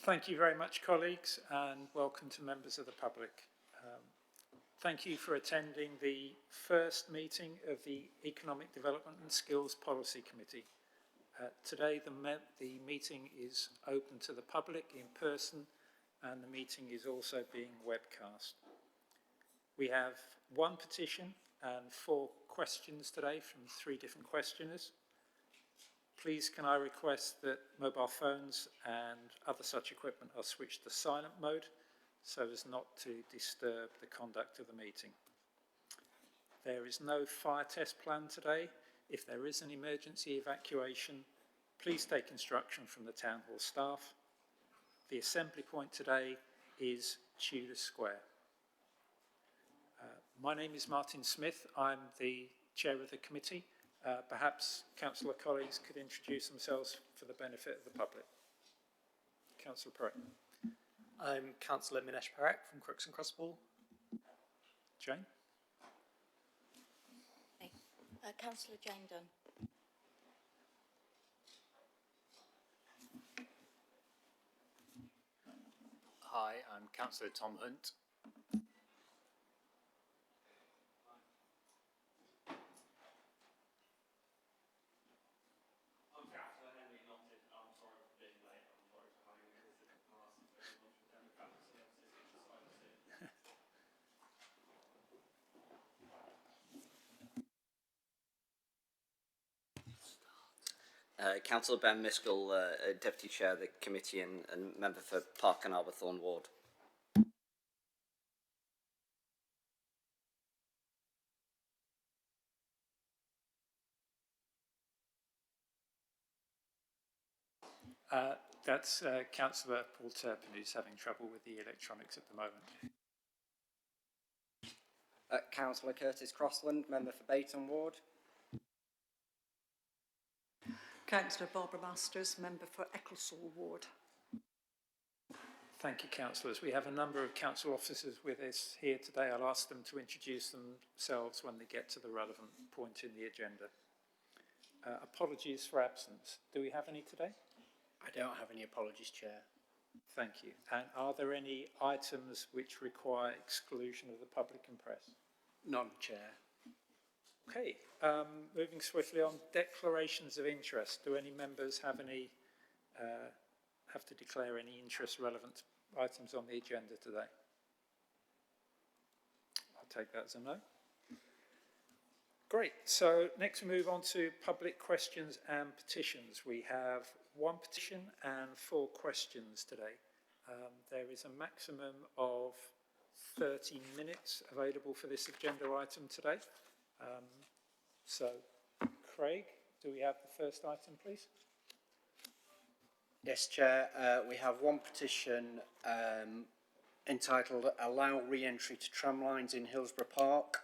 Thank you very much, colleagues, and welcome to members of the public. Thank you for attending the first meeting of the Economic Development and Skills Policy Committee. Today, the meeting is open to the public in person, and the meeting is also being webcast. We have one petition and 4 questions today from 3 different questioners. Please can I request that mobile phones and other such equipment are switched to silent mode so as not to disturb the conduct of the meeting. There is no fire test planned today. If there is an emergency evacuation, please take instruction from the Town Hall staff. The assembly point today is Tudor Square. My name is Martin Smith. I'm the chair of the committee. Perhaps councillor colleagues could introduce themselves for the benefit of the public. Councillor Perrett. I'm Councillor Minesh Parekh from Crooks and Crossball. Jane. Hey. Councillor Jane Dunn. Hi, I'm Councillor Tom Hunt. Councillor Ben Miskell, Deputy Chair of the Committee and Member for Park and Alberthorne Ward. That's Councillor Paul Turpin, who's having trouble with the electronics at the moment. Councillor Curtis Crossland, Member for Bayton Ward. Councillor Barbara Masters, Member for Ecclesall Ward. Thank you, councillors. We have a number of council officers with us here today. I'll ask them to introduce themselves when they get to the relevant point in the agenda. Apologies for absence. Do we have any today? I don't have any apologies, Chair. Thank you. And are there any items which require exclusion of the public and press? None, Chair. Okay, moving swiftly on, declarations of interest. Do any members have to declare any interest relevant items on the agenda today? I'll take that as a no. Great, so next we move on to public questions and petitions. We have 1 petition and 4 questions today. There is a maximum of 30 minutes available for this agenda item today. So, Craig, do we have the first item, please? Yes, Chair. We have 1 petition entitled Allow Re-Entry to Tramlines in Hillsborough Park.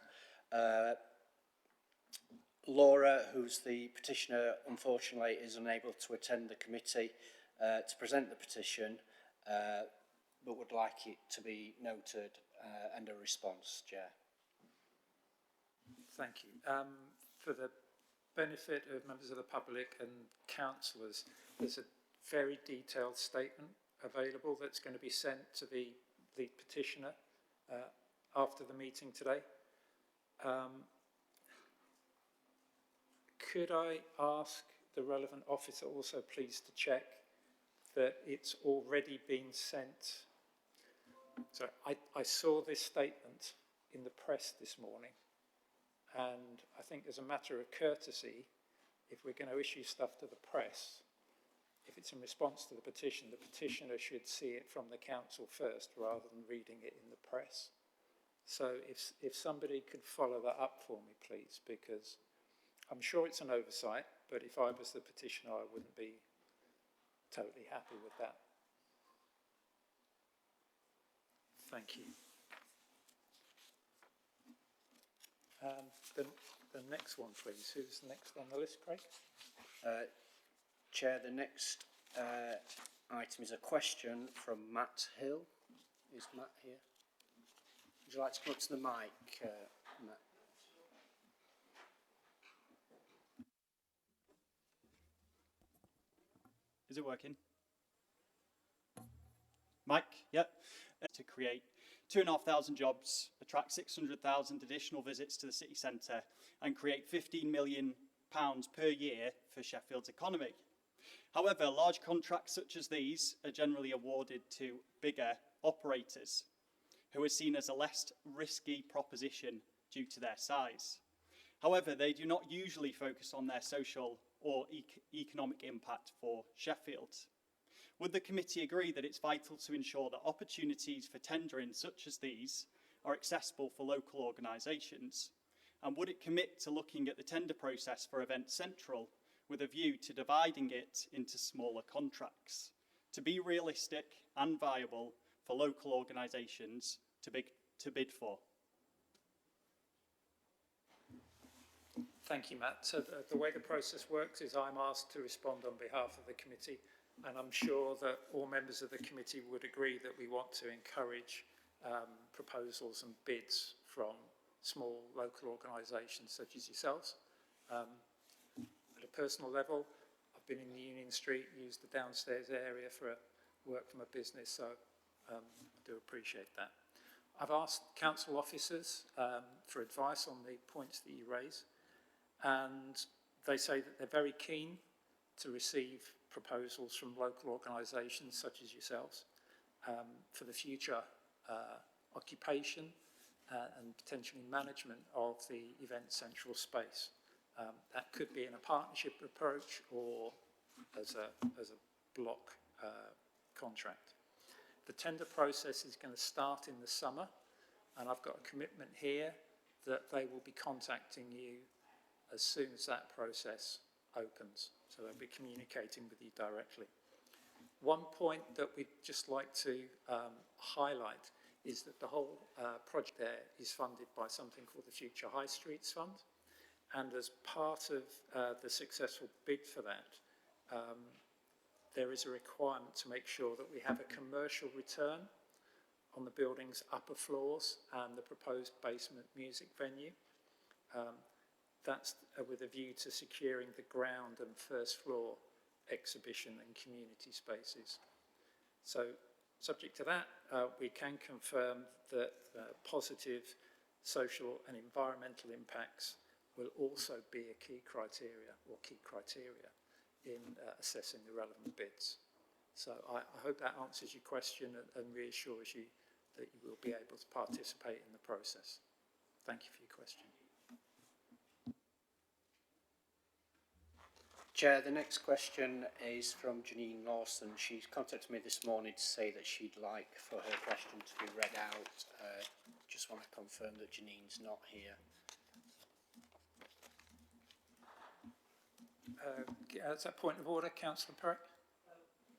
Laura, who's the petitioner, unfortunately is unable to attend the committee to present the petition, but would like it to be noted and a response, Chair. Thank you. For the benefit of members of the public and councillors, there's a very detailed statement available that's going to be sent to the petitioner after the meeting today. Could I ask the relevant officer also please to check that it's already been sent? So I saw this statement in the press this morning, and I think as a matter of courtesy, if we're going to issue stuff to the press, if it's in response to the petitioner should see it from the council first rather than reading it in the press. So if somebody could follow that up for me, please, because I'm sure it's an oversight, but if I was the petitioner, I wouldn't be totally happy with that. Thank you. The next one, please. Who's next on the list, Craig? Chair, the next item is a question from Matt Hill. Is Matt here? Would you like to come up to the mic, Matt? Is it working? Mike, yep. To create 2,500 jobs, attract 600,000 additional visits to the city centre, and create £15 million per year for Sheffield's economy. However, large contracts such as these are generally awarded to bigger operators, who are seen as a less risky proposition due to their size. However, they do not usually focus on their social or economic impact for Sheffield. Would the committee agree that it's vital to ensure that opportunities for tendering such as these are accessible for local organisations? And would it commit to looking at the tender process for Event Central with a view to dividing it into smaller contracts, to be realistic and viable for local organisations to bid for? Thank you, Matt. So the way the process works is I'm asked to respond on behalf of the committee, and I'm sure that all members of the committee would agree that we want to encourage proposals and bids from small local organisations such as yourselves. At a personal level, I've been in the Union Street, used the downstairs area for work from a business, so I do appreciate that. I've asked council officers for advice on the points that you raise, and they say that they're very keen to receive proposals from local organisations such as yourselves for the future occupation and potentially management of the Event Central space. That could be in a partnership approach or as a block contract. The tender process is going to start in the summer, and I've got a commitment here that they will be contacting you as soon as that process opens. So they'll be communicating with you directly. One point that we'd just like to highlight is that the whole project there is funded by something called the Future High Streets Fund. And as part of the successful bid for that, there is a requirement to make sure that we have a commercial return on the building's upper floors and the proposed basement music venue. That's with a view to securing the ground and first floor exhibition and community spaces. So, subject to that, we can confirm that positive social and environmental impacts will also be a key criteria in assessing the relevant bids. So I hope that answers your question and reassures you that you will be able to participate in the process. Thank you for your question. Chair, the next question is from Janine Lawson. She's contacted me this morning to say that she'd like for her question to be read out. Just want to confirm that Janine's not here. Is that point of order, Councillor Perrick?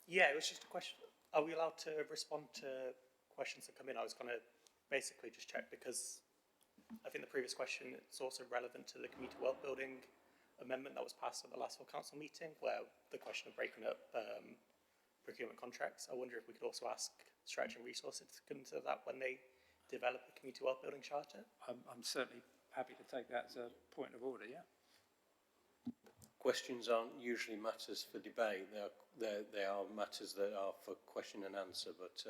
Yeah, it was just a question. Are we allowed to respond to questions that come in? I was going to basically just check because I think the previous question is also relevant to the community wealth building amendment that was passed at the last full council meeting, where the question of breaking up procurement contracts. I wonder if we could also ask Strategy and Resources to consider that when they develop a community wealth building charter. I'm certainly happy to take that as a point of order, yeah. Questions aren't usually matters for debate. They are matters that are for question and answer. But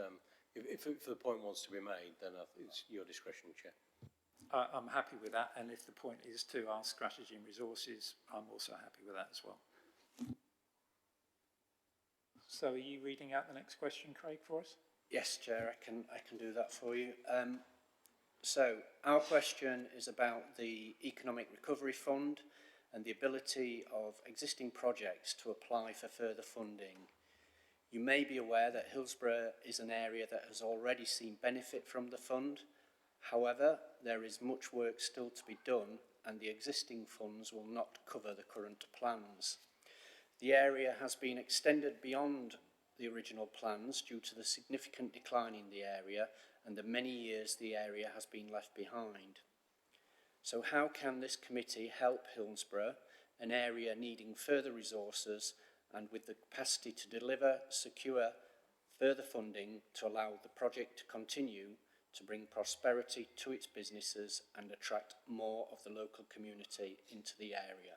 if the point wants to be made, then it's your discretion, Chair. I'm happy with that, and if the point is to ask Strategy and Resources, I'm also happy with that as well. So are you reading out the next question, Craig, for us? Yes, Chair, I can do that for you. So our question is about the Economic Recovery Fund and the ability of existing projects to apply for further funding. You may be aware that Hillsborough is an area that has already seen benefit from the fund. However, there is much work still to be done, and the existing funds will not cover the current plans. The area has been extended beyond the original plans due to the significant decline in the area and the many years the area has been left behind. So how can this committee help Hillsborough, an area needing further resources and with the capacity to deliver, secure further funding to allow the project to continue to bring prosperity to its businesses and attract more of the local community into the area?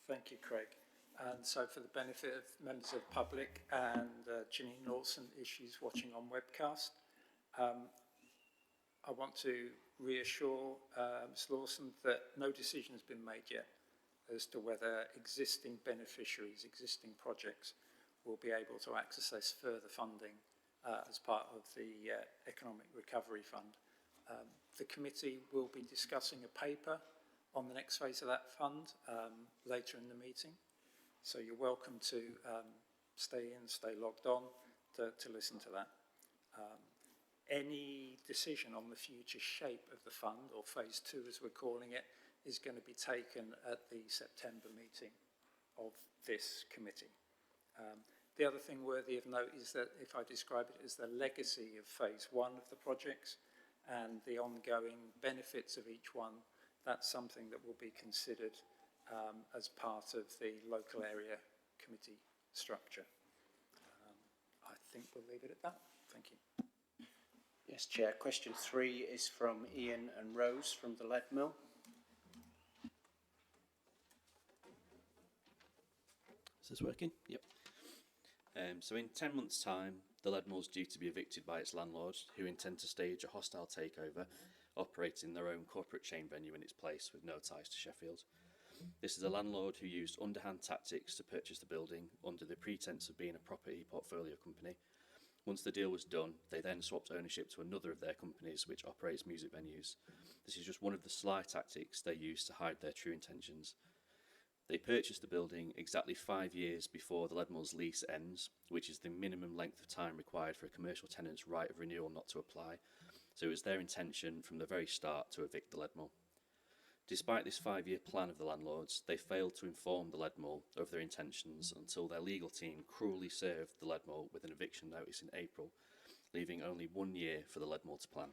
Thank you, Craig. And so for the benefit of members of the public and Janine Lawson issues watching on webcast, I want to reassure Ms Lawson that no decision has been made yet as to whether existing beneficiaries, existing projects will be able to access further funding as part of the Economic Recovery Fund. The committee will be discussing a paper on the next phase of that fund later in the meeting. So you're welcome to stay logged on to listen to that. Any decision on the future shape of the fund, or phase 2 as we're calling it, is going to be taken at the September meeting of this committee. The other thing worthy of note is that if I describe it as the legacy of phase 1 of the projects and the ongoing benefits of each one, that's something that will be considered as part of the local area committee structure. I think we'll leave it at that. Thank you. Yes, Chair. Question 3 is from Ian and Rose from the Lead Mill. Is this working? Yep. So in 10 months' time, the Lead Mill is due to be evicted by its landlord, who intend to stage a hostile takeover, operating their own corporate chain venue in its place with no ties to Sheffield. This is a landlord who used underhand tactics to purchase the building under the pretense of being a property portfolio company. Once the deal was done, they then swapped ownership to another of their companies which operates music venues. This is just one of the sly tactics they use to hide their true intentions. They purchased the building exactly 5 years before the Lead Mill's lease ends, which is the minimum length of time required for a commercial tenant's right of renewal not to apply. So it was their intention from the very start to evict the Lead Mill. Despite this 5-year plan of the landlords, they failed to inform the Lead Mill of their intentions until their legal team cruelly served the Lead Mill with an eviction notice in April, leaving only 1 year for the Lead Mill to plan.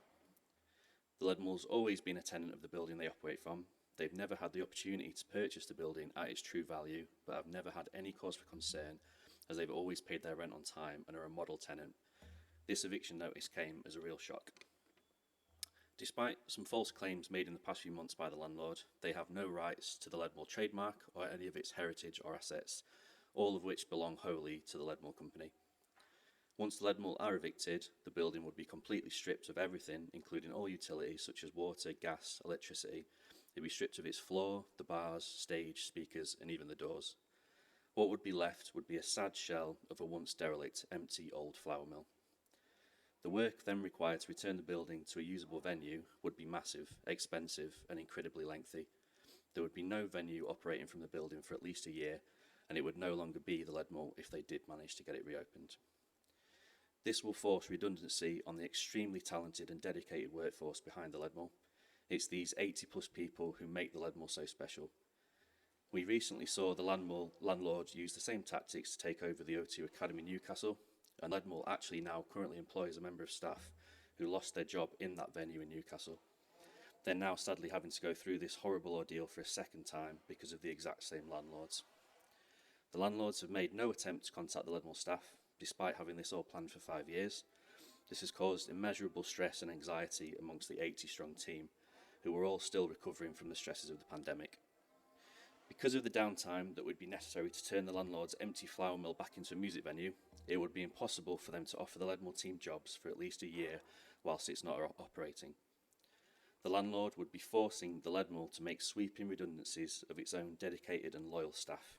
The Lead Mill's always been a tenant of the building they operate from. They've never had the opportunity to purchase the building at its true value, but have never had any cause for concern, as they've always paid their rent on time and are a model tenant. This eviction notice came as a real shock. Despite some false claims made in the past few months by the landlord, they have no rights to the Lead Mill trademark or any of its heritage or assets, all of which belong wholly to the Lead Mill company. Once the Lead Mill are evicted, the building would be completely stripped of everything, including all utilities such as water, gas, electricity. It would be stripped of its floor, the bars, stage, speakers, and even the doors. What would be left would be a sad shell of a once derelict, empty old flour mill. The work then required to return the building to a usable venue would be massive, expensive, and incredibly lengthy. There would be no venue operating from the building for at least a year, and it would no longer be the Lead Mill if they did manage to get it reopened. This will force redundancy on the extremely talented and dedicated workforce behind the Lead Mill. It's these 80+ people who make the Lead Mill so special. We recently saw the landlord use the same tactics to take over the O2 Academy Newcastle, and Lead Mill actually now currently employs a member of staff who lost their job in that venue in Newcastle. They're now sadly having to go through this horrible ordeal for a second time because of the exact same landlords. The landlords have made no attempt to contact the Lead Mill staff, despite having this all planned for 5 years. This has caused immeasurable stress and anxiety amongst the 80-strong team, who are all still recovering from the stresses of the pandemic. Because of the downtime that would be necessary to turn the landlord's empty flour mill back into a music venue, it would be impossible for them to offer the Lead Mill team jobs for at least a year whilst it's not operating. The landlord would be forcing the Lead Mill to make sweeping redundancies of its own dedicated and loyal staff.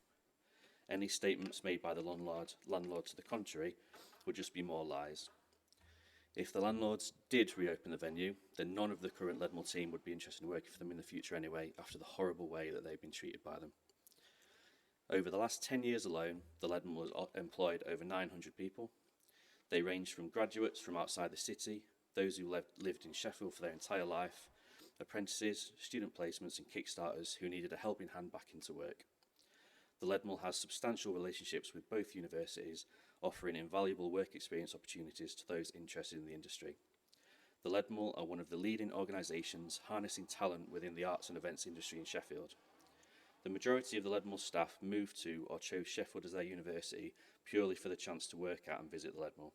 Any statements made by the landlord to the contrary would just be more lies. If the landlords did reopen the venue, then none of the current Lead Mill team would be interested in working for them in the future anyway, after the horrible way that they've been treated by them. Over the last 10 years alone, the Lead Mill has employed over 900 people. They range from graduates from outside the city, those who lived in Sheffield for their entire life, apprentices, student placements and kickstarters who needed a helping hand back into work. The Lead Mill has substantial relationships with both universities, offering invaluable work experience opportunities to those interested in the industry. The Lead Mill are one of the leading organisations harnessing talent within the arts and events industry in Sheffield. The majority of the Lead Mill staff moved to or chose Sheffield as their university purely for the chance to work at and visit the Lead Mill.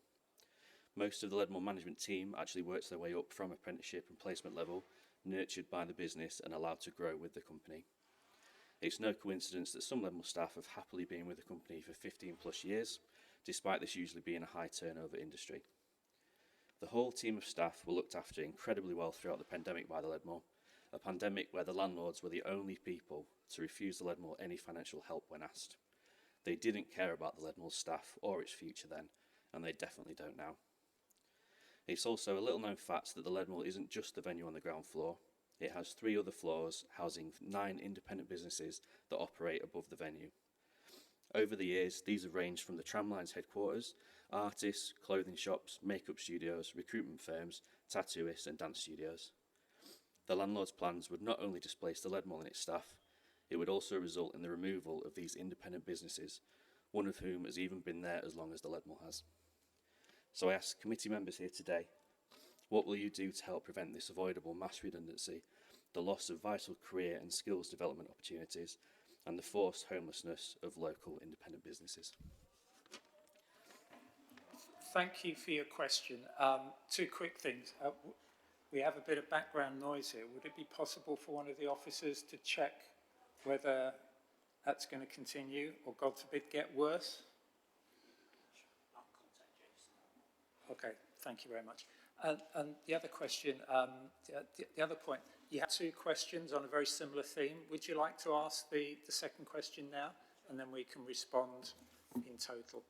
Most of the Lead Mill management team actually works their way up from apprenticeship and placement level, nurtured by the business and allowed to grow with the company. It's no coincidence that some Leadmill staff have happily been with the company for 15 plus years, despite this usually being a high turnover industry. The whole team of staff were looked after incredibly well throughout the pandemic by the Leadmill, a pandemic where the landlords were the only people to refuse the Leadmill any financial help when asked. They didn't care about the Leadmill staff or its future then, and they definitely don't now. It's also a little known fact that the Leadmill isn't just the venue on the ground floor. It has 3 other floors housing 9 independent businesses that operate above the venue. Over the years, these have ranged from the Tramline's headquarters, artists, clothing shops, makeup studios, recruitment firms, tattooists and dance studios. The landlord's plans would not only displace the Leadmill and its staff, it would also result in the removal of these independent businesses, one of whom has even been there as long as the Leadmill has. So I ask committee members here today, what will you do to help prevent this avoidable mass redundancy, the loss of vital career and skills development opportunities, and the forced homelessness of local independent businesses? Thank you for your question. 2 quick things. We have a bit of background noise here. Would it be possible for one of the officers to check whether that's going to continue or, God forbid, get worse? Okay, thank you very much. And the other question, the other point, you had 2 questions on a very similar theme. Would you like to ask the second question now, and then we can respond in total?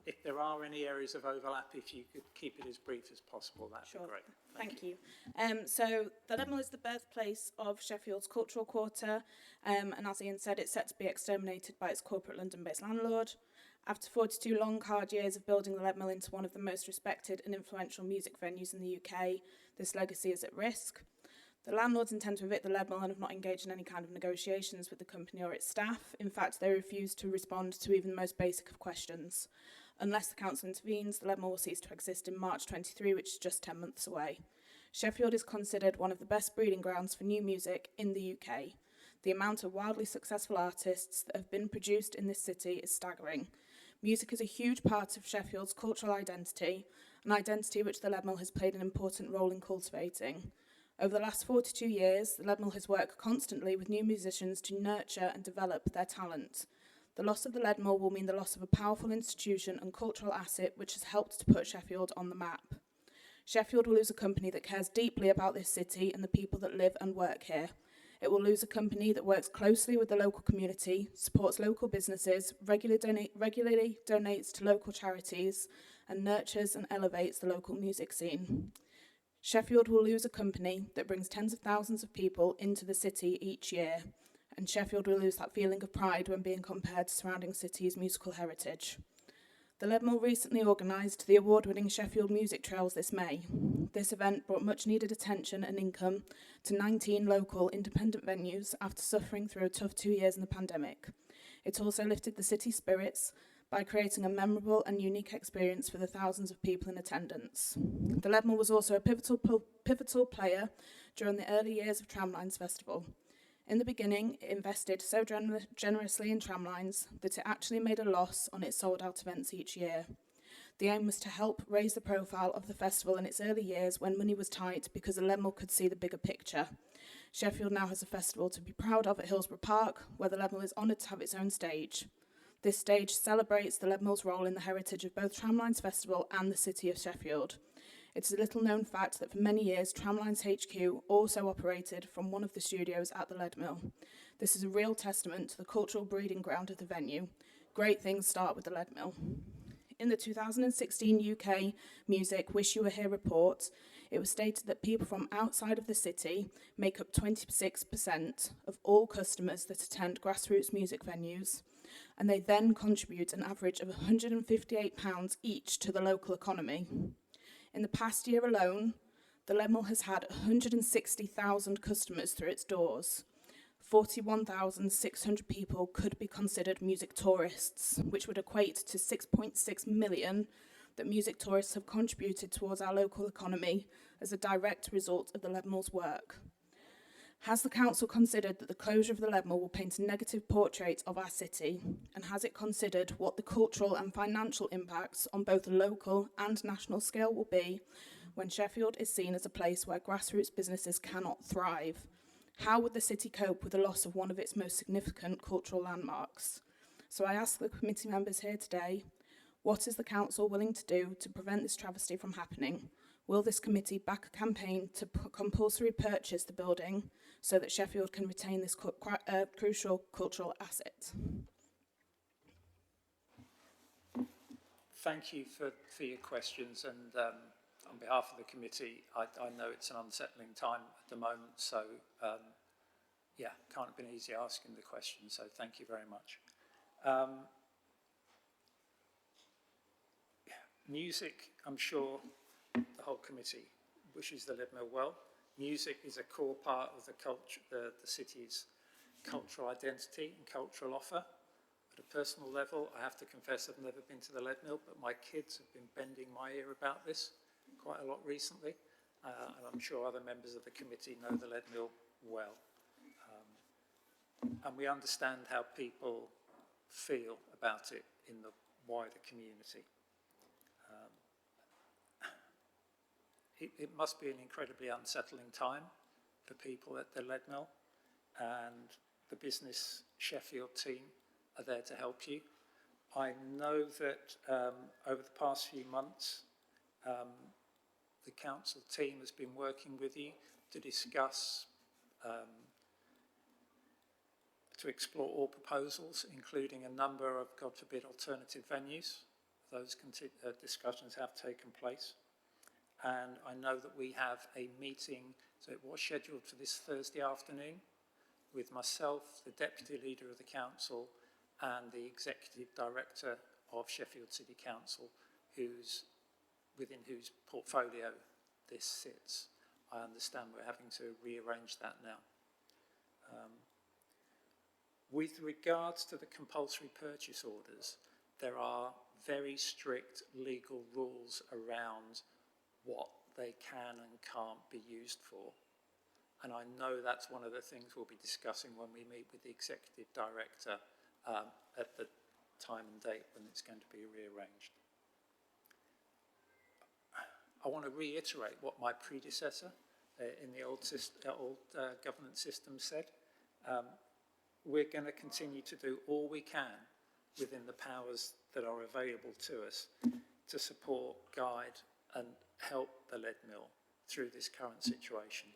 If there are any areas of overlap, if you could keep it as brief as possible, that would be great. Thank you. So the Leadmill is the birthplace of Sheffield's cultural quarter, and as Ian said, it's set to be exterminated by its corporate London-based landlord. After 42 long, hard years of building the Leadmill into one of the most respected and influential music venues in the UK, this legacy is at risk. The landlords intend to evict the Leadmill and have not engaged in any kind of negotiations with the company or its staff. In fact, they refuse to respond to even the most basic of questions. Unless the council intervenes, the Leadmill will cease to exist in March 23, which is just 10 months away. Sheffield is considered one of the best breeding grounds for new music in the UK. The amount of wildly successful artists that have been produced in this city is staggering. Music is a huge part of Sheffield's cultural identity, an identity which the Leadmill has played an important role in cultivating. Over the last 42 years, the Leadmill has worked constantly with new musicians to nurture and develop their talent. The loss of the Leadmill will mean the loss of a powerful institution and cultural asset which has helped to put Sheffield on the map. Sheffield will lose a company that cares deeply about this city and the people that live and work here. It will lose a company that works closely with the local community, supports local businesses, regularly donates to local charities, and nurtures and elevates the local music scene. Sheffield will lose a company that brings tens of thousands of people into the city each year, and Sheffield will lose that feeling of pride when being compared to surrounding cities' musical heritage. The Leadmill recently organised the award-winning Sheffield Music Trails this May. This event brought much-needed attention and income to 19 local independent venues after suffering through a tough 2 years in the pandemic. It also lifted the city's spirits by creating a memorable and unique experience for the thousands of people in attendance. The Leadmill was also a pivotal player during the early years of Tramlines Festival. In the beginning, it invested so generously in tramlines that it actually made a loss on its sold-out events each year. The aim was to help raise the profile of the festival in its early years when money was tight because the Leadmill could see the bigger picture. Sheffield now has a festival to be proud of at Hillsborough Park, where the Leadmill is honoured to have its own stage. This stage celebrates the Leadmill's role in the heritage of both Tramlines Festival and the city of Sheffield. It is a little-known fact that for many years, Tramlines HQ also operated from one of the studios at the Leadmill. This is a real testament to the cultural breeding ground of the venue. Great things start with the Leadmill. In the 2016 UK Music Wish You Were Here report, it was stated that people from outside of the city make up 26% of all customers that attend grassroots music venues, and they then contribute an average of £158 each to the local economy. In the past year alone, the Leadmill has had 160,000 customers through its doors. 41,600 people could be considered music tourists, which would equate to 6.6 million that music tourists have contributed towards our local economy as a direct result of the Leadmill's work. Has the council considered that the closure of the Leadmill will paint a negative portrait of our city? And has it considered what the cultural and financial impacts on both a local and national scale will be when Sheffield is seen as a place where grassroots businesses cannot thrive? How would the city cope with the loss of one of its most significant cultural landmarks? So I ask the committee members here today, what is the council willing to do to prevent this travesty from happening? Will this committee back a campaign to compulsory purchase the building so that Sheffield can retain this crucial cultural asset? Thank you for your questions, and on behalf of the committee, I know it's an unsettling time at the moment, so yeah, can't have been easy asking the question, so thank you very much. Music, I'm sure the whole committee wishes the Leadmill well. Music is a core part of the culture, the city's cultural identity and cultural offer. At a personal level, I have to confess I've never been to the Leadmill, but my kids have been bending my ear about this quite a lot recently, and I'm sure other members of the committee know the Leadmill well. And we understand how people feel about it in the wider community. It must be an incredibly unsettling time for people at the Leadmill, and the Business Sheffield team are there to help you. I know that over the past few months, the council team has been working with you to discuss, to explore all proposals, including a number of, God forbid, alternative venues. Those discussions have taken place. And I know that we have a meeting, so it was scheduled for this Thursday afternoon, with myself, the Deputy Leader of the Council, and the Executive Director of Sheffield City Council, within whose portfolio this sits. I understand we're having to rearrange that now. With regards to the compulsory purchase orders, there are very strict legal rules around what they can and can't be used for. And I know that's one of the things we'll be discussing when we meet with the Executive Director at the time and date when it's going to be rearranged. I want to reiterate what my predecessor in the old governance system said. We're going to continue to do all we can within the powers that are available to us to support, guide and help the Leadmill through this current situation.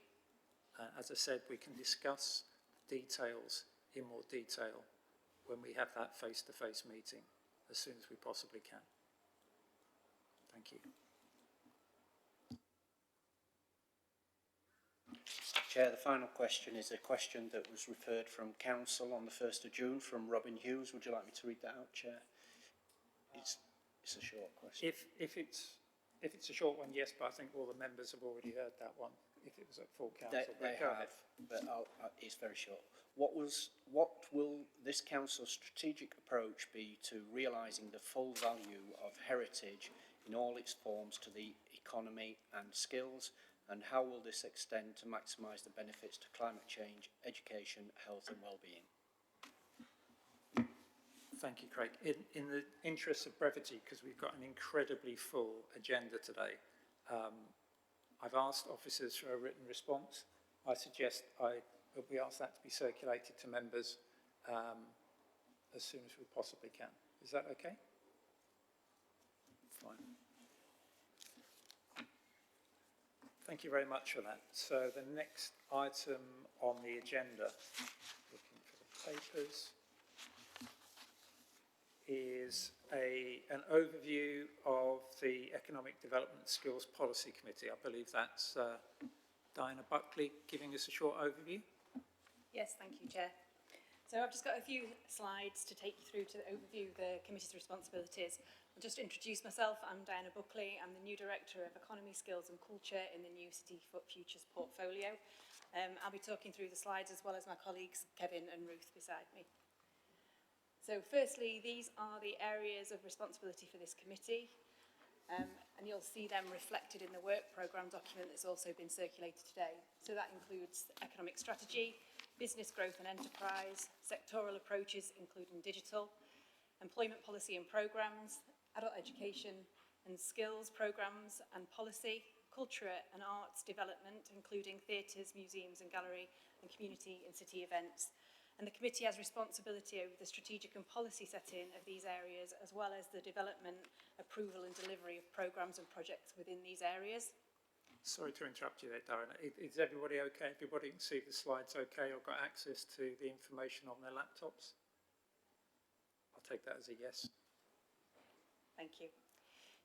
As I said, we can discuss details in more detail when we have that face-to-face meeting as soon as we possibly can. Thank you. Chair, the final question is a question that was referred from Council on the 1st of June from Robin Hughes. Would you like me to read that out, Chair? It's a short question. If it's a short one, yes, but I think all the members have already heard that one. If it was at full council, They have, but it's very short. What will this council's strategic approach be to realising the full value of heritage in all its forms to the economy and skills, and how will this extend to maximise the benefits to climate change, education, health and well-being? Thank you, Craig. In the interest of brevity, because we've got an incredibly full agenda today, I've asked officers for a written response. I suggest we ask that to be circulated to members as soon as we possibly can. Is that okay? Fine. Thank you very much for that. So the next item on the agenda, looking for the papers, is an overview of the Economic Development Skills Policy Committee. I believe that's Diana Buckley giving us a short overview. Yes, thank you, Chair. So I've just got a few slides to take you through to overview the committee's responsibilities. I'll just introduce myself. I'm Diana Buckley. I'm the new Director of Economy, Skills and Culture in the new City Futures portfolio. I'll be talking through the slides as well as my colleagues Kevin and Ruth beside me. So firstly, these are the areas of responsibility for this committee, and you'll see them reflected in the work programme document that's also been circulated today. So that includes economic strategy, business growth and enterprise, sectoral approaches including digital, employment policy and programmes, adult education and skills programmes and policy, culture and arts development including theatres, museums and gallery, and community and city events. And the committee has responsibility over the strategic and policy setting of these areas, as well as the development, approval and delivery of programmes and projects within these areas. Sorry to interrupt you there, Darren. Is everybody okay? Everybody can see the slides okay or got access to the information on their laptops? I'll take that as a yes. Thank you.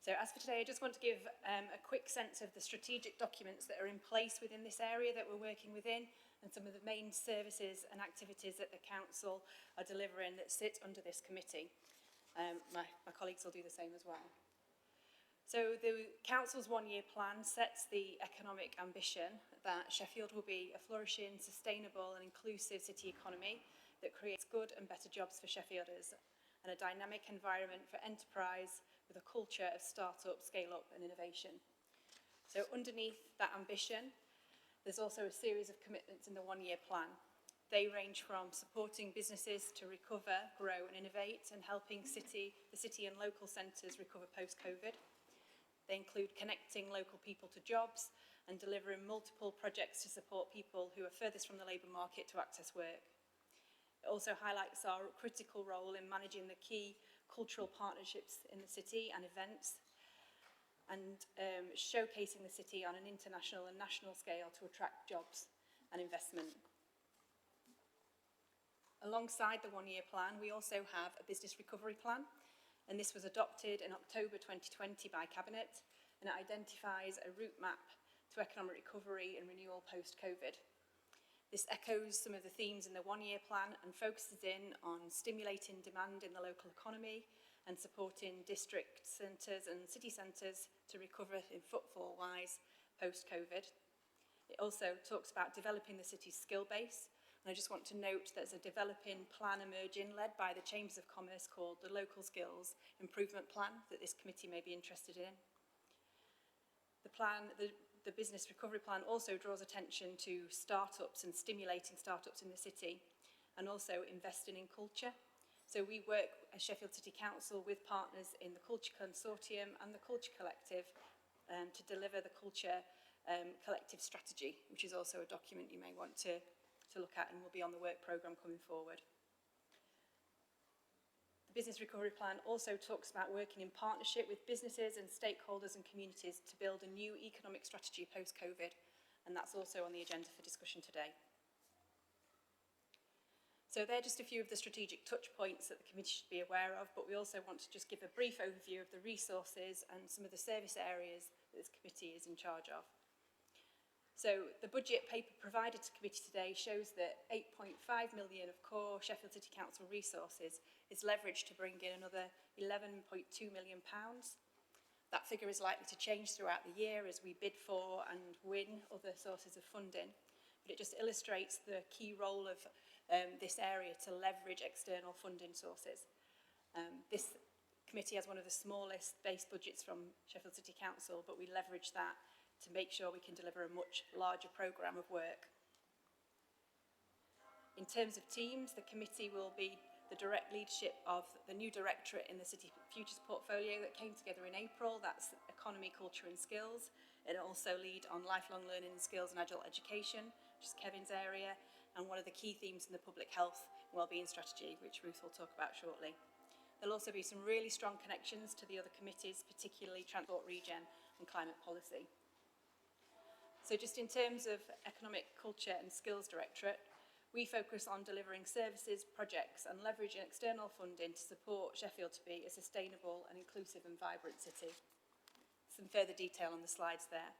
So as for today, I just want to give a quick sense of the strategic documents that are in place within this area that we're working within, and some of the main services and activities that the council are delivering that sit under this committee. My colleagues will do the same as well. So the council's one-year plan sets the economic ambition that Sheffield will be a flourishing, sustainable and inclusive city economy that creates good and better jobs for Sheffielders, and a dynamic environment for enterprise with a culture of start-up, scale-up and innovation. So underneath that ambition, there's also a series of commitments in the one-year plan. They range from supporting businesses to recover, grow and innovate, and helping the city and local centres recover post-COVID. They include connecting local people to jobs and delivering multiple projects to support people who are furthest from the labour market to access work. It also highlights our critical role in managing the key cultural partnerships in the city and events, and showcasing the city on an international and national scale to attract jobs and investment. Alongside the one-year plan, we also have a business recovery plan, and this was adopted in October 2020 by Cabinet, and it identifies a route map to economic recovery and renewal post-COVID. This echoes some of the themes in the one-year plan and focuses in on stimulating demand in the local economy and supporting district centres and city centres to recover in footfall-wise post-COVID. It also talks about developing the city's skill base, and I just want to note there's a developing plan emerging led by the Chambers of Commerce called the Local Skills Improvement Plan that this committee may be interested in. The plan, the Business Recovery Plan also draws attention to startups and stimulating startups in the city, and also investing in culture. So we work as Sheffield City Council with partners in the Culture Consortium and the Culture Collective to deliver the Culture Collective Strategy, which is also a document you may want to look at and will be on the work programme coming forward. The Business Recovery Plan also talks about working in partnership with businesses and stakeholders and communities to build a new economic strategy post-COVID, and that's also on the agenda for discussion today. So they're just a few of the strategic touch points that the committee should be aware of, but we also want to just give a brief overview of the resources and some of the service areas that this committee is in charge of. So the budget paper provided to committee today shows that 8.5 million of core Sheffield City Council resources is leveraged to bring in another £11.2 million. That figure is likely to change throughout the year as we bid for and win other sources of funding, but it just illustrates the key role of this area to leverage external funding sources. This committee has one of the smallest base budgets from Sheffield City Council, but we leverage that to make sure we can deliver a much larger programme of work. In terms of teams, the committee will be the direct leadership of the new directorate in the City Futures portfolio that came together in April. That's Economy, Culture and Skills. It'll also lead on lifelong learning and skills and adult education, which is Kevin's area, and one of the key themes in the public health and wellbeing strategy, which Ruth will talk about shortly. There'll also be some really strong connections to the other committees, particularly Transport, Regen and Climate Policy. So just in terms of Economic, Culture and Skills Directorate, we focus on delivering services, projects and leveraging external funding to support Sheffield to be a sustainable and inclusive and vibrant city. Some further detail on the slides there.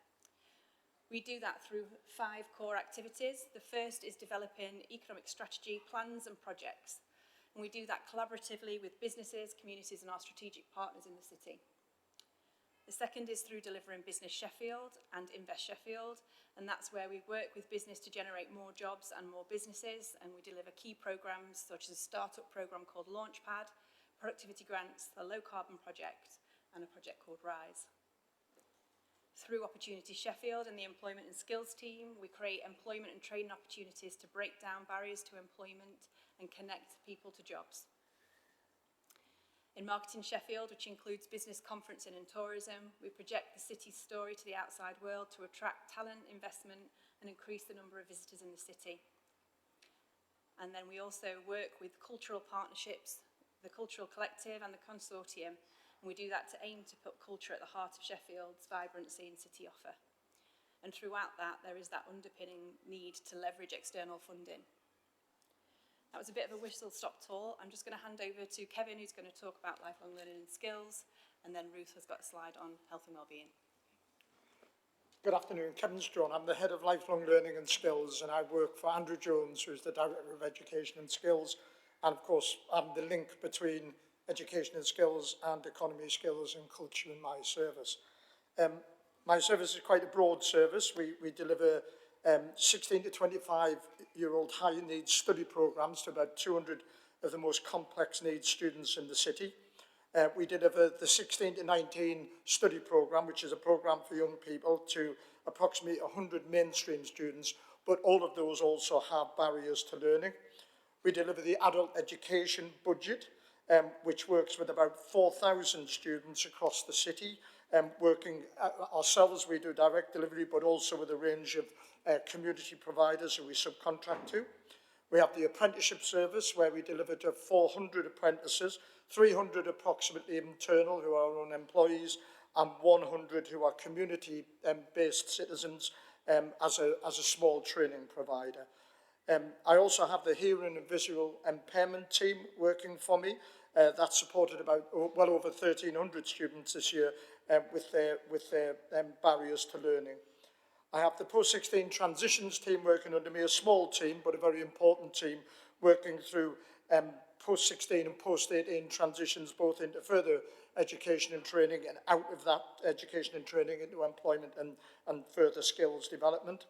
We do that through 5 core activities. The first is developing economic strategy, plans and projects. And we do that collaboratively with businesses, communities and our strategic partners in the city. The second is through delivering Business Sheffield and Invest Sheffield, and that's where we work with business to generate more jobs and more businesses, and we deliver key programmes such as a startup programme called Launchpad, productivity grants, the low carbon project and a project called Rise. Through Opportunity Sheffield and the Employment and Skills team, we create employment and training opportunities to break down barriers to employment and connect people to jobs. In Marketing Sheffield, which includes business conferencing and tourism, we project the city's story to the outside world to attract talent, investment and increase the number of visitors in the city. And then we also work with cultural partnerships, the Cultural Collective and the Consortium, and we do that to aim to put culture at the heart of Sheffield's vibrancy and city offer. And throughout that, there is that underpinning need to leverage external funding. That was a bit of a whistle-stop tour. I'm just going to hand over to Kevin, who's going to talk about lifelong learning and skills, and then Ruth has got a slide on health and wellbeing. Good afternoon, Kevin Strone. I'm the Head of Lifelong Learning and Skills, and I work for Andrew Jones, who's the Director of Education and Skills. And of course, I'm the link between education and skills and economy, skills and culture in my service. My service is quite a broad service. We deliver 16 to 25-year-old high needs study programs to about 200 of the most complex needs students in the city. We deliver the 16 to 19 study programme, which is a programme for young people, to approximately 100 mainstream students, but all of those also have barriers to learning. We deliver the adult education budget, which works with about 4,000 students across the city, working ourselves. We do direct delivery, but also with a range of community providers who we subcontract to. We have the apprenticeship service, where we deliver to 400 apprentices, 300 approximately internal who are our own employees, and 100 who are community-based citizens as a small training provider. I also have the hearing and visual impairment team working for me. That's supported about well over 1,300 students this year with their barriers to learning. I have the post-16 transitions team working under me, a small team, but a very important team, working through post-16 and post-18 transitions, both into further education and training and out of that education and training into employment and further skills development.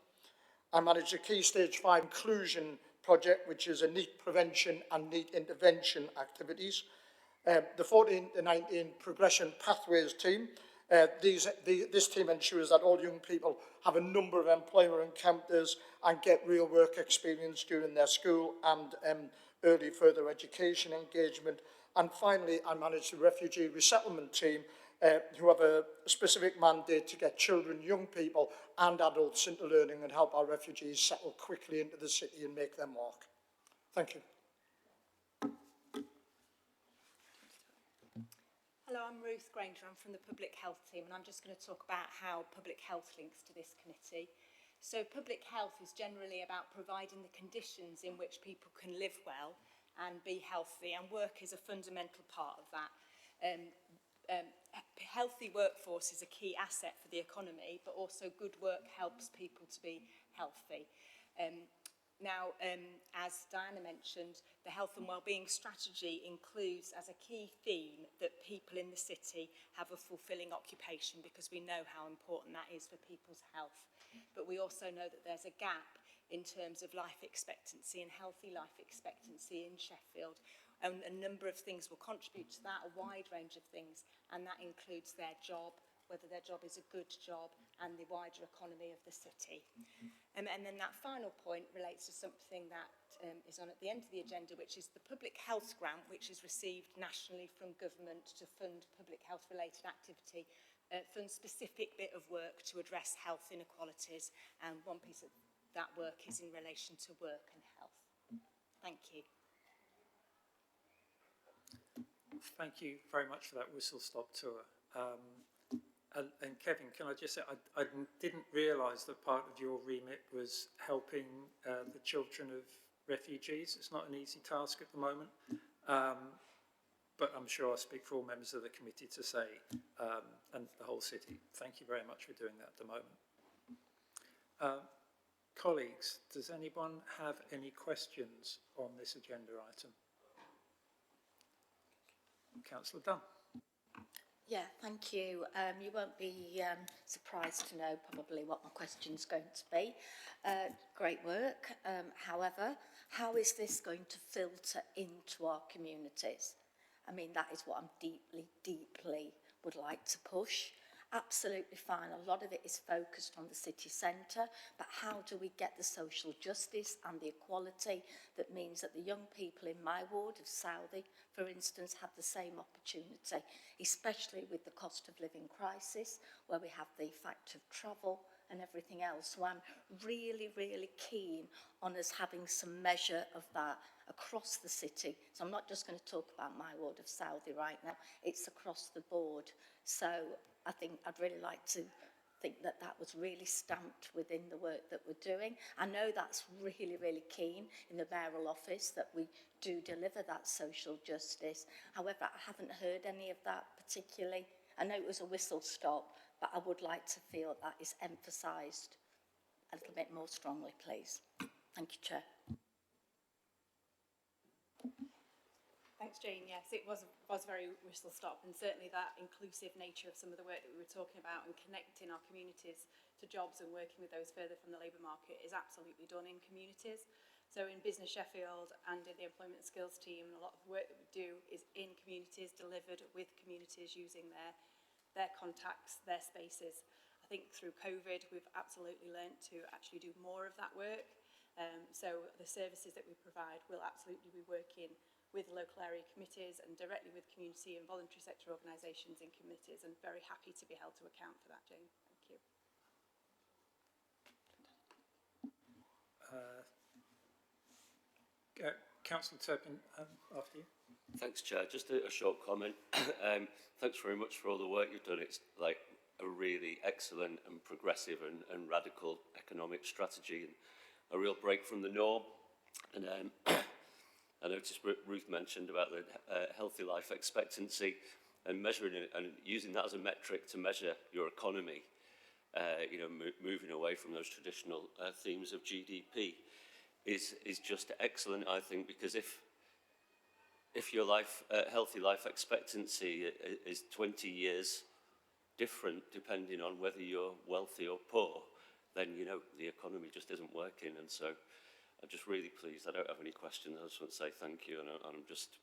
I manage the Key Stage 5 Exclusion project, which is a NEET prevention and NEET intervention activities. The 14 to 19 progression pathways team. This team ensures that all young people have a number of employer encounters and get real work experience during their school and early further education engagement. And finally, I manage the refugee resettlement team, who have a specific mandate to get children, young people and adults into learning and help our refugees settle quickly into the city and make their mark. Thank you. Hello, I'm Ruth Granger. I'm from the Public Health team, and I'm just going to talk about how public health links to this committee. So public health is generally about providing the conditions in which people can live well and be healthy, and work is a fundamental part of that. Healthy workforce is a key asset for the economy, but also good work helps people to be healthy. As Diana mentioned, the health and wellbeing strategy includes as a key theme that people in the city have a fulfilling occupation, because we know how important that is for people's health. But we also know that there's a gap in terms of life expectancy and healthy life expectancy in Sheffield. And a number of things will contribute to that, a wide range of things, and that includes their job, whether their job is a good job, and the wider economy of the city. And then that final point relates to something that is on at the end of the agenda, which is the Public Health Grant, which is received nationally from government to fund public health related activity, funds specific bit of work to address health inequalities, and one piece of that work is in relation to work and health. Thank you. Thank you very much for that whistle-stop tour. And Kevin, can I just say, I didn't realise that part of your remit was helping the children of refugees. It's not an easy task at the moment, but I'm sure I speak for all members of the committee to say, and the whole city, thank you very much for doing that at the moment. Colleagues, does anyone have any questions on this agenda item? Councillor Dunn. Yeah, thank you. You won't be surprised to know probably what my question's going to be. Great work. However, how is this going to filter into our communities? I mean, that is what I'm deeply would like to push. Absolutely fine. A lot of it is focused on the city centre, but how do we get the social justice and the equality that means that the young people in my ward of Southey, for instance, have the same opportunity, especially with the cost of living crisis, where we have the fact of travel and everything else. So I'm really, really keen on us having some measure of that across the city. So I'm not just going to talk about my ward of Southey right now, it's across the board. So I think I'd really like to think that that was really stamped within the work that we're doing. I know that's really, really keen in the mayoral office, that we do deliver that social justice. However, I haven't heard any of that particularly. I know it was a whistle stop, but I would like to feel that is emphasised a little bit more strongly, please. Thank you, Chair. Thanks, Jane. Yes, it was very whistle stop, and certainly that inclusive nature of some of the work that we were talking about and connecting our communities to jobs and working with those further from the labour market is absolutely done in communities. So in Business Sheffield and in the Employment Skills team, a lot of the work that we do is in communities, delivered with communities using their contacts, their spaces. I think through COVID, we've absolutely learnt to actually do more of that work. So the services that we provide will absolutely be working with local area committees and directly with community and voluntary sector organisations in committees, and very happy to be held to account for that, Jane. Thank you. Councillor Turpin, after you. Thanks, Chair. Just a short comment. Thanks very much for all the work you've done. It's like a really excellent and progressive and radical economic strategy, and a real break from the norm. And I noticed Ruth mentioned about the healthy life expectancy and measuring it and using that as a metric to measure your economy. You know, moving away from those traditional themes of GDP is just excellent, I think, because if your healthy life expectancy is 20 years different depending on whether you're wealthy or poor, then, you know, the economy just isn't working. And so I'm just really pleased. I don't have any questions. I just want to say thank you, and I'm just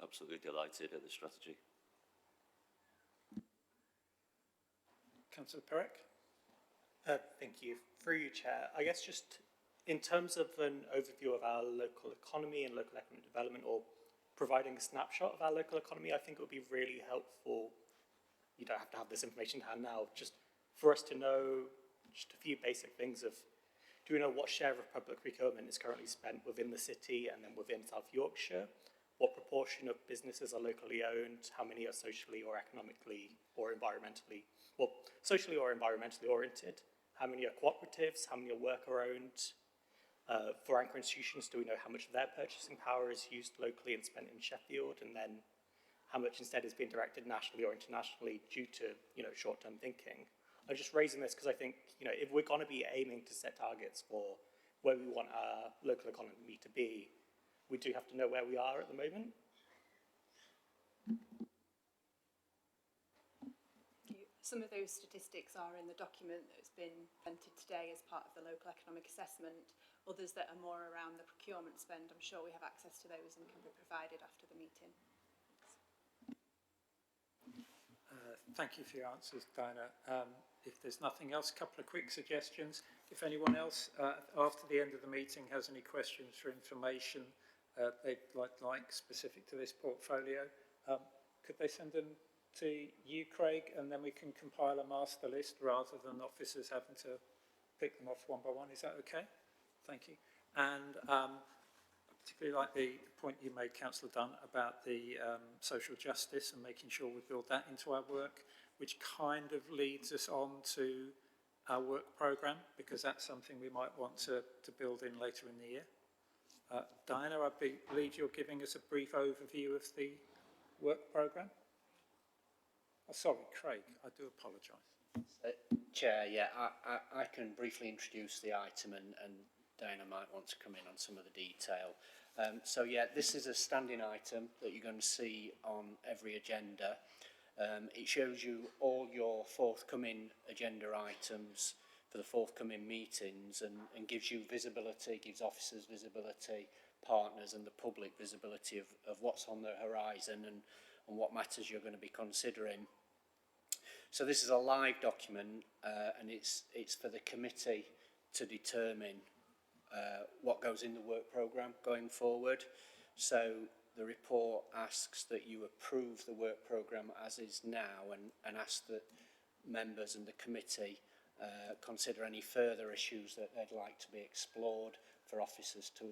absolutely delighted at the strategy. Councillor Perrick. Thank you. Through you, Chair. I guess just in terms of an overview of our local economy and local economic development, or providing a snapshot of our local economy, I think it would be really helpful. You don't have to have this information to hand now, just for us to know just a few basic things of, do we know what share of public procurement is currently spent within the city and then within South Yorkshire? What proportion of businesses are locally owned? How many are socially or economically or environmentally, well, socially or environmentally oriented? How many are cooperatives? How many are worker owned? For anchor institutions, do we know how much of their purchasing power is used locally and spent in Sheffield, and then how much instead is being directed nationally or internationally due to, you know, short-term thinking? I'm just raising this because I think, you know, if we're going to be aiming to set targets for where we want our local economy to be, we do have to know where we are at the moment. Some of those statistics are in the document that's been presented today as part of the local economic assessment. Others that are more around the procurement spend, I'm sure we have access to those and can be provided after the meeting. Thank you for your answers, Diana. If there's nothing else, a couple of quick suggestions. If anyone else, after the end of the meeting, has any questions for information they'd like specific to this portfolio, could they send them to you, Craig, and then we can compile a master list rather than officers having to pick them off one by one? Is that okay? Thank you. And I particularly like the point you made, Councillor Dunn, about the social justice and making sure we build that into our work, which kind of leads us on to our work programme, because that's something we might want to build in later in the year. Diana, I believe you're giving us a brief overview of the work programme. Oh, sorry, Craig, I do apologise. Chair, yeah, I can briefly introduce the item, and Diana might want to come in on some of the detail. So yeah, this is a standing item that you're going to see on every agenda. It shows you all your forthcoming agenda items for the forthcoming meetings, and gives you visibility, gives officers visibility, partners and the public visibility of what's on the horizon and what matters you're going to be considering. So this is a live document, and it's for the committee to determine what goes in the work programme going forward. So the report asks that you approve the work programme as is now, and ask that members and the committee consider any further issues that they'd like to be explored for officers to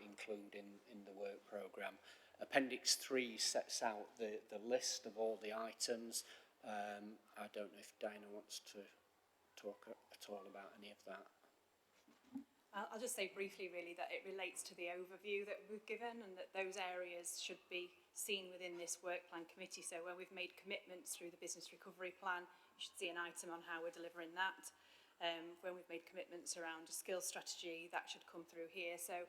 include in the work programme. Appendix 3 sets out the list of all the items. I don't know if Diana wants to talk at all about any of that. I'll just say briefly really that it relates to the overview that we've given, and that those areas should be seen within this work plan committee. So when we've made commitments through the business recovery plan, you should see an item on how we're delivering that. When we've made commitments around a skills strategy, that should come through here. So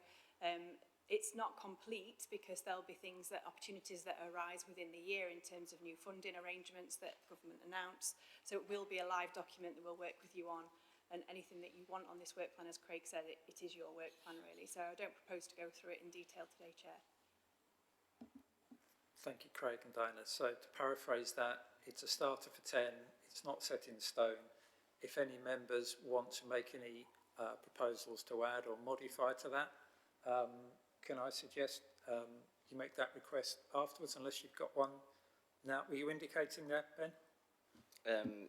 it's not complete because there'll be things that opportunities that arise within the year in terms of new funding arrangements that government announce. So it will be a live document that we'll work with you on, and anything that you want on this work plan, as Craig said, it is your work plan really. So I don't propose to go through it in detail today, Chair. Thank you, Craig and Diana. So to paraphrase that, it's a starter for 10, it's not set in stone. If any members want to make any proposals to add or modify to that, can I suggest you make that request afterwards, unless you've got one now? Were you indicating that, Ben?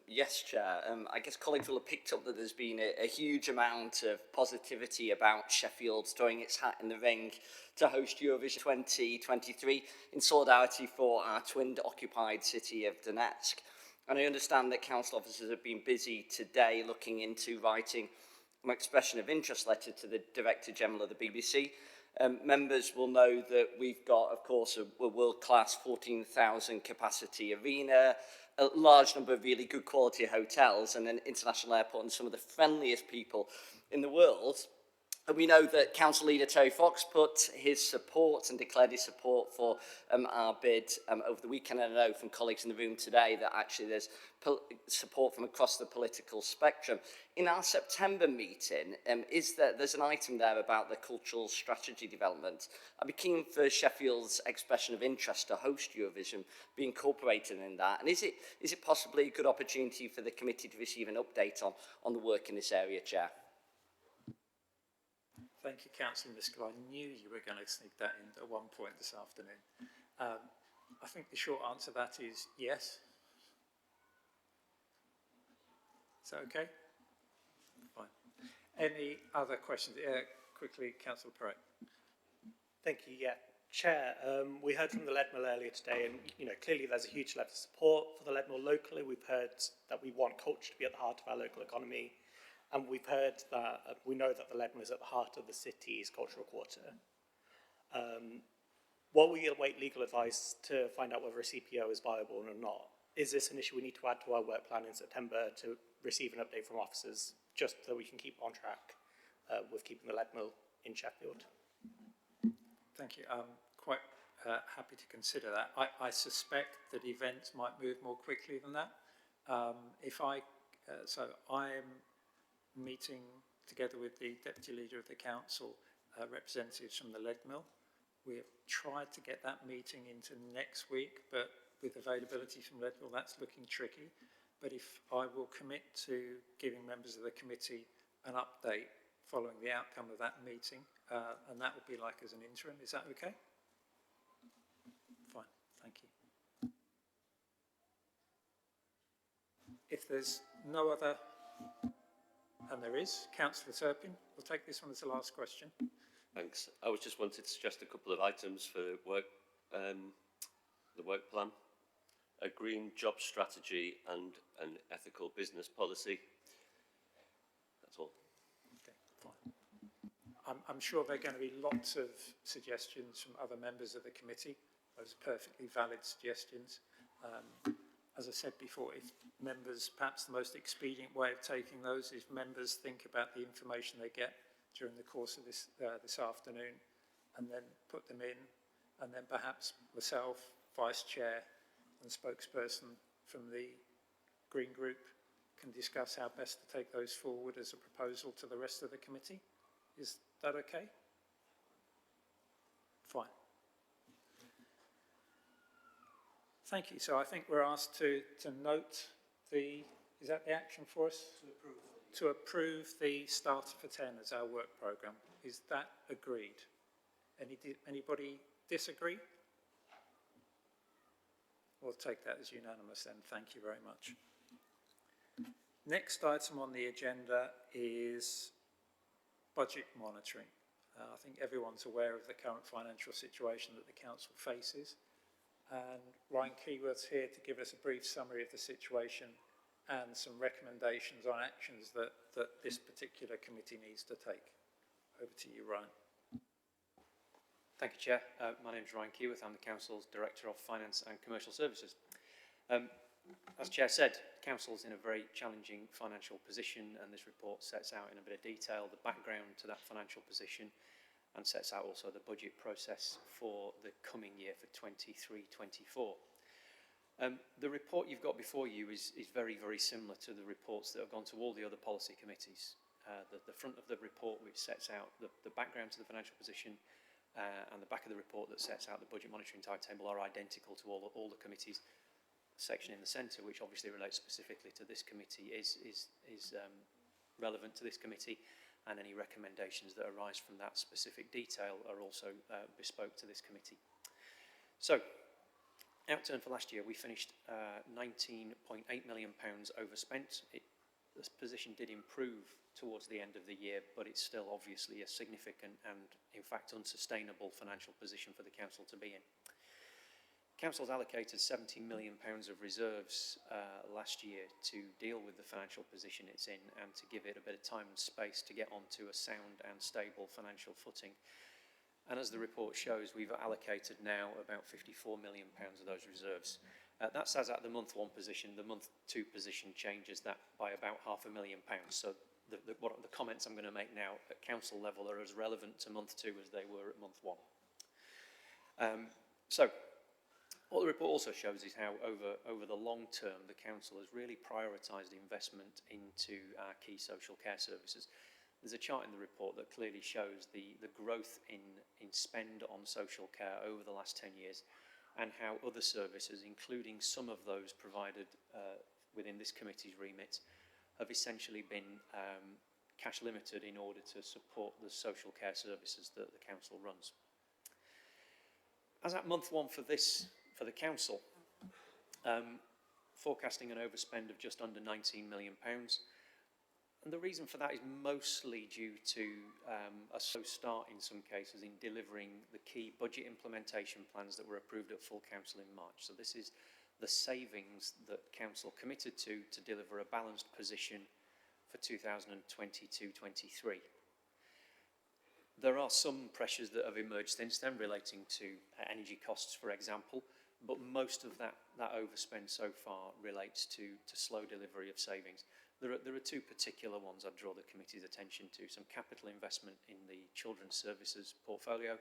Yes, Chair. I guess colleagues will have picked up that there's been a huge amount of positivity about Sheffield throwing its hat in the ring to host Eurovision 2023 in solidarity for our twinned-occupied city of Donetsk. And I understand that council officers have been busy today looking into writing an expression of interest letter to the Director General of the BBC. Members will know that we've got, of course, a world-class 14,000 capacity arena, a large number of really good quality hotels, and an international airport, and some of the friendliest people in the world. And we know that Council Leader Terry Fox put his support and declared his support for our bid over the weekend. And I know from colleagues in the room today that actually there's support from across the political spectrum. In our September meeting, there's an item there about the cultural strategy development. I'd be keen for Sheffield's expression of interest to host Eurovision be incorporated in that. And is it possibly a good opportunity for the committee to receive an update on the work in this area, Chair? Thank you, Councillor Miskell. I knew you were going to sneak that in at one point this afternoon. I think the short answer to that is yes. Is that okay? Fine. Any other questions? Quickly, Councillor Perret. Thank you. Yeah, Chair. We heard from the Lead Mill earlier today, and clearly there's a huge level of support for the Lead Mill locally. We've heard that we want culture to be at the heart of our local economy. And we've heard that, we know that the Lead Mill is at the heart of the city's cultural quarter. While we await legal advice to find out whether a CPO is viable or not, is this an issue we need to add to our work plan in September to receive an update from officers, just so we can keep on track with keeping the Lead Mill in Sheffield? Thank you. I'm quite happy to consider that. I suspect that events might move more quickly than that. So I'm meeting together with the Deputy Leader of the Council, representatives from the Lead Mill. We have tried to get that meeting into next week, but with availability from Lead Mill, that's looking tricky. But if I will commit to giving members of the committee an update following the outcome of that meeting, and that would be like as an interim, is that okay? Fine, thank you. If there's no other... And there is. Councillor Turpin, we'll take this one as the last question. Thanks. I was just wanted to suggest a couple of items for work, the work plan, a green job strategy and an ethical business policy. That's all. Okay, fine. I'm sure there are going to be lots of suggestions from other members of the committee. Those are perfectly valid suggestions. As I said before, if members, perhaps the most expedient way of taking those is members think about the information they get during the course of this afternoon and then put them in, and then perhaps myself, Vice Chair and spokesperson from the Green Group can discuss how best to take those forward as a proposal to the rest of the committee. Is that okay? Fine. Thank you. So I think we're asked to note is that the action for us? To approve the Starter for 10 as our work programme. Is that agreed? Anybody disagree? We'll take that as unanimous then. Thank you very much. Next item on the agenda is budget monitoring. I think everyone's aware of the current financial situation that the council faces, and Ryan Keyworth's here to give us a brief summary of the situation and some recommendations on actions that this particular committee needs to take. Over to you, Ryan. Thank you, Chair. My name is Ryan Keyworth. I'm the Council's Director of Finance and Commercial Services. As Chair said, Council's in a very challenging financial position, and this report sets out in a bit of detail the background to that financial position and sets out also the budget process for the coming year for 23-24. The report you've got before you is very, very similar to the reports that have gone to all the other policy committees. The front of the report, which sets out the background to the financial position, and the back of the report that sets out the budget monitoring timetable are identical to all the committees. The section in the centre, which obviously relates specifically to this committee, is relevant to this committee, and any recommendations that arise from that specific detail are also bespoke to this committee. So, outturn for last year, we finished £19.8 million overspent. The position did improve towards the end of the year, but it's still obviously a significant and, in fact, unsustainable financial position for the council to be in. Council's allocated £17 million of reserves last year to deal with the financial position it's in and to give it a bit of time and space to get onto a sound and stable financial footing. And as the report shows, we've allocated now about £54 million of those reserves. That's as at the month one position. The month two position changes that by about £500,000. So the comments I'm going to make now at council level are as relevant to month two as they were at month one. So what the report also shows is how over the long term the council has really prioritised investment into our key social care services. There's a chart in the report that clearly shows the growth in spend on social care over the last 10 years and how other services, including some of those provided within this committee's remit, have essentially been cash limited in order to support the social care services that the council runs. As at month one for the council, forecasting an overspend of just under £19 million. And the reason for that is mostly due to a slow start in some cases in delivering the key budget implementation plans that were approved at full council in March. So this is the savings that council committed to deliver a balanced position for 2022-23. There are some pressures that have emerged since then relating to energy costs, for example, but most of that overspend so far relates to slow delivery of savings. There are two particular ones I'd draw the committee's attention to: some capital investment in the children's services portfolio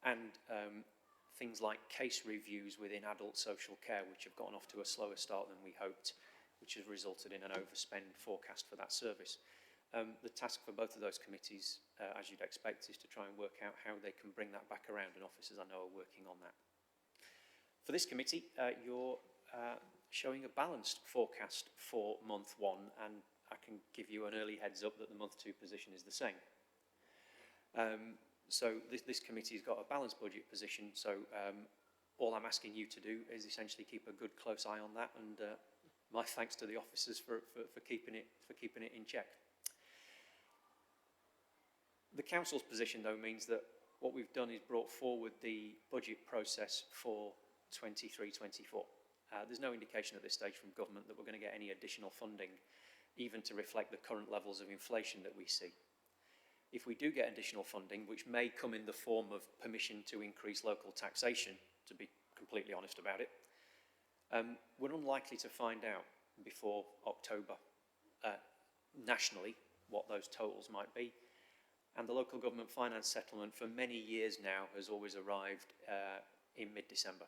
and things like case reviews within adult social care, which have gotten off to a slower start than we hoped, which has resulted in an overspend forecast for that service. The task for both of those committees, as you'd expect, is to try and work out how they can bring that back around, and officers I know are working on that. For this committee, you're showing a balanced forecast for month one, and I can give you an early heads up that the month two position is the same. So this committee's got a balanced budget position, so all I'm asking you to do is essentially keep a good close eye on that, and my thanks to the officers for keeping it in check. The council's position, though, means that what we've done is brought forward the budget process for 23-24. There's no indication at this stage from government that we're going to get any additional funding, even to reflect the current levels of inflation that we see. If we do get additional funding, which may come in the form of permission to increase local taxation, to be completely honest about it, we're unlikely to find out before October nationally what those totals might be. And the local government finance settlement for many years now has always arrived in mid-December.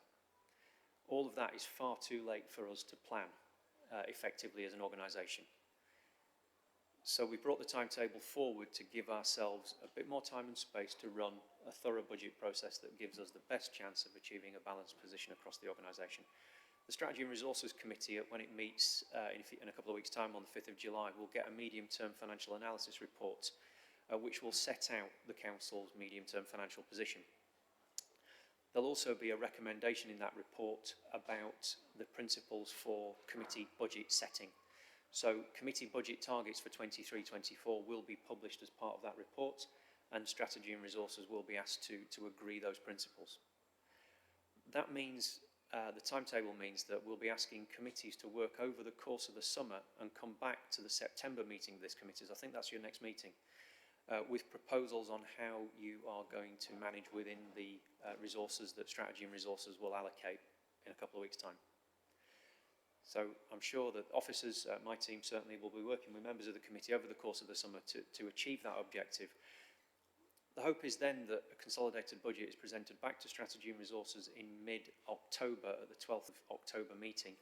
All of that is far too late for us to plan effectively as an organisation. So we brought the timetable forward to give ourselves a bit more time and space to run a thorough budget process that gives us the best chance of achieving a balanced position across the organisation. The Strategy and Resources Committee, when it meets in a couple of weeks' time on the 5th of July, will get a medium-term financial analysis report which will set out the Council's medium-term financial position. There'll also be a recommendation in that report about the principles for committee budget setting. So committee budget targets for 23-24 will be published as part of that report, and strategy and resources will be asked to agree those principles. That means, the timetable means that we'll be asking committees to work over the course of the summer and come back to the September meeting of this committee. I think that's your next meeting. With proposals on how you are going to manage within the resources that strategy and resources will allocate in a couple of weeks' time. So I'm sure that officers, my team certainly, will be working with members of the committee over the course of the summer to achieve that objective. The hope is then that a consolidated budget is presented back to strategy and resources in mid-October at the 12th of October meeting.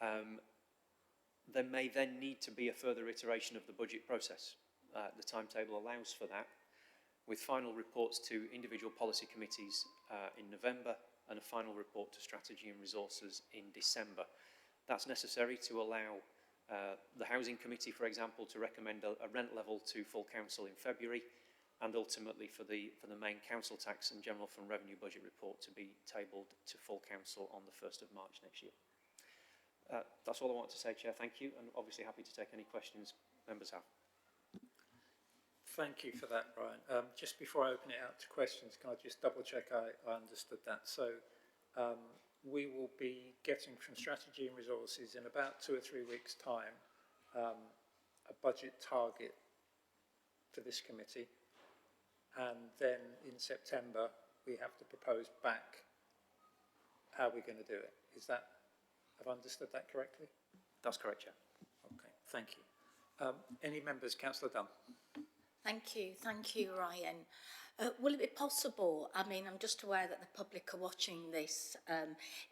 There may then need to be a further iteration of the budget process. The timetable allows for that, with final reports to individual policy committees in November and a final report to strategy and resources in December. That's necessary to allow the Housing Committee, for example, to recommend a rent level to full council in February, and ultimately for the main council tax and general fund revenue budget report to be tabled to full council on the 1st of March next year. That's all I want to say, Chair. Thank you, and obviously happy to take any questions members have. Thank you for that, Brian. Just before I open it out to questions, can I just double check I understood that? So we will be getting from strategy and resources in about 2 or 3 weeks' time a budget target for this committee, and then in September we have to propose back how we're going to do it. Is that, have I understood that correctly? That's correct, Chair. Okay, thank you. Any members? Councillor Dunn. Thank you, Ryan. Will it be possible, I mean, I'm just aware that the public are watching this,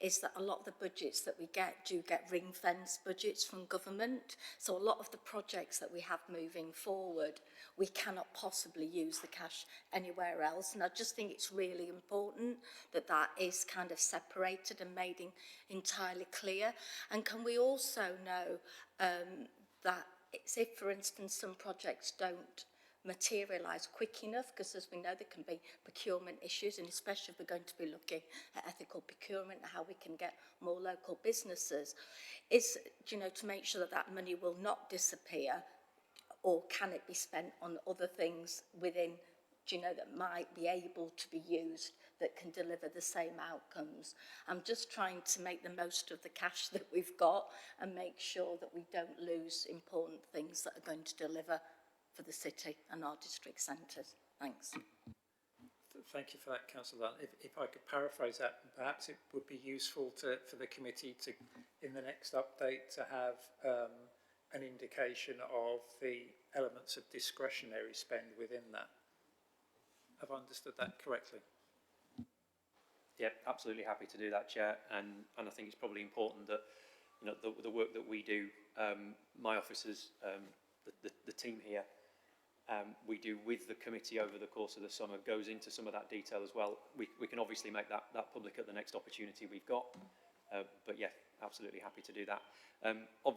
is that a lot of the budgets that we do get ring-fence budgets from government. So a lot of the projects that we have moving forward, we cannot possibly use the cash anywhere else. And I just think it's really important that that is kind of separated and made entirely clear. And can we also know that if, for instance, some projects don't materialise quick enough, because as we know there can be procurement issues, and especially if we're going to be looking at ethical procurement and how we can get more local businesses, is, you know, to make sure that that money will not disappear, or can it be spent on other things within, you know, that might be able to be used that can deliver the same outcomes. I'm just trying to make the most of the cash that we've got and make sure that we don't lose important things that are going to deliver for the city and our district centres. Thanks. Thank you for that, Councillor Dunn. If I could paraphrase that, perhaps it would be useful for the committee to, in the next update, to have an indication of the elements of discretionary spend within that. Have I understood that correctly? Yeah, absolutely happy to do that, Chair. And I think it's probably important that, you know, the work that we do, my officers, the team here, we do with the committee over the course of the summer goes into some of that detail as well. We can obviously make that public at the next opportunity we've got, but yeah, absolutely happy to do that.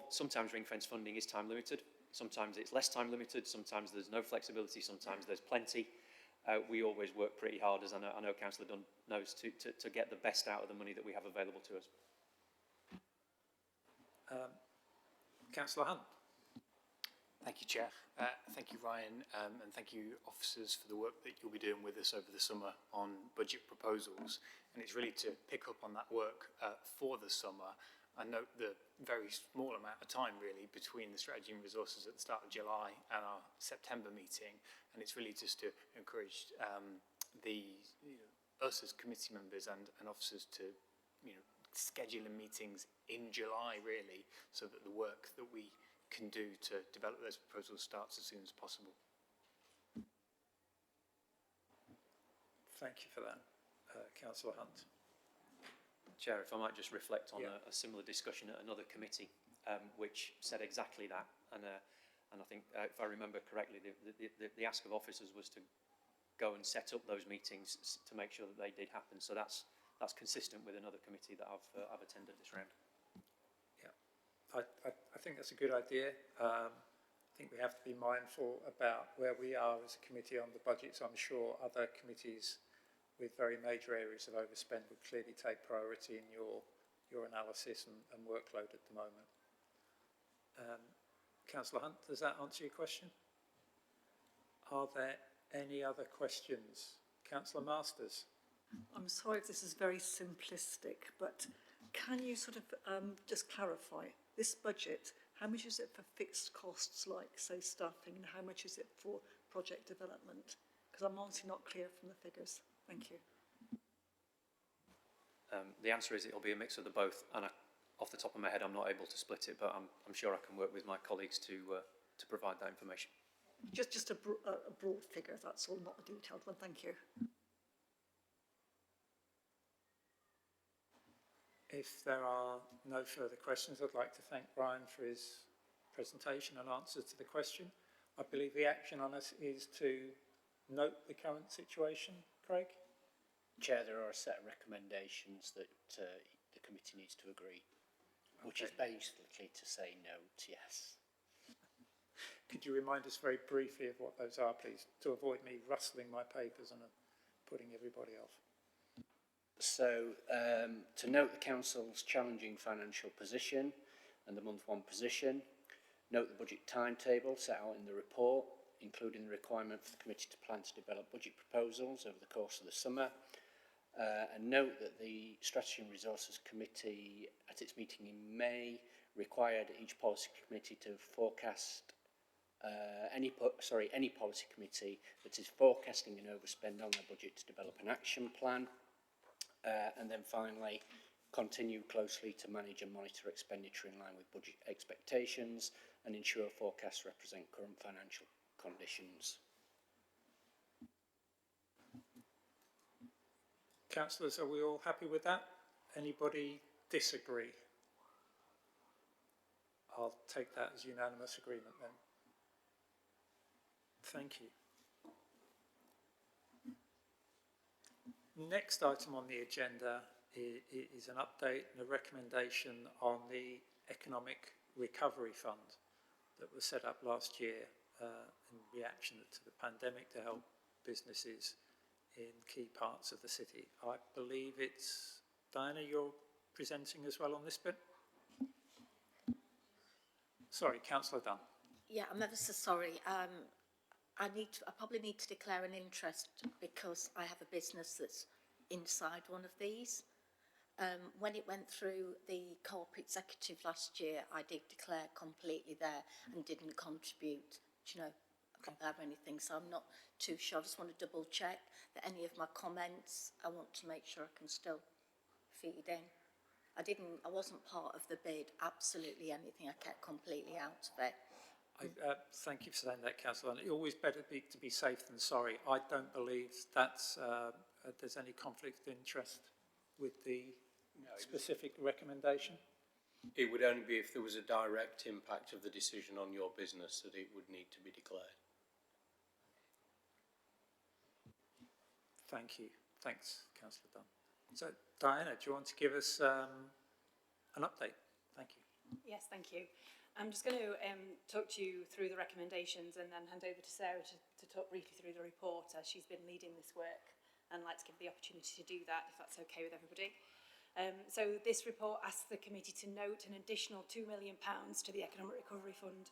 Sometimes ring-fence funding is time limited, sometimes it's less time limited, sometimes there's no flexibility, sometimes there's plenty. We always work pretty hard, as I know Councillor Dunn knows, to get the best out of the money that we have available to us. Councillor Hunt. Thank you, Chair. Thank you, Ryan, and thank you, officers, for the work that you'll be doing with us over the summer on budget proposals. And it's really to pick up on that work for the summer. I note the very small amount of time, really, between the strategy and resources at the start of July and our September meeting. And it's really just to encourage us as committee members and officers to, schedule meetings in July, really, so that the work that we can do to develop those proposals starts as soon as possible. Thank you for that, Councillor Hunt. Chair, if I might just reflect on a similar discussion at another committee, which said exactly that, and I think, if I remember correctly, the ask of officers was to go and set up those meetings to make sure that they did happen. So that's consistent with another committee that I've attended this round. I think that's a good idea. I think we have to be mindful about where we are as a committee on the budget. So I'm sure other committees with very major areas of overspend would clearly take priority in your analysis and workload at the moment. Councillor Hunt, does that answer your question? Are there any other questions? Councillor Masters. I'm sorry if this is very simplistic, but can you sort of just clarify this budget? How much is it for fixed costs like, say, staffing, and how much is it for project development? Because I'm honestly not clear from the figures. Thank you. The answer is it'll be a mix of the both, and off the top of my head, I'm not able to split it, but I'm sure I can work with my colleagues to provide that information. Just a broad figure, that's all, not a detailed one. Thank you. If there are no further questions, I'd like to thank Brian for his presentation and answers to the question. I believe the action on us is to note the current situation. Craig? Chair, there are a set of recommendations that the committee needs to agree, which is basically to say note, yes. Could you remind us very briefly of what those are, please, to avoid me rustling my papers and putting everybody off? So, to note the Council's challenging financial position and the month one position, note the budget timetable set out in the report, including the requirement for the committee to plan to develop budget proposals over the course of the summer, and note that the Strategy and Resources Committee, at its meeting in May, required each policy committee to forecast any policy committee that is forecasting an overspend on their budget to develop an action plan. And then finally, continue closely to manage and monitor expenditure in line with budget expectations and ensure forecasts represent current financial conditions. Councillors, are we all happy with that? Anybody disagree? I'll take that as unanimous agreement then. Thank you. Next item on the agenda is an update and a recommendation on the Economic Recovery Fund that was set up last year in reaction to the pandemic to help businesses in key parts of the city. I believe it's Diana, you're presenting as well on this bit? Sorry, Councillor Dunn. Yeah, I'm ever so sorry. I probably need to declare an interest because I have a business that's inside one of these. When it went through the co-op executive last year, I did declare completely there and didn't contribute, or anything, so I'm not too sure. I just want to double check that any of my comments, I want to make sure I can still feed in. I wasn't part of the bid, absolutely anything. I kept completely out of it. Thank you for saying that, Councillor. It's always better to be safe than sorry. I don't believe that's there's any conflict of interest with the specific recommendation. It would only be if there was a direct impact of the decision on your business that it would need to be declared. Thank you. Thanks, Councillor Dunn. So, Diana, do you want to give us an update? Thank you. Yes, thank you. I'm just going to talk to you through the recommendations and then hand over to Sarah to talk briefly through the report, as she's been leading this work, and I'd like to give the opportunity to do that if that's okay with everybody. So this report asks the committee to note an additional £2 million to the Economic Recovery Fund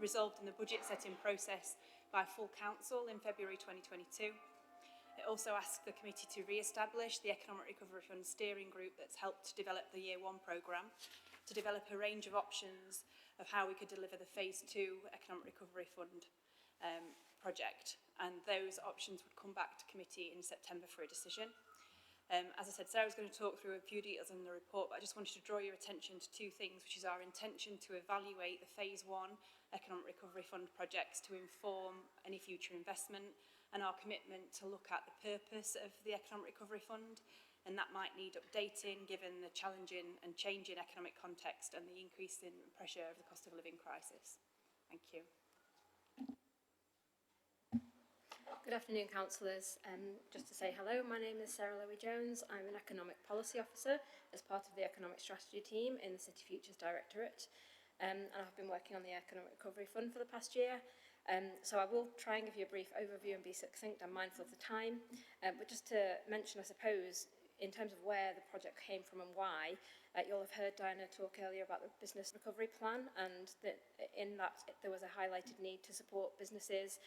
resolved in the budget setting process by full council in February 2022. It also asks the committee to re-establish the Economic Recovery Fund steering group that's helped to develop the Year 1 programme, to develop a range of options of how we could deliver the Phase 2 Economic Recovery Fund project, and those options would come back to committee in September for a decision. As I said, Sarah's going to talk through a few details in the report, but I just wanted to draw your attention to two things, which is our intention to evaluate the Phase 1 Economic Recovery Fund projects to inform any future investment, and our commitment to look at the purpose of the Economic Recovery Fund, and that might need updating given the challenging and changing economic context and the increase in pressure of the cost of living crisis. Thank you. Good afternoon, councillors. Just to say hello, my name is Sarah Lowy-Jones. I'm an Economic Policy Officer as part of the Economic Strategy team in the City Futures Directorate, and I've been working on the Economic Recovery Fund for the past year. So I will try and give you a brief overview and be succinct. I'm mindful of the time, but just to mention, I suppose, in terms of where the project came from and why, you'll have heard Diana talk earlier about the business recovery plan, and that in that there was a highlighted need to support businesses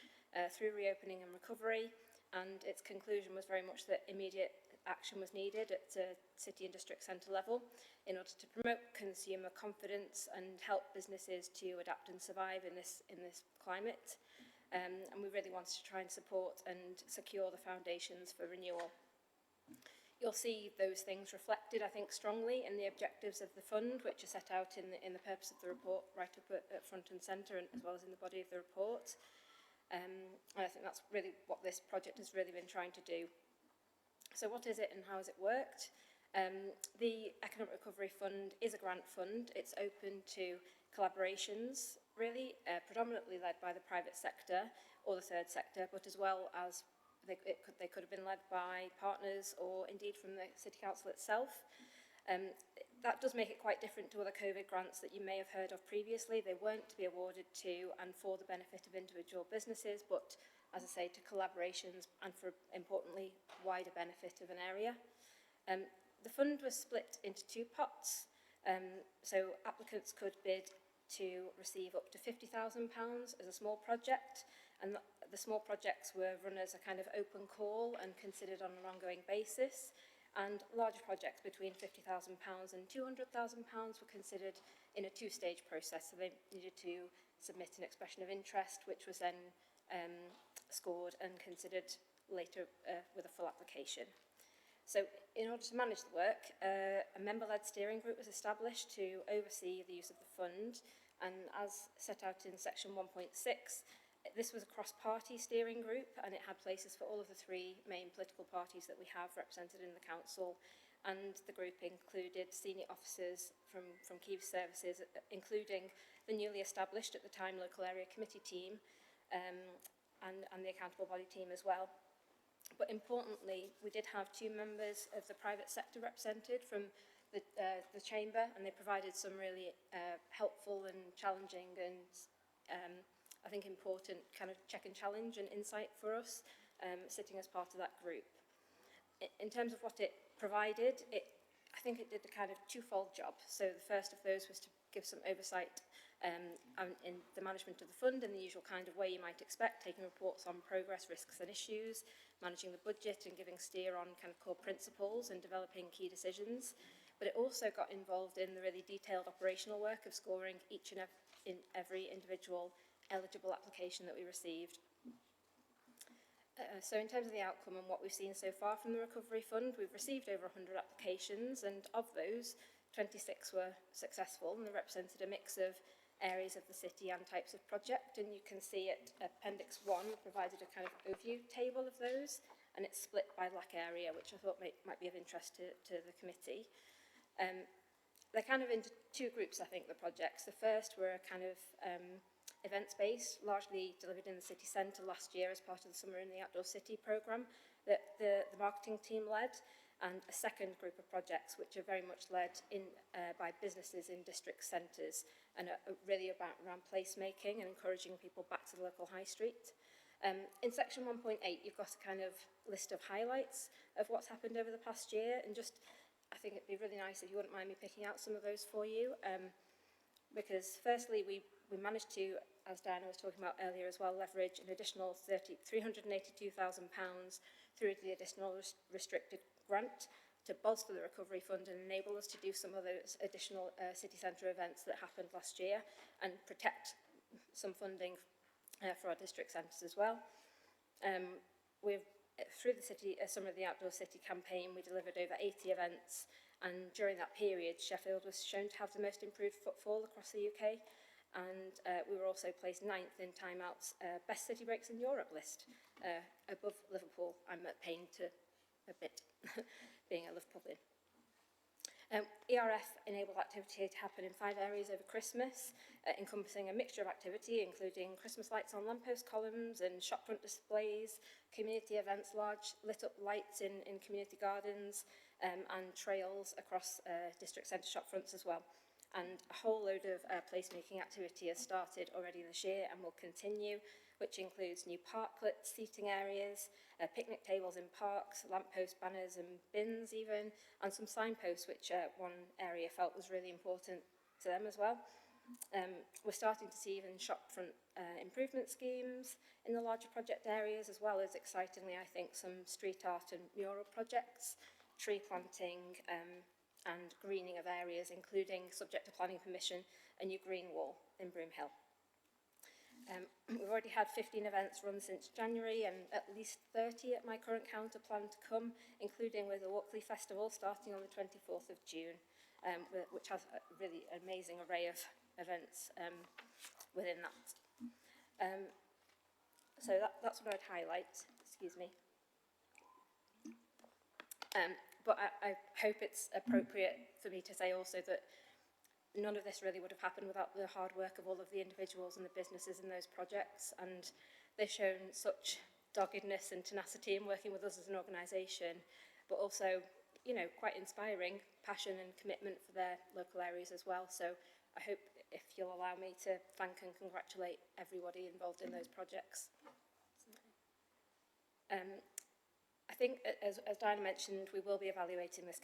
through reopening and recovery, and its conclusion was very much that immediate action was needed at the city and district centre level in order to promote consumer confidence and help businesses to adapt and survive in this climate. And we really wanted to try and support and secure the foundations for renewal. You'll see those things reflected, I think, strongly in the objectives of the fund, which are set out in the purpose of the report right up at front and centre, and as well as in the body of the report. And I think that's really what this project has really been trying to do. So what is it and how has it worked? The Economic Recovery Fund is a grant fund. It's open to collaborations, really, predominantly led by the private sector or the third sector, but as well as they could have been led by partners or indeed from the City Council itself. That does make it quite different to other COVID grants that you may have heard of previously. They weren't to be awarded to and for the benefit of individual businesses, but, as I say, to collaborations and for, importantly, wider benefit of an area. The fund was split into two pots. So applicants could bid to receive up to £50,000 as a small project, and the small projects were run as a kind of open call and considered on an ongoing basis, and larger projects between £50,000 and £200,000 were considered in a two-stage process. So they needed to submit an expression of interest, which was then scored and considered later with a full application. So in order to manage the work, a member-led steering group was established to oversee the use of the fund, and as set out in section 1.6, this was a cross-party steering group, and it had places for all of the three main political parties that we have represented in the council, and the group included senior officers from key services, including the newly established at the time local area committee team, and the accountable body team as well. But importantly, we did have two members of the private sector represented from the chamber, and they provided some really helpful and challenging and I think important kind of check and challenge and insight for us, sitting as part of that group. In terms of what it provided, I think it did the kind of twofold job. So the first of those was to give some oversight in the management of the fund in the usual kind of way you might expect, taking reports on progress, risks and issues, managing the budget and giving steer on kind of core principles and developing key decisions. But it also got involved in the really detailed operational work of scoring each and every individual eligible application that we received. So in terms of the outcome and what we've seen so far from the Recovery Fund, we've received over 100 applications, and of those, 26 were successful, and they represented a mix of areas of the city and types of project. And you can see at Appendix 1 provided a kind of overview table of those, and it's split by LAC area, which I thought might be of interest to the committee. They're kind of into two groups, I think, the projects. The first were a kind of events-based, largely delivered in the city centre last year as part of the Summer in the Outdoor City programme that the marketing team led, and a second group of projects which are very much led by businesses in district centres and are really around placemaking and encouraging people back to the local high street. In section 1.8, you've got a kind of list of highlights of what's happened over the past year, and just, I think it'd be really nice if you wouldn't mind me picking out some of those for you, because firstly, we managed to, as Diana was talking about earlier as well, leverage an additional £382,000 through the additional restricted grant to bolster the recovery fund and enable us to do some of those additional city centre events that happened last year and protect some funding for our district centres as well. Through the Summer of the Outdoor City campaign, we delivered over 80 events, and during that period, Sheffield was shown to have the most improved footfall across the UK, and we were also placed 9th in Time Out's Best City Breaks in Europe list, above Liverpool. I'm at pain to admit, being a Liverpoolian. ERF enabled activity to happen in 5 areas over Christmas, encompassing a mixture of activity, including Christmas lights on lamppost columns and shopfront displays, community events, large lit-up lights in community gardens, and trails across district centre shopfronts as well. And a whole load of placemaking activity has started already this year and will continue, which includes new parklets, seating areas, picnic tables in parks, lamppost banners and bins even, and some signposts, which one area felt was really important to them as well. We're starting to see even shopfront improvement schemes in the larger project areas, as well as, excitingly, I think, some street art and mural projects, tree planting and greening of areas, including, subject to planning permission, a new green wall in Broomhill. We've already had 15 events run since January, and at least 30 at my current count are planned to come, including with the Walkley Festival starting on the 24th of June, which has a really amazing array of events within that. So that's what I'd highlight, excuse me. But I hope it's appropriate for me to say also that none of this really would have happened without the hard work of all of the individuals and the businesses in those projects, and they've shown such doggedness and tenacity in working with us as an organisation, but also, you know, quite inspiring passion and commitment for their local areas as well. So I hope, if you'll allow me, to thank and congratulate everybody involved in those projects. I think, as Diana mentioned, we will be evaluating this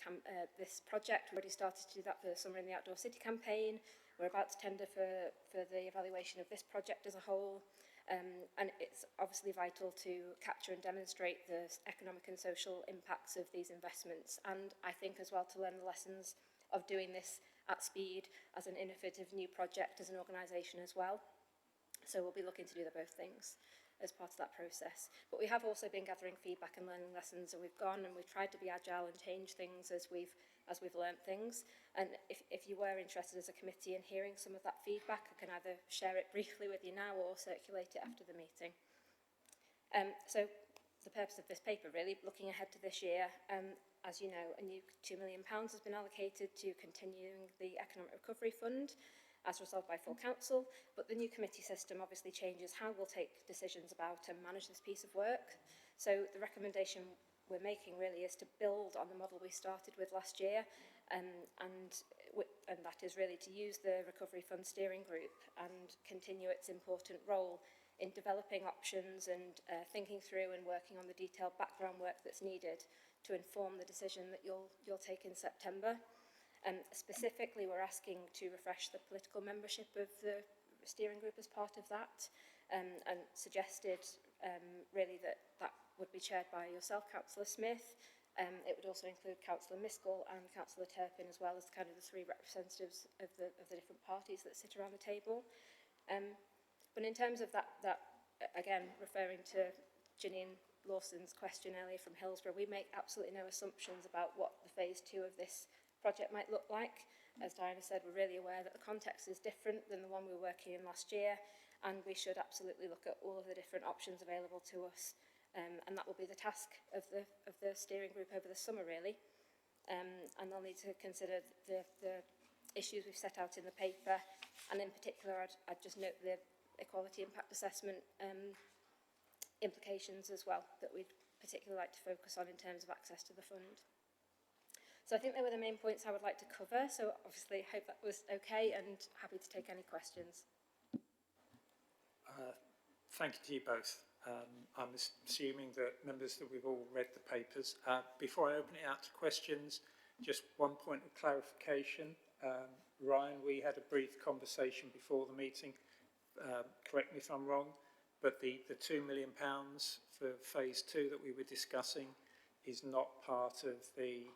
project. We've already started to do that for the Summer in the Outdoor City campaign. We're about to tender for the evaluation of this project as a whole. And it's obviously vital to capture and demonstrate the economic and social impacts of these investments. And I think as well to learn the lessons of doing this at speed as an innovative new project as an organisation as well. So we'll be looking to do both things as part of that process. But we have also been gathering feedback and learning lessons, and we've gone and we've tried to be agile and change things as we've learnt things. And if you were interested as a committee in hearing some of that feedback, I can either share it briefly with you now or circulate it after the meeting. So the purpose of this paper, really, looking ahead to this year, as you know, a new £2 million has been allocated to continuing the Economic Recovery Fund, as resolved by full council, but the new committee system obviously changes how we'll take decisions about and manage this piece of work. So the recommendation we're making really is to build on the model we started with last year, and that is really to use the Recovery Fund Steering Group and continue its important role in developing options and thinking through and working on the detailed background work that's needed to inform the decision that you'll take in September. Specifically, we're asking to refresh the political membership of the steering group as part of that, and suggested really that would be chaired by yourself, Councillor Smith. It would also include Councillor Miskell and Councillor Turpin, as well as kind of the three representatives of the different parties that sit around the table. But in terms of that again, referring to Janine Lawson's question earlier from Hillsborough, we make absolutely no assumptions about what the phase 2 of this project might look like. As Diana said, we're really aware that the context is different than the one we were working in last year, and we should absolutely look at all of the different options available to us, and that will be the task of the steering group over the summer, really. And they'll need to consider the issues we've set out in the paper, and in particular I'd just note the equality impact assessment implications as well, that we'd particularly like to focus on in terms of access to the fund. So I think they were the main points I would like to cover. So obviously, I hope that was okay, and happy to take any questions. Thank you to you both. I'm assuming that members that we've all read the papers. Before I open it out to questions, just one point of clarification. Ryan, we had a brief conversation before the meeting. Correct me if I'm wrong, but the £2 million for phase 2 that we were discussing is not part of the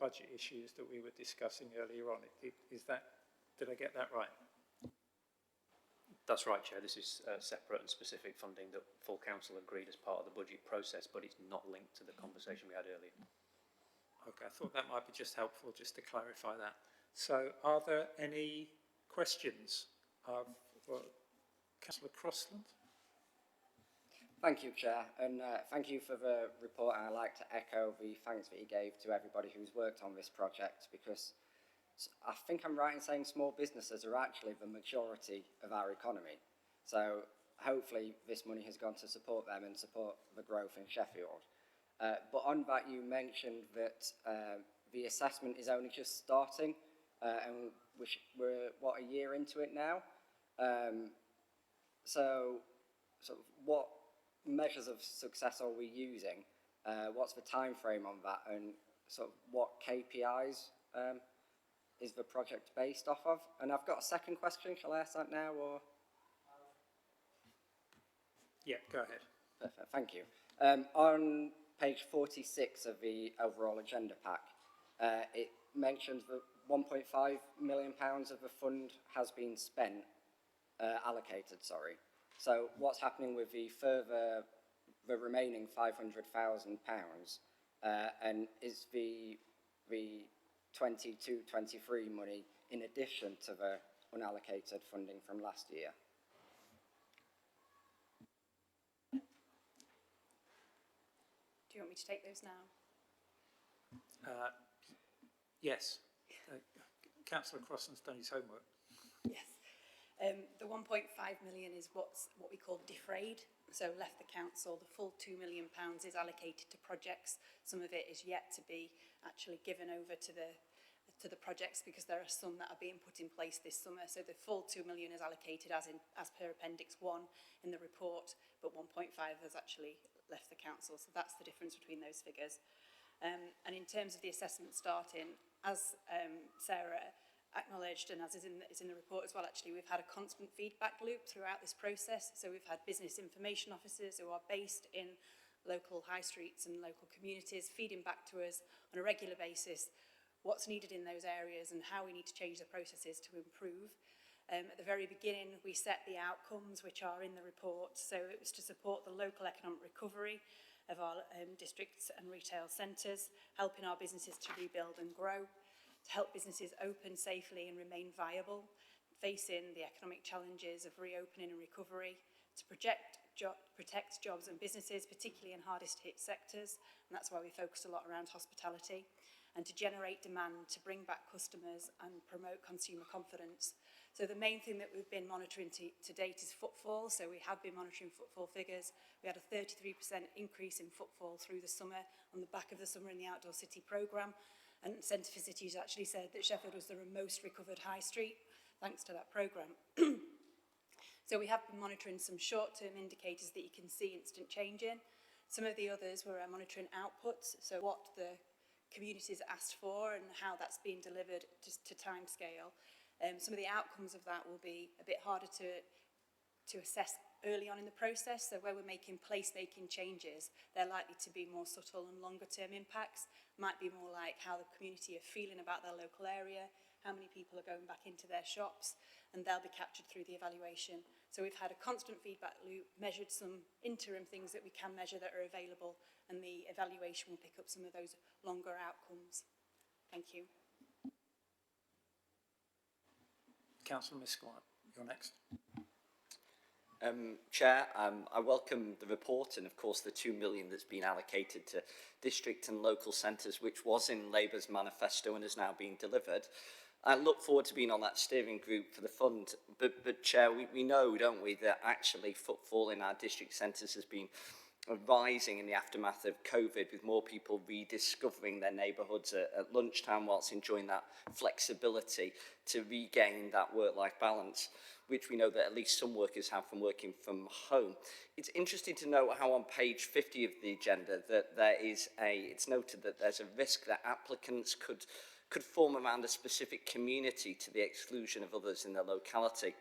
budget issues that we were discussing earlier on. Did I get that right? That's right, Chair. This is separate and specific funding that full council agreed as part of the budget process, but it's not linked to the conversation we had earlier. Okay, I thought that might be just helpful just to clarify that. So are there any questions of Councillor Crossland? Thank you, Chair, and thank you for the report, and I'd like to echo the thanks that you gave to everybody who's worked on this project, because I think I'm right in saying small businesses are actually the majority of our economy. So hopefully this money has gone to support them and support the growth in Sheffield. But on that, you mentioned that the assessment is only just starting, and we're, what, a year into it now? So sort of what measures of success are we using? What's the time frame on that, and sort of what KPIs is the project based off of? And I've got a second question. Shall I ask that now, or? Yeah, go ahead. Perfect, thank you. On page 46 of the overall agenda pack, it mentions that £1.5 million of the fund has been spent, allocated, sorry. So what's happening with the remaining £500,000, and is the 22-23 money in addition to the unallocated funding from last year? Do you want me to take those now? Yes. Councillor Crossan's done his homework. Yes. The 1.5 million is what we call defrayed, so left the council. The full £2 million is allocated to projects. Some of it is yet to be actually given over to the projects, because there are some that are being put in place this summer. So the full 2 million is allocated as per Appendix 1 in the report, but 1.5 has actually left the council. So that's the difference between those figures. And in terms of the assessment starting, as Sarah acknowledged, and as is in the report as well, actually, we've had a constant feedback loop throughout this process. So we've had business information officers who are based in local high streets and local communities feeding back to us on a regular basis what's needed in those areas and how we need to change the processes to improve. At the very beginning, we set the outcomes which are in the report. So it was to support the local economic recovery of our districts and retail centres, helping our businesses to rebuild and grow, to help businesses open safely and remain viable, facing the economic challenges of reopening and recovery, to protect jobs and businesses, particularly in hardest hit sectors, and that's why we focused a lot around hospitality, and to generate demand, to bring back customers and promote consumer confidence. So the main thing that we've been monitoring to date is footfall. So we have been monitoring footfall figures. We had a 33% increase in footfall through the summer on the back of the Summer in the Outdoor City programme. And Centre for Cities actually said that Sheffield was the most recovered high street thanks to that programme. So we have been monitoring some short-term indicators that you can see instant change in. Some of the others were monitoring outputs, so what the communities asked for and how that's being delivered just to time scale. Some of the outcomes of that will be a bit harder to assess early on in the process. So where we're making place-making changes, they're likely to be more subtle and longer-term impacts. Might be more like how the community are feeling about their local area, how many people are going back into their shops, and they'll be captured through the evaluation. So we've had a constant feedback loop, measured some interim things that we can measure that are available, and the evaluation will pick up some of those longer outcomes. Thank you. Councillor Misquart, you're next. Chair, I welcome the report and of course the 2 million that's been allocated to district and local centres, which was in Labour's manifesto and is now being delivered. I look forward to being on that steering group for the fund, but Chair, we know, don't we, that actually footfall in our district centres has been rising in the aftermath of COVID, with more people rediscovering their neighbourhoods at lunchtime whilst enjoying that flexibility to regain that work-life balance, which we know that at least some workers have from working from home. It's interesting to note how on page 50 of the agenda that it's noted that there's a risk that applicants could form around a specific community to the exclusion of others in their locality.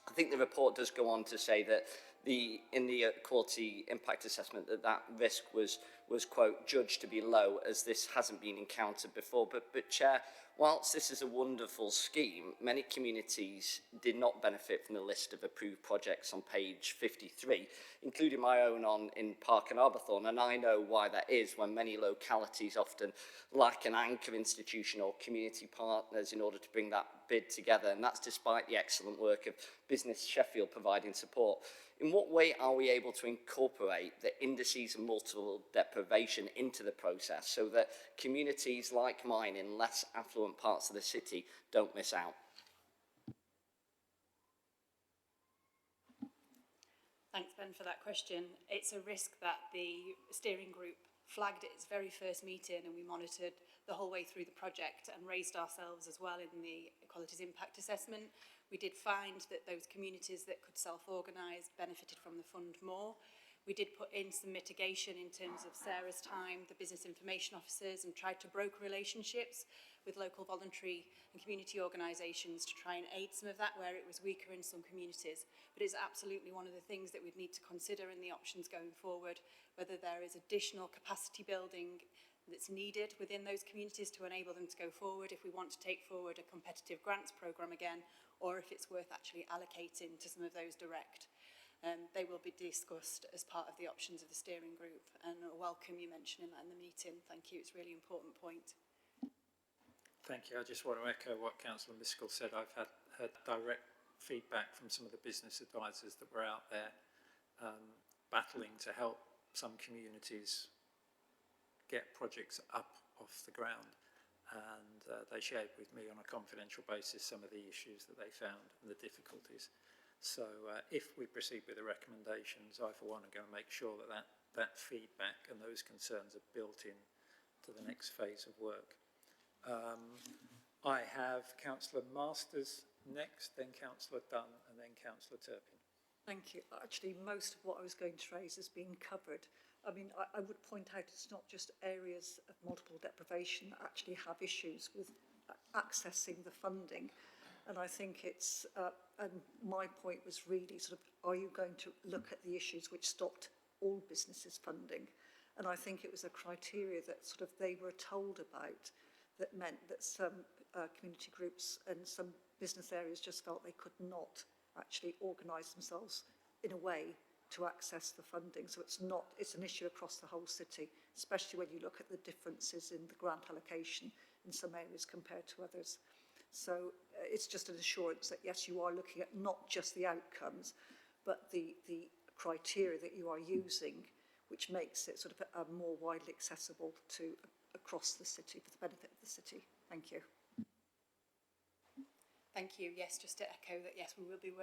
I think the report does go on to say that in the quality impact assessment that risk was quote judged to be low, as this hasn't been encountered before. But Chair, whilst this is a wonderful scheme, many communities did not benefit from the list of approved projects on page 53, including my own in Park and Arborthorne, and I know why that is, when many localities often lack an anchor institution or community partners in order to bring that bid together, and that's despite the excellent work of Business Sheffield providing support. In what way are we able to incorporate the indices of multiple deprivation into the process so that communities like mine in less affluent parts of the city don't miss out? Thanks, Ben, for that question. It's a risk that the steering group flagged at its very first meeting, and we monitored the whole way through the project and raised ourselves as well in the Equalities Impact Assessment. We did find that those communities that could self-organise benefited from the fund more. We did put in some mitigation in terms of Sarah's time, the business information officers, and tried to broker relationships with local voluntary and community organisations to try and aid some of that where it was weaker in some communities. But it's absolutely one of the things that we'd need to consider in the options going forward, whether there is additional capacity building that's needed within those communities to enable them to go forward, if we want to take forward a competitive grants programme again, or if it's worth actually allocating to some of those direct. They will be discussed as part of the options of the steering group, and I welcome you mentioning that in the meeting. Thank you, it's a really important point. Thank you. I just want to echo what Councillor Miskell said. I've heard direct feedback from some of the business advisors that were out there battling to help some communities get projects up off the ground, and they shared with me on a confidential basis some of the issues that they found and the difficulties. So if we proceed with the recommendations, I for one are going to make sure that feedback and those concerns are built in to the next phase of work. I have Councillor Masters next, then Councillor Dunn, and then Councillor Turpin. Thank you. Actually, most of what I was going to raise has been covered. I mean, I would point out it's not just areas of multiple deprivation that actually have issues with accessing the funding. And I think it's, and my point was really sort of, are you going to look at the issues which stopped all businesses funding? And I think it was a criteria that sort of they were told about that meant that some community groups and some business areas just felt they could not actually organise themselves in a way to access the funding. So it's an issue across the whole city, especially when you look at the differences in the grant allocation in some areas compared to others. So it's just an assurance that yes, you are looking at not just the outcomes, but the criteria that you are using, which makes it sort of more widely accessible to across the city for the benefit of the city. Thank you. Thank you. Yes, just to echo that, yes, we will be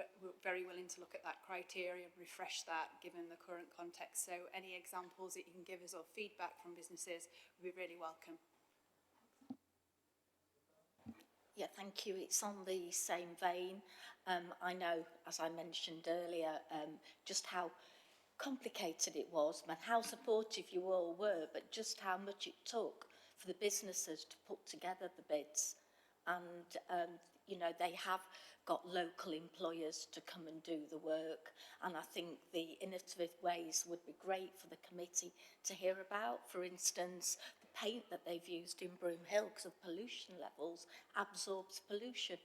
very willing to look at that criteria and refresh that given the current context. So any examples that you can give us or feedback from businesses would be really welcome. Yeah, thank you. It's on the same vein. I know, as I mentioned earlier, just how complicated it was and how supportive you all were, but just how much it took for the businesses to put together the bids. And, you know, they have got local employers to come and do the work. And I think the innovative ways would be great for the committee to hear about. For instance, the paint that they've used in Broomhill, because of pollution levels, absorbs pollution.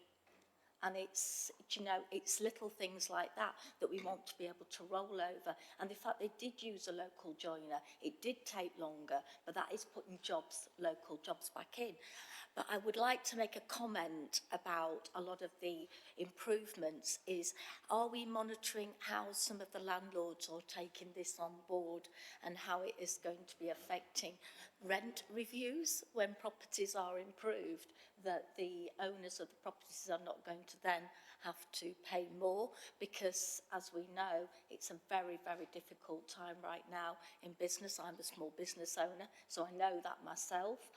And it's, you know, it's little things like that that we want to be able to roll over. And the fact they did use a local joiner, it did take longer, but that is putting jobs, local jobs back in. But I would like to make a comment about a lot of the improvements is, are we monitoring how some of the landlords are taking this on board and how it is going to be affecting rent reviews when properties are improved, that the owners of the properties are not going to then have to pay more, because as we know, it's a very, very difficult time right now in business. I'm a small business owner, so I know that myself.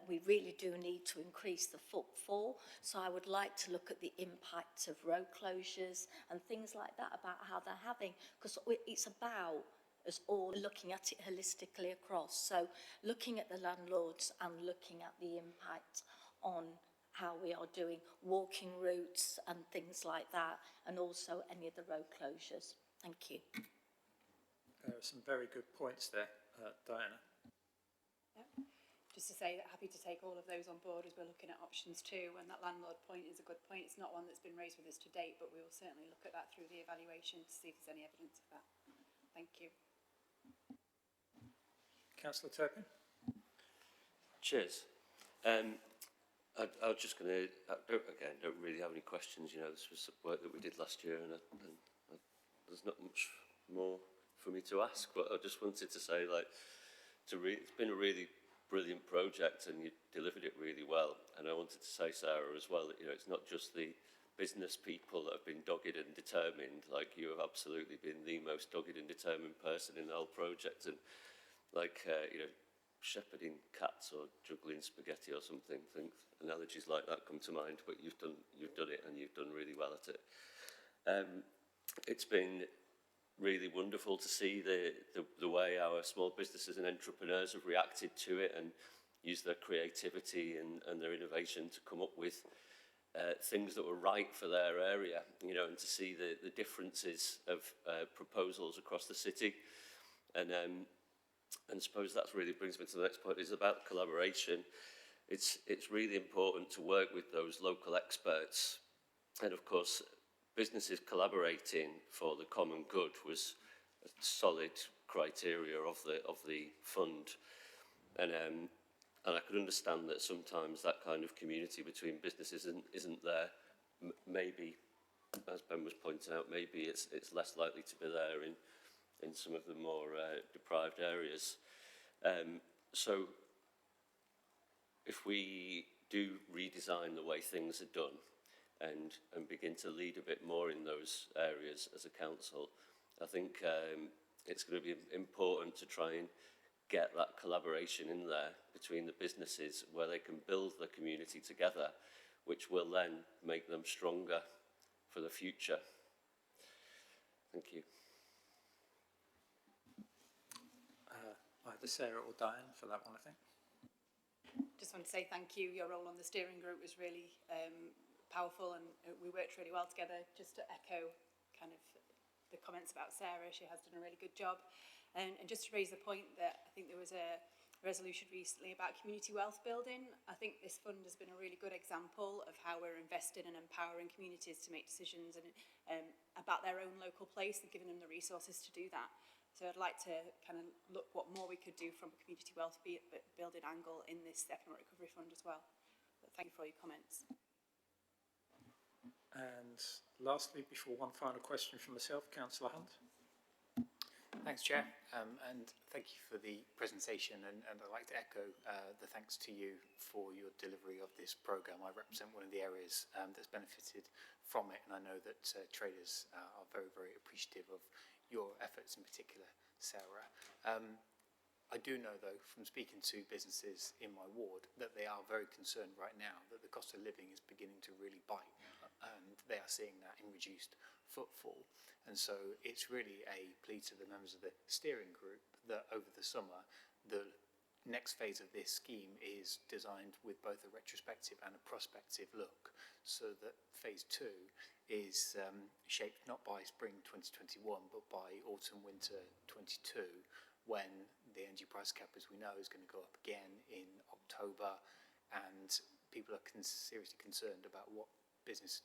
We really do need to increase the footfall, so I would like to look at the impact of road closures and things like that, about how they're having, because it's about us all looking at it holistically across. So looking at the landlords and looking at the impact on how we are doing walking routes and things like that, and also any of the road closures. Thank you. There are some very good points there, Diana. Yeah. Just to say that happy to take all of those on board as we're looking at options too, and that landlord point is a good point. It's not one that's been raised with us to date, but we will certainly look at that through the evaluation to see if there's any evidence of that. Thank you. Councillor Turpin. Cheers. I was just going to, don't really have any questions. You know, this was work that we did last year, and there's not much more for me to ask, but I just wanted to say, like, it's been a really brilliant project and you delivered it really well. And I wanted to say, Sarah, as well, that, you know, it's not just the business people that have been dogged and determined. Like, you have absolutely been the most dogged and determined person in the whole project. And like, shepherding cats or juggling spaghetti or something. I think analogies like that come to mind, but you've done it and you've done really well at it. It's been really wonderful to see the way our small businesses and entrepreneurs have reacted to it and used their creativity and their innovation to come up with things that were right for their area, and to see the differences of proposals across the city. And I suppose that really brings me to the next point, is about collaboration. It's really important to work with those local experts. And of course, businesses collaborating for the common good was a solid criteria of the fund. And I could understand that sometimes that kind of community between businesses isn't there. Maybe, as Ben was pointing out, maybe it's less likely to be there in some of the more deprived areas. So if we do redesign the way things are done and begin to lead a bit more in those areas as a council, I think it's going to be important to try and get that collaboration in there between the businesses where they can build the community together, which will then make them stronger for the future. Thank you. Either Sarah or Diane for that one, I think. Just want to say thank you. Your role on the steering group was really powerful, and we worked really well together. Just to echo kind of the comments about Sarah, she has done a really good job. And just to raise the point that I think there was a resolution recently about community wealth building. I think this fund has been a really good example of how we're investing and empowering communities to make decisions and about their own local place and giving them the resources to do that. So I'd like to kind of look what more we could do from a community wealth building angle in this Economic Recovery Fund as well. But thank you for all your comments. And lastly, before one final question from myself, Councillor Hunt. Thanks, Chair, and thank you for the presentation, and I'd like to echo the thanks to you for your delivery of this programme. I represent one of the areas that's benefited from it, and I know that traders are very, very appreciative of your efforts, in particular, Sarah. I do know, though, from speaking to businesses in my ward, that they are very concerned right now that the cost of living is beginning to really bite, and they are seeing that in reduced footfall. And so it's really a plea to the members of the steering group that over the summer, the next phase of this scheme is designed with both a retrospective and a prospective look, so that phase 2 is shaped not by spring 2021, but by autumn winter 22, when the energy price cap, as we know, is going to go up again in October, and people are seriously concerned about what business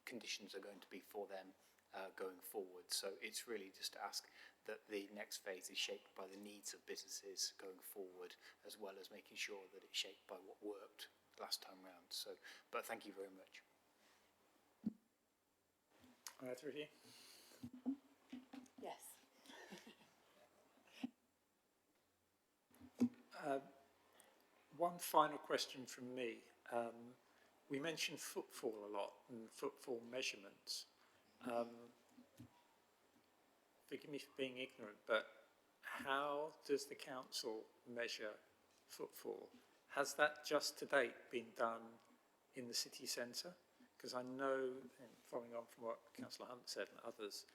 conditions are going to be for them going forward. So it's really just to ask that the next phase is shaped by the needs of businesses going forward, as well as making sure that it's shaped by what worked last time round. So, but thank you very much. Either of you? Yes. One final question from me. We mentioned footfall a lot and footfall measurements. Forgive me for being ignorant, but how does the council measure footfall? Has that just to date been done in the city centre? Because I know, and following on from what Councillor Hunt said and others,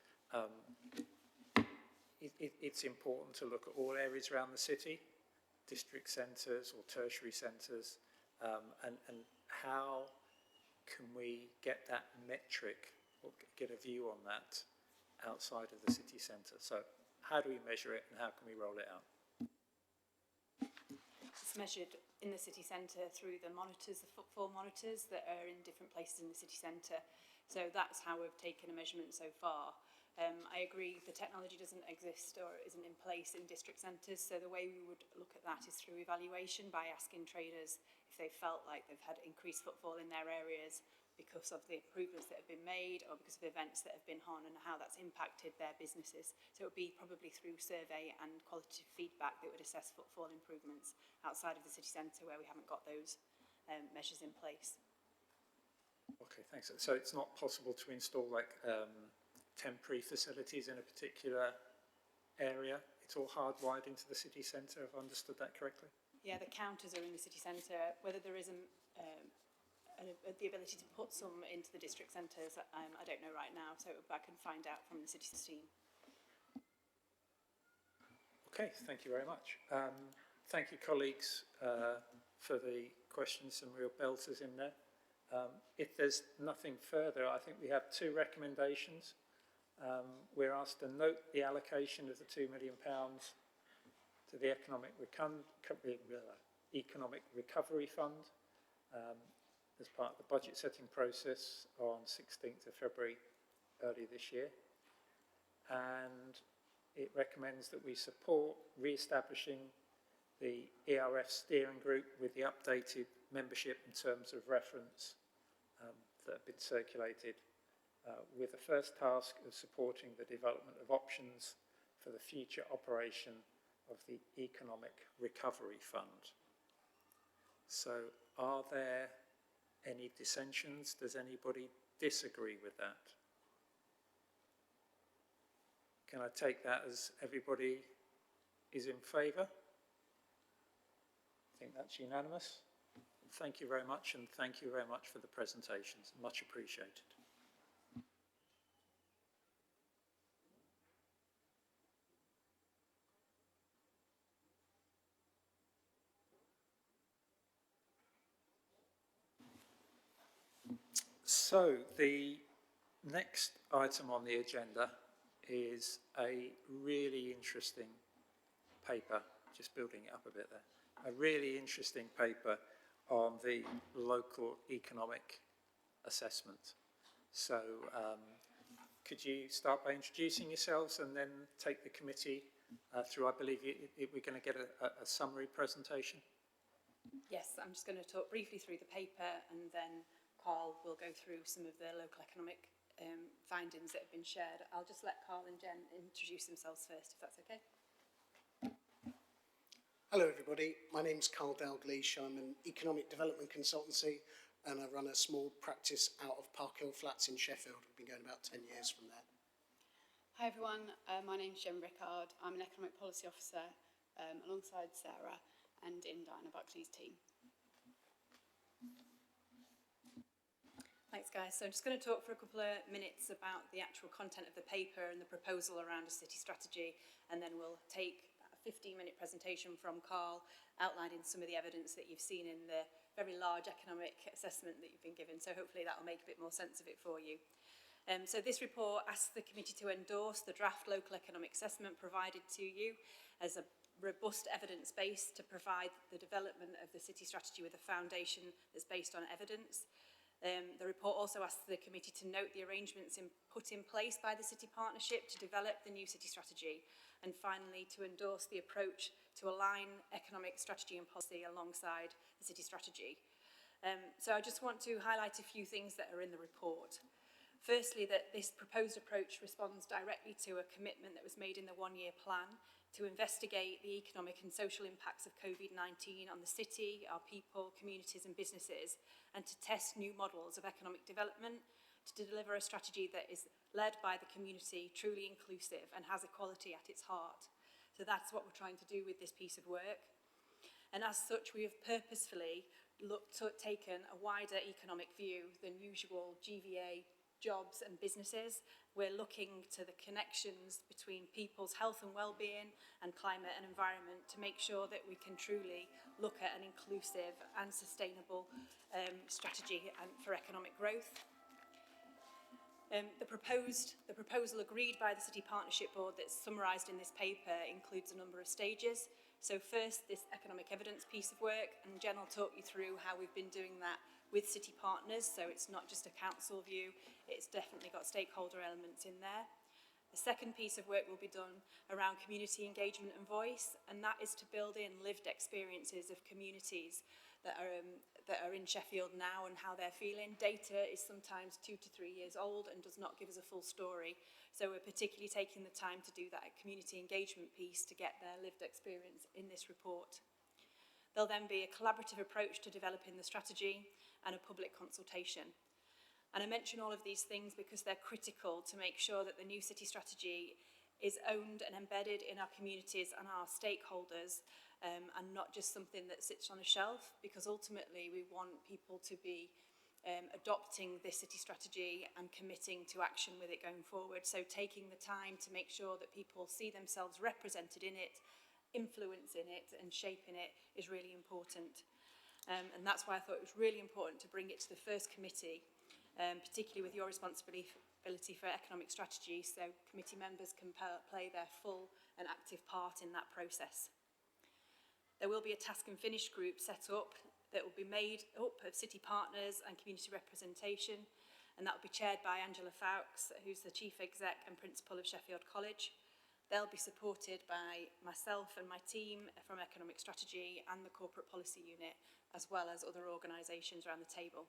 it's important to look at all areas around the city, district centres or tertiary centres, and how can we get that metric or get a view on that outside of the city centre? So how do we measure it and how can we roll it out? It's measured in the city centre through the monitors, the footfall monitors that are in different places in the city centre. So that's how we've taken a measurement so far. I agree the technology doesn't exist or isn't in place in district centres, so the way we would look at that is through evaluation by asking traders if they felt like they've had increased footfall in their areas because of the improvements that have been made or because of events that have been on, and how that's impacted their businesses. So it would be probably through survey and qualitative feedback that would assess footfall improvements outside of the city centre where we haven't got those measures in place. Okay, thanks. So it's not possible to install like temporary facilities in a particular area? it's all hardwired into the city centre. Have I understood that correctly? Yeah, the counters are in the city centre. Whether there isn't the ability to put some into the district centres, I don't know right now, so I can find out from the city team. Okay, thank you very much. Thank you, colleagues, for the questions, some real belters in there. If there's nothing further, I think we have two recommendations. We're asked to note the allocation of the £2 million to the Economic Recovery Fund as part of the budget setting process on 16th of February early this year. And it recommends that we support re-establishing the ERF steering group with the updated membership and terms of reference that have been circulated, with the first task of supporting the development of options for the future operation of the Economic Recovery Fund. So are there any dissensions? Does anybody disagree with that? Can I take that as everybody is in favour? I think that's unanimous. Thank you very much, and thank you very much for the presentations. Much appreciated. So the next item on the agenda is a really interesting paper, just building it up a bit there, a really interesting paper on the local economic assessment. So could you start by introducing yourselves and then take the committee through, I believe we're going to get a summary presentation? Yes, I'm just going to talk briefly through the paper, and then Carl will go through some of the local economic findings that have been shared. I'll just let Carl and Jen introduce themselves first, if that's okay. Hello everybody, my name's Carl Dalgleish. I'm an economic development consultancy and I run a small practice out of Park Hill Flats in Sheffield. We've been going about 10 years from there. Hi everyone, my name's Jen Rickard. I'm an economic policy officer alongside Sarah and in Diana Buckley's team. Thanks guys. So I'm just going to talk for a couple of minutes about the actual content of the paper and the proposal around a city strategy, and then we'll take a 15-minute presentation from Carl outlining some of the evidence that you've seen in the very large economic assessment that you've been given. So hopefully that will make a bit more sense of it for you. So this report asks the committee to endorse the draft local economic assessment provided to you as a robust evidence base to provide the development of the city strategy with a foundation that's based on evidence. The report also asks the committee to note the arrangements put in place by the city partnership to develop the new city strategy, and finally to endorse the approach to align economic strategy and policy alongside the city strategy. So I just want to highlight a few things that are in the report. Firstly, that this proposed approach responds directly to a commitment that was made in the one-year plan to investigate the economic and social impacts of COVID-19 on the city, our people, communities and businesses, and to test new models of economic development to deliver a strategy that is led by the community, truly inclusive and has equality at its heart. So that's what we're trying to do with this piece of work. And as such, we have purposefully taken a wider economic view than usual GVA, jobs and businesses. We're looking to the connections between people's health and well-being and climate and environment to make sure that we can truly look at an inclusive and sustainable strategy for economic growth. The proposal agreed by the City Partnership Board that's summarised in this paper includes a number of stages. So first, this economic evidence piece of work, and Jen will talk you through how we've been doing that with city partners, so it's not just a council view, it's definitely got stakeholder elements in there. The second piece of work will be done around community engagement and voice, and that is to build in lived experiences of communities that are in Sheffield now and how they're feeling. Data is sometimes 2 to 3 years old and does not give us a full story, so we're particularly taking the time to do that community engagement piece to get their lived experience in this report. There'll then be a collaborative approach to developing the strategy and a public consultation. And I mention all of these things because they're critical to make sure that the new city strategy is owned and embedded in our communities and our stakeholders, and not just something that sits on a shelf, because ultimately we want people to be adopting this city strategy and committing to action with it going forward. So taking the time to make sure that people see themselves represented in it, influencing it and shaping it is really important. And that's why I thought it was really important to bring it to the first committee, particularly with your responsibility for economic strategy, so committee members can play their full and active part in that process. There will be a task and finish group set up that will be made up of city partners and community representation, and that will be chaired by Angela Fowkes, who's the Chief Exec and Principal of Sheffield College. They'll be supported by myself and my team from Economic Strategy and the Corporate Policy Unit, as well as other organisations around the table.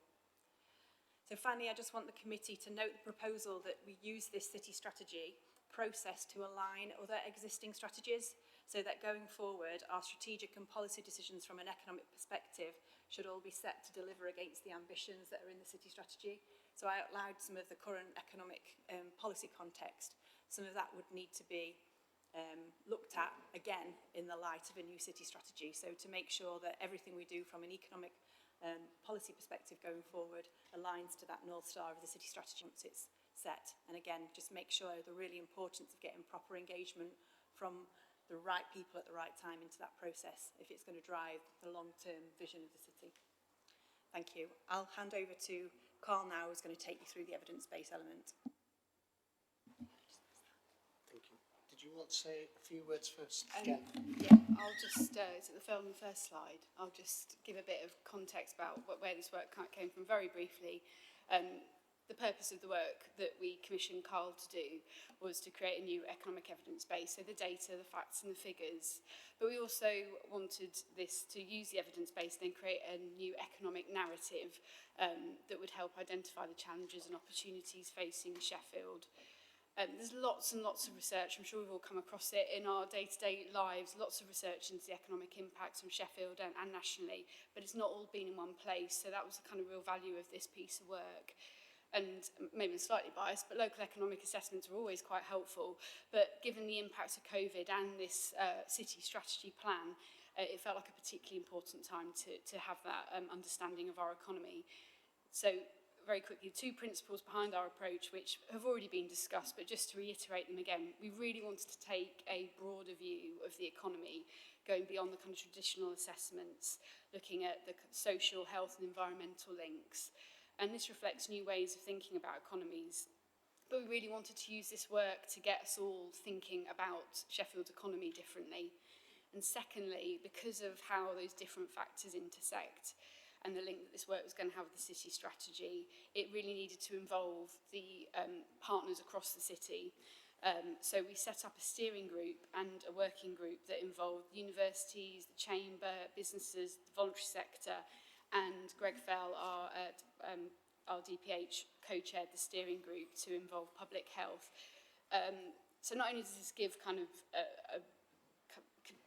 So finally, I just want the committee to note the proposal that we use this city strategy process to align other existing strategies, so that going forward, our strategic and policy decisions from an economic perspective should all be set to deliver against the ambitions that are in the city strategy. So I outlined some of the current economic policy context. Some of that would need to be looked at again in the light of a new city strategy. So to make sure that everything we do from an economic policy perspective going forward aligns to that North Star of the city strategy once it's set. And again, just make sure the really importance of getting proper engagement from the right people at the right time into that process if it's going to drive the long-term vision of the city. Thank you. I'll hand over to Carl now, who's going to take you through the evidence-based element. Thank you. Did you want to say a few words first? Yeah, I'll just, it's at the first slide, I'll just give a bit of context about where this work came from very briefly. The purpose of the work that we commissioned Carl to do was to create a new economic evidence base, so the data, the facts and the figures. But we also wanted this to use the evidence base, then create a new economic narrative that would help identify the challenges and opportunities facing Sheffield. There's lots and lots of research, I'm sure we've all come across it in our day-to-day lives, lots of research into the economic impacts from Sheffield and nationally, but it's not all been in one place, so that was the kind of real value of this piece of work. And maybe I'm slightly biased, but local economic assessments are always quite helpful. But given the impacts of COVID and this city strategy plan, it felt like a particularly important time to have that understanding of our economy. So very quickly, two principles behind our approach, which have already been discussed, but just to reiterate them again, we really wanted to take a broader view of the economy, going beyond the kind of traditional assessments, looking at the social, health and environmental links. And this reflects new ways of thinking about economies. But we really wanted to use this work to get us all thinking about Sheffield's economy differently. And secondly, because of how those different factors intersect and the link that this work was going to have with the city strategy, it really needed to involve the partners across the city. So we set up a steering group and a working group that involved universities, the chamber, businesses, the voluntary sector, and Greg Fell, our DPH, co-chaired the steering group to involve public health. So not only does this give kind of a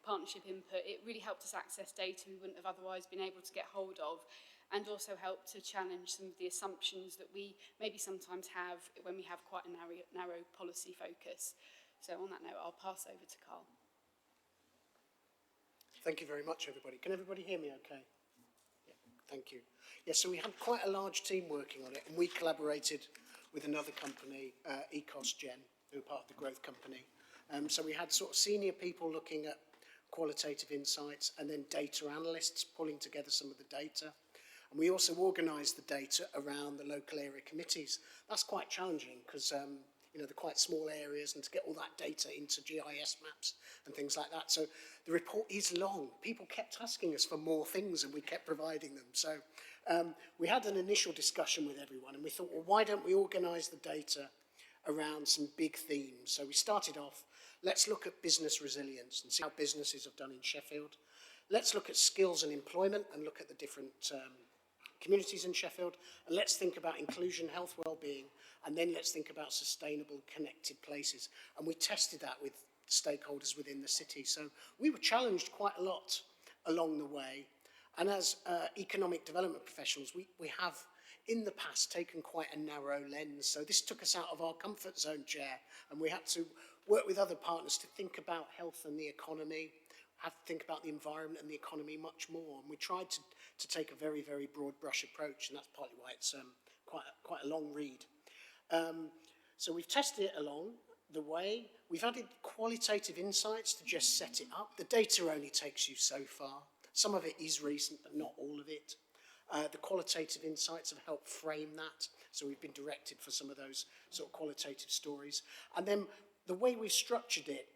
partnership input, it really helped us access data we wouldn't have otherwise been able to get hold of, and also helped to challenge some of the assumptions that we maybe sometimes have when we have quite a narrow policy focus. So on that note, I'll pass over to Carl. Thank you very much, everybody. Can everybody hear me okay? Thank you. Yes, so we had quite a large team working on it, and we collaborated with another company, EcosGen, who are part of the growth company. So we had sort of senior people looking at qualitative insights, and then data analysts pulling together some of the data. And we also organised the data around the local area committees. That's quite challenging because you know, they're quite small areas, and to get all that data into GIS maps and things like that. So the report is long. People kept asking us for more things, and we kept providing them. So we had an initial discussion with everyone, and we thought, well, why don't we organise the data around some big themes? So we started off, let's look at business resilience and see how businesses have done in Sheffield. Let's look at skills and employment and look at the different communities in Sheffield. And let's think about inclusion, health, well-being, and then let's think about sustainable, connected places. And we tested that with stakeholders within the city. So we were challenged quite a lot along the way. And as economic development professionals, we have in the past taken quite a narrow lens. So this took us out of our comfort zone, Chair, and we had to work with other partners to think about health and the economy, have to think about the environment and the economy much more. And we tried to take a very, very broad brush approach, and that's partly why it's quite a long read. So we've tested it along the way. We've added qualitative insights to just set it up. The data only takes you so far. Some of it is recent, but not all of it. The qualitative insights have helped frame that. So we've been directed for some of those sort of qualitative stories. And then the way we've structured it,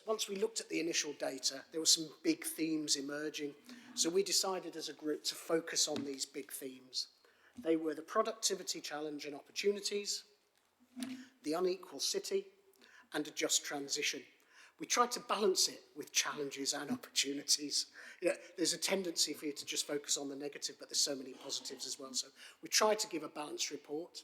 once we looked at the initial data, there were some big themes emerging. So we decided as a group to focus on these big themes. They were the productivity challenge and opportunities, the unequal city, and a just transition. We tried to balance it with challenges and opportunities. You know, there's a tendency for you to just focus on the negative, but there's so many positives as well. So we tried to give a balanced report.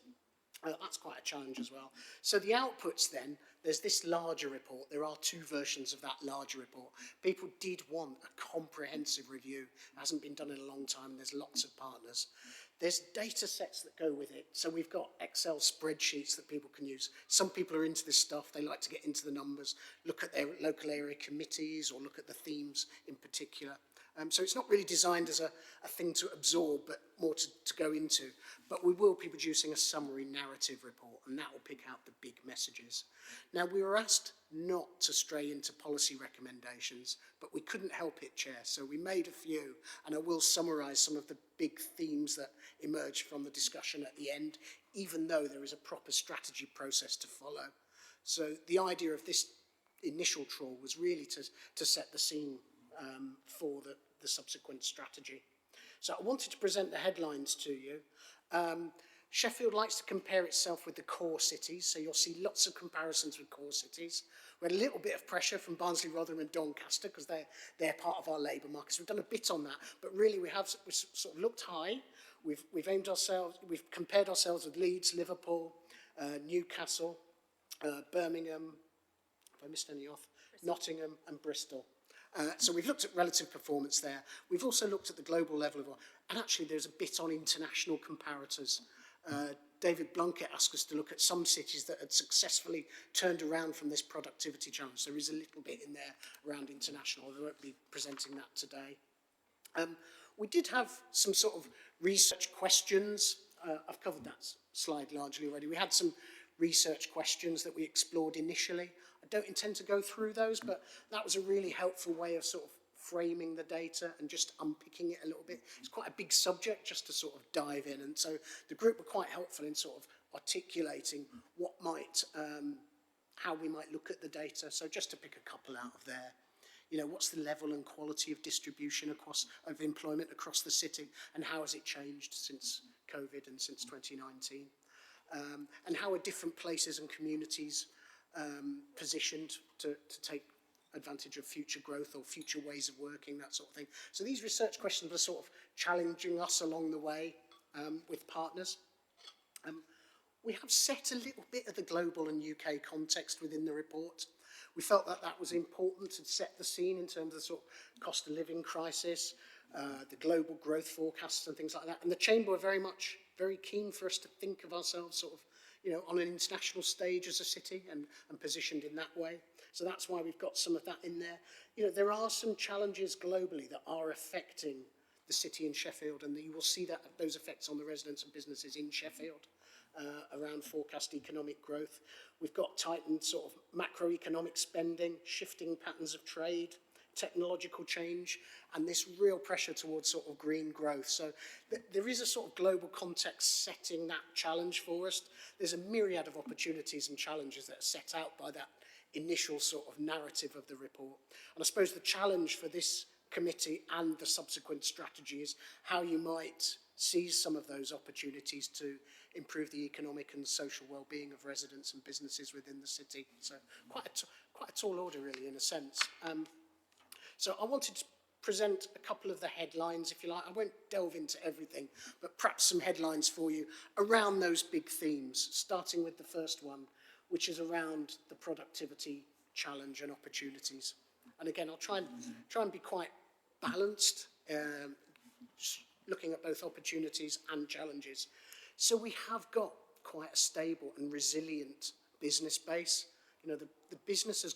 That's quite a challenge as well. So the outputs then, there's this larger report. There are 2 versions of that larger report. People did want a comprehensive review. It hasn't been done in a long time, and there's lots of partners. There's data sets that go with it. So we've got Excel spreadsheets that people can use. Some people are into this stuff. They like to get into the numbers, look at their local area committees, or look at the themes in particular. So it's not really designed as a thing to absorb, but more to go into. But we will be producing a summary narrative report, and that will pick out the big messages. Now, we were asked not to stray into policy recommendations, but we couldn't help it, Chair. So we made a few, and I will summarise some of the big themes that emerged from the discussion at the end, even though there is a proper strategy process to follow. So the idea of this initial trawl was really to set the scene for the subsequent strategy. So I wanted to present the headlines to you. Sheffield likes to compare itself with the core cities, so you'll see lots of comparisons with core cities. We had a little bit of pressure from Barnsley, Rotherham and Doncaster because they're part of our labour markets. We've done a bit on that, but really we've sort of looked high. We've compared ourselves with Leeds, Liverpool, Newcastle, Birmingham, if I missed any off, Nottingham and Bristol. So we've looked at relative performance there. We've also looked at the global level and actually there's a bit on international comparators. David Blunkett asked us to look at some cities that had successfully turned around from this productivity challenge. There is a little bit in there around international. I won't be presenting that today. We did have some sort of research questions. I've covered that slide largely already. We had some research questions that we explored initially. I don't intend to go through those, but that was a really helpful way of sort of framing the data and just unpicking it a little bit. It's quite a big subject just to sort of dive in, and so the group were quite helpful in sort of articulating what might, how we might look at the data. So just to pick a couple out of there. You know, what's the level and quality of distribution of employment across the city, and how has it changed since COVID and since 2019? And how are different places and communities positioned to take advantage of future growth or future ways of working, that sort of thing. So these research questions are sort of challenging us along the way with partners. We have set a little bit of the global and UK context within the report. We felt that that was important to set the scene in terms of the sort of cost of living crisis, the global growth forecasts and things like that. And the Chamber were very keen for us to think of ourselves sort of, you know, on an international stage as a city and positioned in that way. So that's why we've got some of that in there. You know, there are some challenges globally that are affecting the city in Sheffield, and you will see that those effects on the residents and businesses in Sheffield around forecast economic growth. We've got tightened sort of macroeconomic spending, shifting patterns of trade, technological change, and this real pressure towards sort of green growth. So there is a sort of global context setting that challenge for us. There's a myriad of opportunities and challenges that are set out by that initial sort of narrative of the report. And I suppose the challenge for this committee and the subsequent strategy is how you might seize some of those opportunities to improve the economic and social well-being of residents and businesses within the city. So quite a tall order, really, in a sense. So I wanted to present a couple of the headlines, if you like. I won't delve into everything, but perhaps some headlines for you around those big themes, starting with the first one, which is around the productivity challenge and opportunities. And again, I'll try and be quite balanced, looking at both opportunities and challenges. So we have got quite a stable and resilient business base. You know, the businesses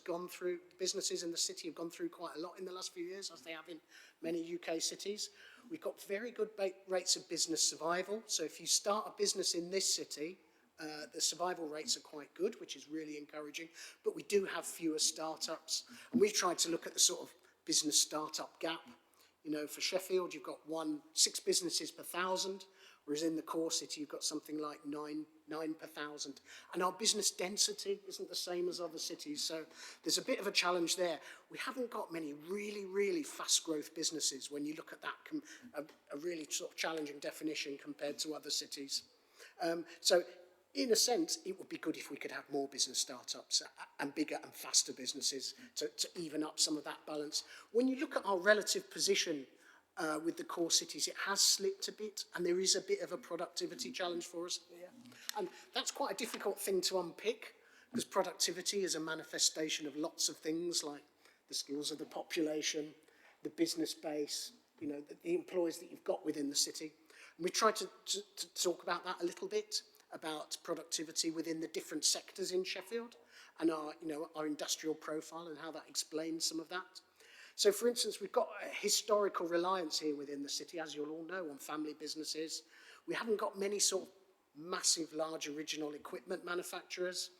in the city have gone through quite a lot in the last few years, as they have in many UK cities. We've got very good rates of business survival. So if you start a business in this city, the survival rates are quite good, which is really encouraging. But we do have fewer startups. And we've tried to look at the sort of business startup gap. You know, for Sheffield, you've got 6 businesses per 1,000, whereas in the core city, you've got something like 9 per 1,000. And our business density isn't the same as other cities, so there's a bit of a challenge there. We haven't got many really, really fast growth businesses when you look at that, a really sort of challenging definition compared to other cities. So in a sense, it would be good if we could have more business startups and bigger and faster businesses to even up some of that balance. When you look at our relative position with the core cities, it has slipped a bit, and there is a bit of a productivity challenge for us here. And that's quite a difficult thing to unpick, because productivity is a manifestation of lots of things, like the skills of the population, the business base, you know, the employees that you've got within the city. And we tried to talk about that a little bit, about productivity within the different sectors in Sheffield, and our industrial profile and how that explains some of that. So, for instance, we've got a historical reliance here within the city, as you'll all know, on family businesses. We haven't got many sort of massive, large original equipment manufacturers,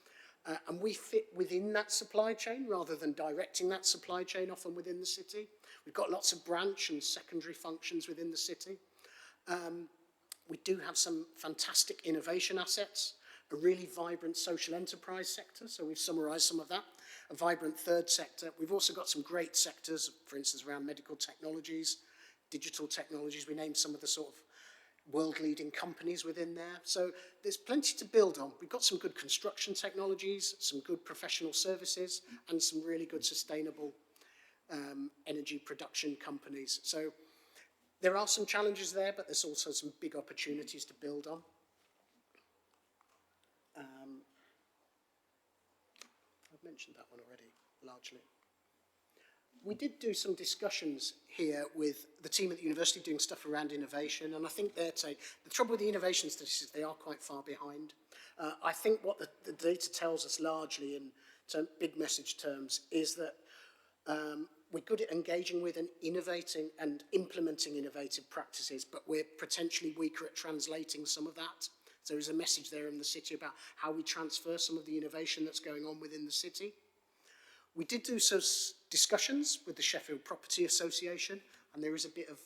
and we fit within that supply chain rather than directing that supply chain often within the city. We've got lots of branch and secondary functions within the city. We do have some fantastic innovation assets, a really vibrant social enterprise sector, so we've summarised some of that, a vibrant third sector. We've also got some great sectors, for instance, around medical technologies, digital technologies. We named some of the sort of world-leading companies within there. So there's plenty to build on. We've got some good construction technologies, some good professional services, and some really good sustainable energy production companies. So there are some challenges there, but there's also some big opportunities to build on. I've mentioned that one already, largely. We did do some discussions here with the team at the university doing stuff around innovation, and I think the trouble with the innovation statistics, they are quite far behind. I think what the data tells us largely in big message terms is that we're good at engaging with and innovating and implementing innovative practices, but we're potentially weaker at translating some of that. So there's a message there in the city about how we transfer some of the innovation that's going on within the city. We did do some discussions with the Sheffield Property Association, and there is a bit of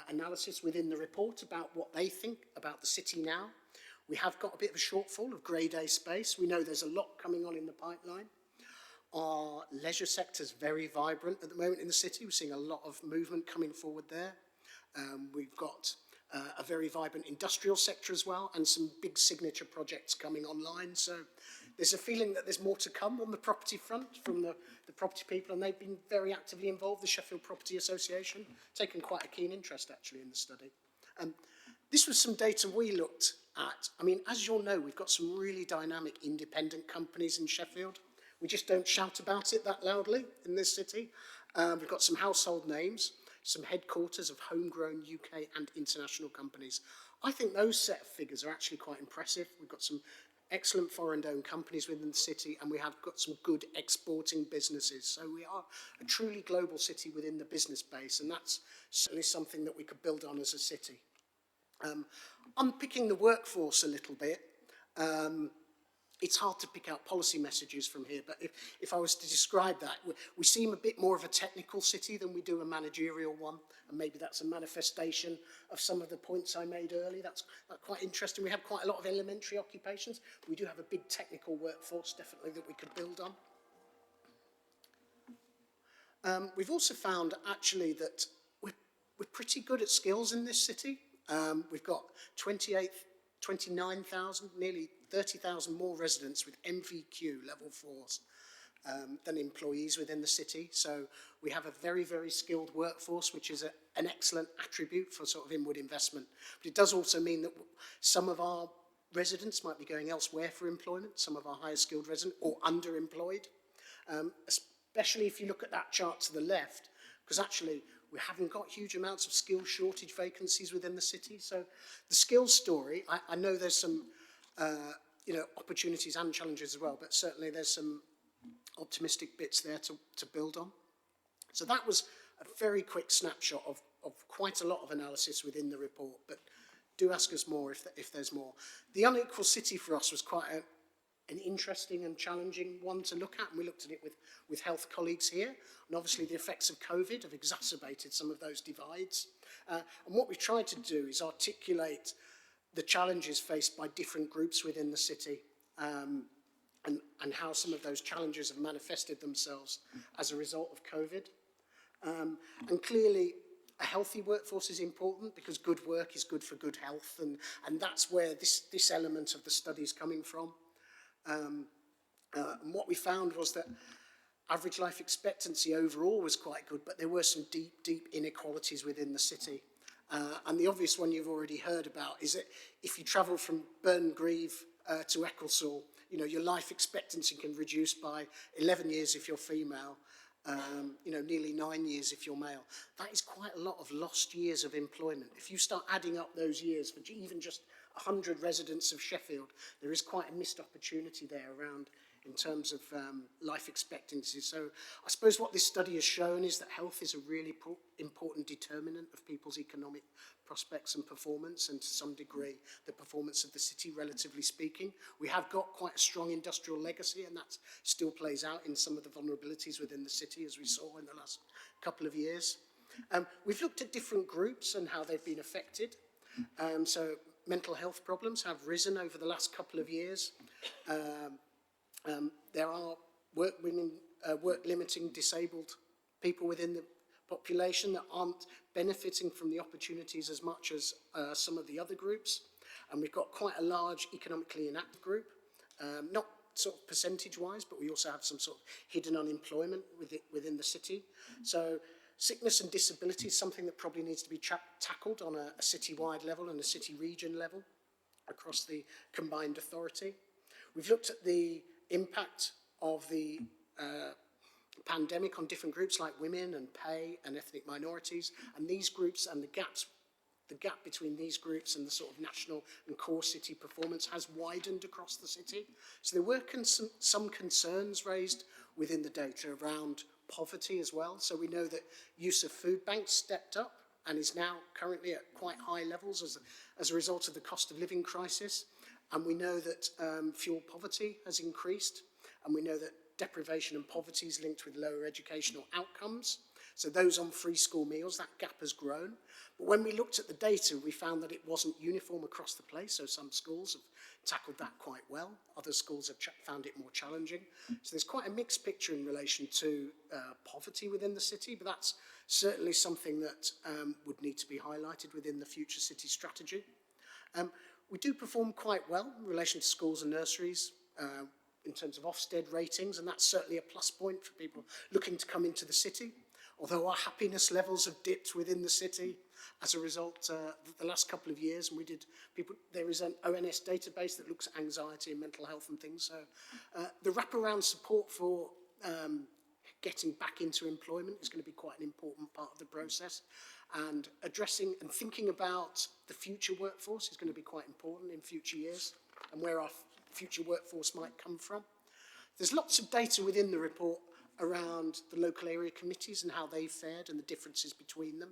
analysis within the report about what they think about the city now. We have got a bit of a shortfall of Grade A space. We know there's a lot coming on in the pipeline. Our leisure sector is very vibrant at the moment in the city. We're seeing a lot of movement coming forward there. We've got a very vibrant industrial sector as well, and some big signature projects coming online. So there's a feeling that there's more to come on the property front from the property people, and they've been very actively involved, the Sheffield Property Association, taken quite a keen interest actually in the study. This was some data we looked at. I mean, as you'll know, we've got some really dynamic independent companies in Sheffield. We just don't shout about it that loudly in this city. We've got some household names, some headquarters of homegrown UK and international companies. I think those set of figures are actually quite impressive. We've got some excellent foreign-owned companies within the city, and we have got some good exporting businesses. So we are a truly global city within the business base, and that's certainly something that we could build on as a city. Unpicking the workforce a little bit, it's hard to pick out policy messages from here, but if I was to describe that, we seem a bit more of a technical city than we do a managerial one, and maybe that's a manifestation of some of the points I made earlier. That's quite interesting. We have quite a lot of elementary occupations. We do have a big technical workforce, definitely, that we could build on. We've also found, actually, that we're pretty good at skills in this city. We've got 29,000, nearly 30,000 more residents with MVQ level 4s than employees within the city. So we have a very, very skilled workforce, which is an excellent attribute for sort of inward investment. But it does also mean that some of our residents might be going elsewhere for employment, some of our higher skilled residents, or underemployed, especially if you look at that chart to the left, because actually we haven't got huge amounts of skill shortage vacancies within the city. So the skills story, I know there's some opportunities and challenges as well, but certainly there's some optimistic bits there to build on. So that was a very quick snapshot of quite a lot of analysis within the report, but do ask us more if there's more. The unequal city for us was quite an interesting and challenging one to look at, and we looked at it with health colleagues here, and obviously the effects of COVID have exacerbated some of those divides. And what we've tried to do is articulate the challenges faced by different groups within the city, and how some of those challenges have manifested themselves as a result of COVID. And clearly, a healthy workforce is important because good work is good for good health, and that's where this element of the study is coming from. And what we found was that average life expectancy overall was quite good, but there were some deep inequalities within the city. And the obvious one you've already heard about is that if you travel from Burngreave to Ecclesall, you know, your life expectancy can reduce by 11 years if you're female, you know, nearly 9 years if you're male. That is quite a lot of lost years of employment. If you start adding up those years for even just 100 residents of Sheffield, there is quite a missed opportunity there around in terms of life expectancy. So I suppose what this study has shown is that health is a really important determinant of people's economic prospects and performance, and to some degree the performance of the city, relatively speaking. We have got quite a strong industrial legacy, and that still plays out in some of the vulnerabilities within the city, as we saw in the last couple of years. We've looked at different groups and how they've been affected. So mental health problems have risen over the last couple of years. There are work-limiting disabled people within the population that aren't benefiting from the opportunities as much as some of the other groups. And we've got quite a large economically inactive group, not sort of percentage-wise, but we also have some sort of hidden unemployment within the city. So sickness and disability is something that probably needs to be tackled on a city-wide level and a city-region level across the combined authority. We've looked at the impact of the pandemic on different groups like women and pay and ethnic minorities, and these groups and the gap between these groups and the sort of national and core city performance has widened across the city. So there were some concerns raised within the data around poverty as well. So we know that use of food banks stepped up and is now currently at quite high levels as a result of the cost of living crisis. And we know that fuel poverty has increased, and we know that deprivation and poverty is linked with lower educational outcomes. So those on free school meals, that gap has grown. But when we looked at the data, we found that it wasn't uniform across the place. So some schools have tackled that quite well. Other schools have found it more challenging. So there's quite a mixed picture in relation to poverty within the city, but that's certainly something that would need to be highlighted within the future city strategy. We do perform quite well in relation to schools and nurseries in terms of Ofsted ratings, and that's certainly a plus point for people looking to come into the city. Although our happiness levels have dipped within the city as a result the last couple of years, and there is an ONS database that looks at anxiety and mental health and things. So the wraparound support for getting back into employment is going to be quite an important part of the process. And addressing and thinking about the future workforce is going to be quite important in future years, and where our future workforce might come from. There's lots of data within the report around the local area committees and how they fared and the differences between them.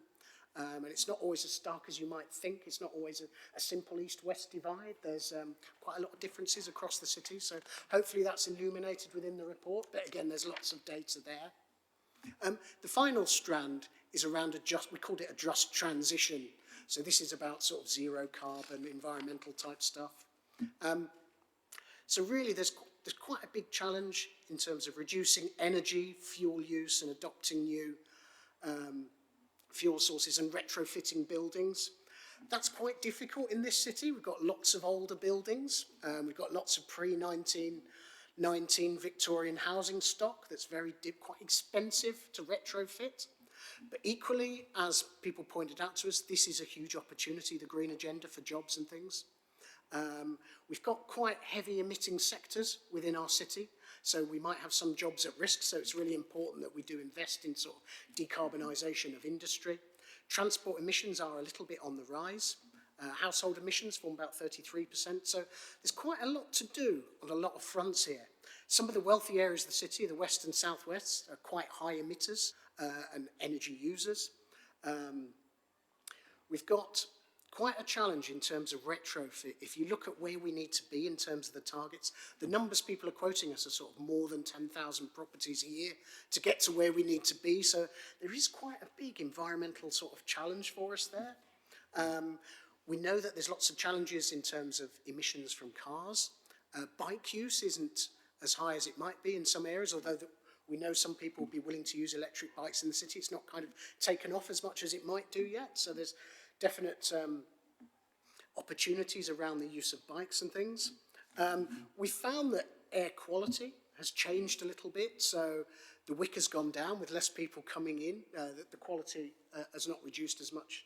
And it's not always as stark as you might think. It's not always a simple east-west divide. There's quite a lot of differences across the city, so hopefully that's illuminated within the report. But again, there's lots of data there. The final strand is around we called it a just transition. So this is about sort of zero carbon, environmental type stuff. So really there's quite a big challenge in terms of reducing energy, fuel use and adopting new fuel sources and retrofitting buildings. That's quite difficult in this city. We've got lots of older buildings. We've got lots of pre-1919 Victorian housing stock that's quite expensive to retrofit. But equally, as people pointed out to us, this is a huge opportunity, the green agenda for jobs and things. We've got quite heavy emitting sectors within our city, so we might have some jobs at risk, so it's really important that we do invest in sort of decarbonisation of industry. Transport emissions are a little bit on the rise. Household emissions form about 33%, so there's quite a lot to do on a lot of fronts here. Some of the wealthy areas of the city, the west and southwest, are quite high emitters and energy users. We've got quite a challenge in terms of retrofit. If you look at where we need to be in terms of the targets, the numbers people are quoting us are sort of more than 10,000 properties a year to get to where we need to be. So there is quite a big environmental sort of challenge for us there. We know that there's lots of challenges in terms of emissions from cars. Bike use isn't as high as it might be in some areas, although we know some people will be willing to use electric bikes in the city. It's not kind of taken off as much as it might do yet. So there's definite opportunities around the use of bikes and things. We found that air quality has changed a little bit. So the wick has gone down with less people coming in. The quality has not reduced as much.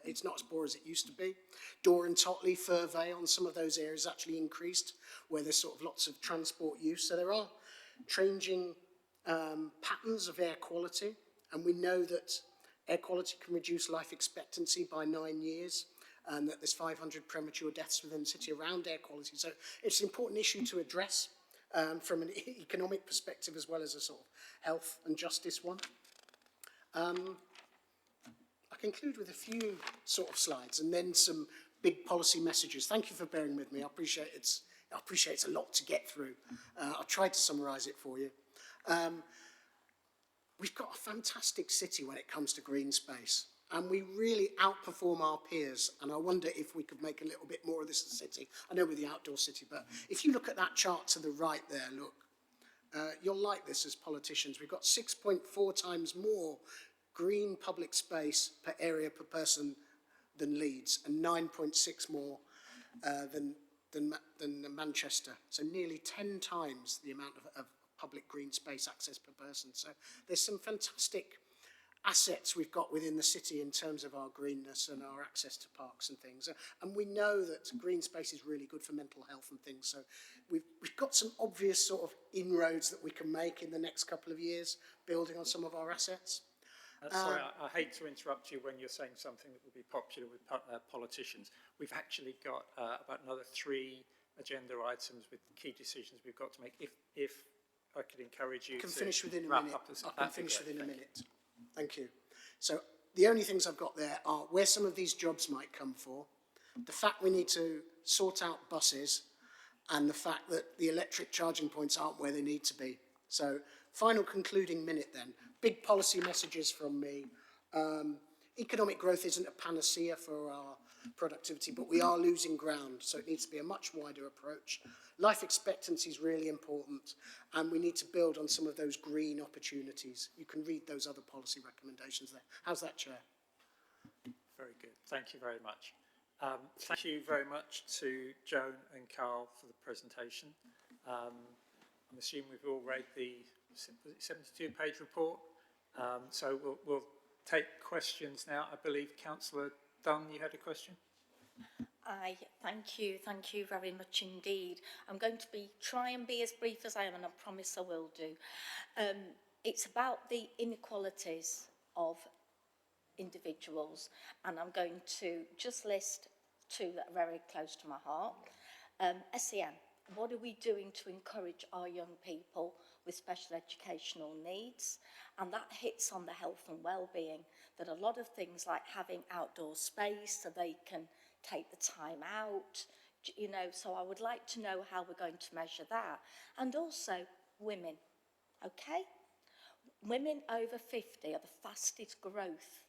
It's not as poor as it used to be. Dore and Totley, Fir Vale, on some of those areas actually increased, where there's sort of lots of transport use. So there are changing patterns of air quality, and we know that air quality can reduce life expectancy by 9 years, and that there's 500 premature deaths within the city around air quality. So it's an important issue to address from an economic perspective as well as a sort of health and justice one. I conclude with a few sort of slides and then some big policy messages. Thank you for bearing with me. I appreciate it's a lot to get through. I'll try to summarise it for you. We've got a fantastic city when it comes to green space, and we really outperform our peers, and I wonder if we could make a little bit more of this a city. I know we're the outdoor city, but if you look at that chart to the right there, look, you'll like this as politicians. We've got 6.4 times more green public space per area per person than Leeds, and 9.6 more than Manchester. So nearly 10 times the amount of public green space access per person. So there's some fantastic assets we've got within the city in terms of our greenness and our access to parks and things. And we know that green space is really good for mental health and things. So we've got some obvious sort of inroads that we can make in the next couple of years, building on some of our assets. Sorry, I hate to interrupt you when you're saying something that will be popular with politicians. We've actually got about another 3 agenda items with key decisions we've got to make. If I could encourage you to finish within a wrap minute. up. I can finish within a minute. Thank you. So the only things I've got there are where some of these jobs might come for, the fact we need to sort out buses, and the fact that the electric charging points aren't where they need to be. So final concluding minute then. Big policy messages from me. Economic growth isn't a panacea for our productivity, but we are losing ground, so it needs to be a much wider approach. Life expectancy is really important, and we need to build on some of those green opportunities. You can read those other policy recommendations there. How's that, Chair? Very good. Thank you very much. Thank you very much to Joan and Carl for the presentation. I'm assuming we've all read the 72-page report. So we'll take questions now. I believe Councillor Dunn, you had a question? Thank you very much indeed. I'm going to try and be as brief as I am, and I promise I will do. It's about the inequalities of individuals, and I'm going to just list 2 that are very close to my heart. SEN, what are we doing to encourage our young people with special educational needs? And that hits on the health and well-being, that a lot of things like having outdoor space so they can take the time out, you know, so I would like to know how we're going to measure that. And also women, okay? Women over 50 are the fastest growth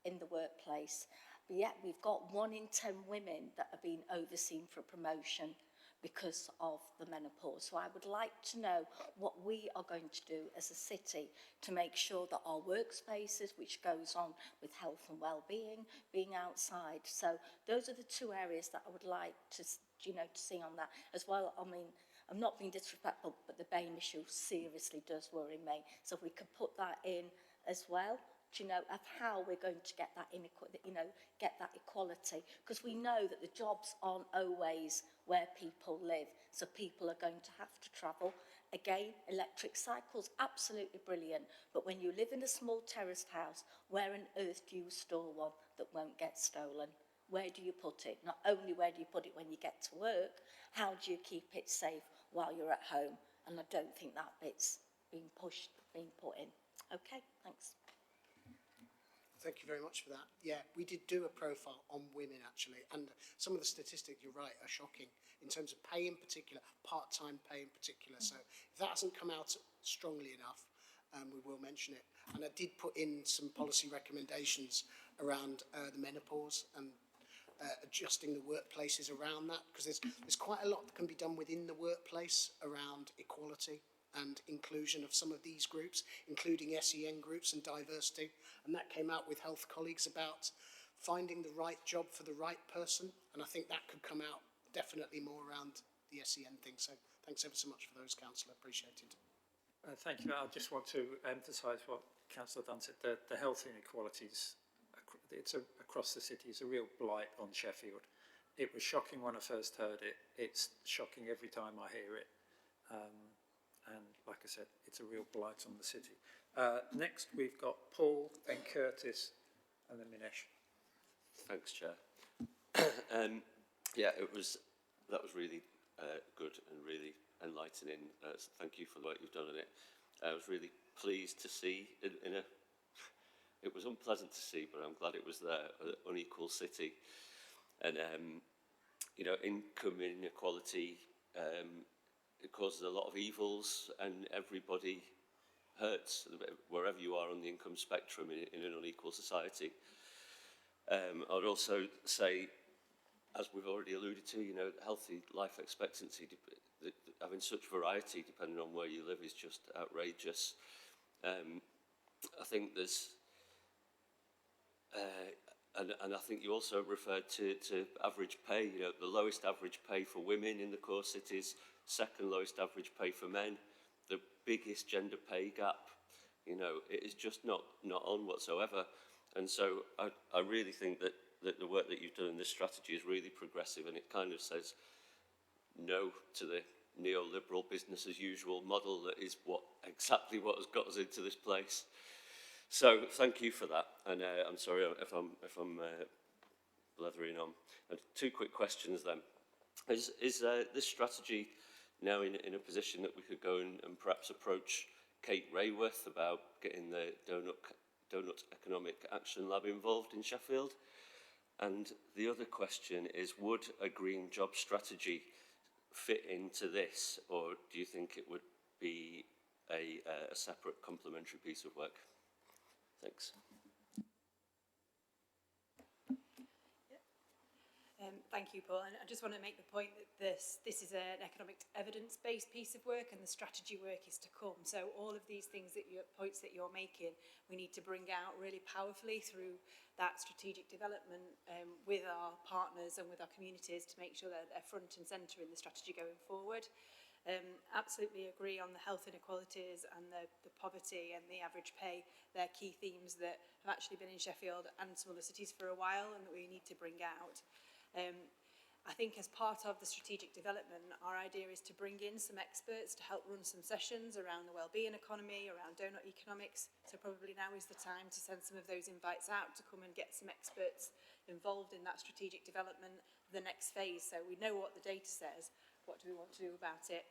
in the workplace, but yet we've got 1 in 10 women that are being overseen for promotion because of the menopause. So I would like to know what we are going to do as a city to make sure that our workspaces, which goes on with health and well-being, being outside. So those are the 2 areas that I would like to, you know, to see on that as well. I mean, I'm not being disrespectful, but the BAME issue seriously does worry me. So if we could put that in as well, you know, of how we're going to get that get that equality, because we know that the jobs aren't always where people live, so people are going to have to travel. Again, electric cycles, absolutely brilliant, but when you live in a small terraced house, where on earth do you store one that won't get stolen? Where do you put it? Not only where do you put it when you get to work, how do you keep it safe while you're at home? and I don't think that bit's being put in. Okay, thanks. Thank you very much for that. Yeah, we did do a profile on women actually, and some of the statistics, you're right, are shocking in terms of pay in particular, part-time pay in particular. So if that hasn't come out strongly enough, we will mention it. And I did put in some policy recommendations around the menopause and adjusting the workplaces around that, because there's quite a lot that can be done within the workplace around equality and inclusion of some of these groups, including SEN groups and diversity. And that came out with health colleagues about finding the right job for the right person. And I think that could come out definitely more around the SEN thing. So thanks ever so much for those, Councillor. Appreciate it. Thank you. I just want to emphasise what Councillor Dunn said. The health inequalities across the city is a real blight on Sheffield. It was shocking when I first heard it. It's shocking every time I hear it. And like I said, it's a real blight on the city. Next, we've got Paul, then Curtis, and then Minesh. Thanks, Chair. Yeah, that was really good and really enlightening. So thank you for the work you've done on it. I was really pleased to see it was unpleasant to see, but I'm glad it was there, an unequal city. And, you know, income inequality, it causes a lot of evils, and everybody hurts wherever you are on the income spectrum in an unequal society. I would also say, as we've already alluded to, you know, healthy life expectancy, having such variety depending on where you live is just outrageous. I think there's, and I think you also referred to average pay, you know, the lowest average pay for women in the core cities, second lowest average pay for men, the biggest gender pay gap, you know, it is just not on whatsoever. And so I really think that the work that you've done in this strategy is really progressive, and it kind of says no to the neoliberal business as usual model that is exactly what has got us into this place. So thank you for that, and I'm sorry if I'm blethering on. And two quick questions then. Is this strategy now in a position that we could go and perhaps approach Kate Rayworth about getting the Donut Economic Action Lab involved in Sheffield? And the other question is, would a green job strategy fit into this, or do you think it would be a separate complementary piece of work? Thanks. Thank you, Paul. And I just want to make the point that this is an economic evidence-based piece of work, and the strategy work is to come. So all of these things points that you're making, we need to bring out really powerfully through that strategic development with our partners and with our communities to make sure that they're front and centre in the strategy going forward. Absolutely agree on the health inequalities and the poverty and the average pay. They're key themes that have actually been in Sheffield and some other cities for a while, and that we need to bring out. I think as part of the strategic development, our idea is to bring in some experts to help run some sessions around the wellbeing economy, around donut economics. So probably now is the time to send some of those invites out to come and get some experts involved in that strategic development, the next phase. So we know what the data says, what do we want to do about it?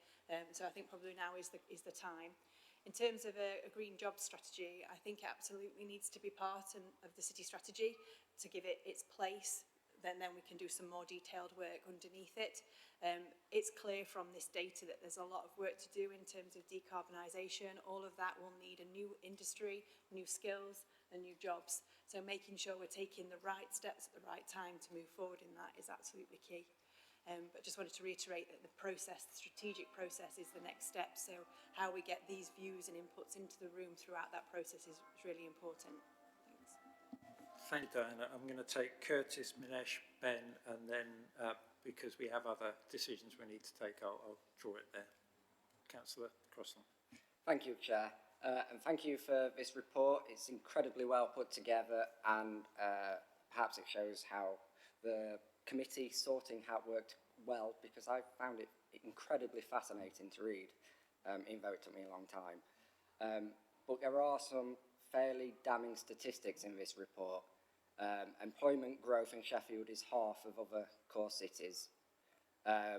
So I think probably now is the time. In terms of a green job strategy, I think it absolutely needs to be part of the city strategy to give it its place. Then we can do some more detailed work underneath it. It's clear from this data that there's a lot of work to do in terms of decarbonisation. All of that will need a new industry, new skills and new jobs. So making sure we're taking the right steps at the right time to move forward in that is absolutely key. But just wanted to reiterate that the process, the strategic process, is the next step. So how we get these views and inputs into the room throughout that process is really important. Thank you, Diana. I'm going to take Curtis, Minesh, Ben, and then because we have other decisions we need to take, I'll draw it there. Councillor Crosland. Thank you, Chair. And thank you for this report. It's incredibly well put together, and perhaps it shows how the committee sorting hat worked well, because I found it incredibly fascinating to read, even though it took me a long time. But there are some fairly damning statistics in this report. Employment growth in Sheffield is half of other core cities.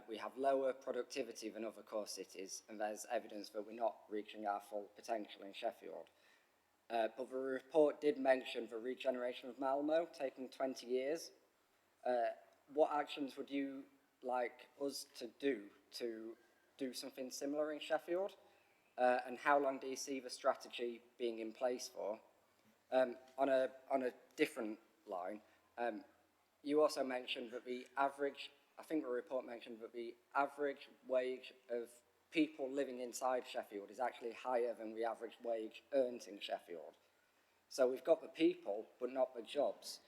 We have lower productivity than other core cities, and there's evidence that we're not reaching our full potential in Sheffield. But the report did mention the regeneration of Malmo taking 20 years. What actions would you like us to do something similar in Sheffield? And how long do you see the strategy being in place for? On a different line, you also mentioned that the average, I think the report mentioned that the average wage of people living inside Sheffield is actually higher than the average wage earned in Sheffield. So we've got the people, but not the jobs.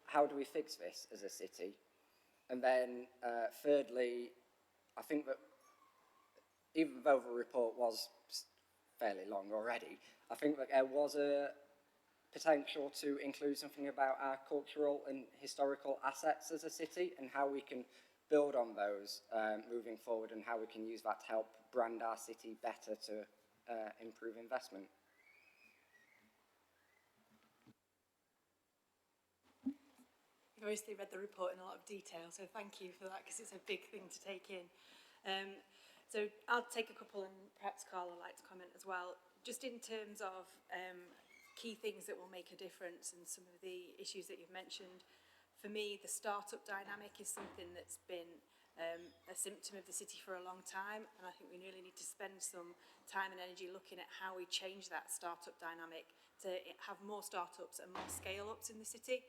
How do we fix this as a city? And then thirdly, I think that even though the report was fairly long already, I think that there was a potential to include something about our cultural and historical assets as a city and how we can build on those moving forward and how we can use that to help brand our city better to improve investment. I've obviously read the report in a lot of detail, so thank you for that, because it's a big thing to take in. So I'll take a couple, and perhaps Carl would like to comment as well. Just in terms of key things that will make a difference and some of the issues that you've mentioned, for me, the startup dynamic is something that's been a symptom of the city for a long time, and I think we really need to spend some time and energy looking at how we change that startup dynamic to have more startups and more scale-ups in the city.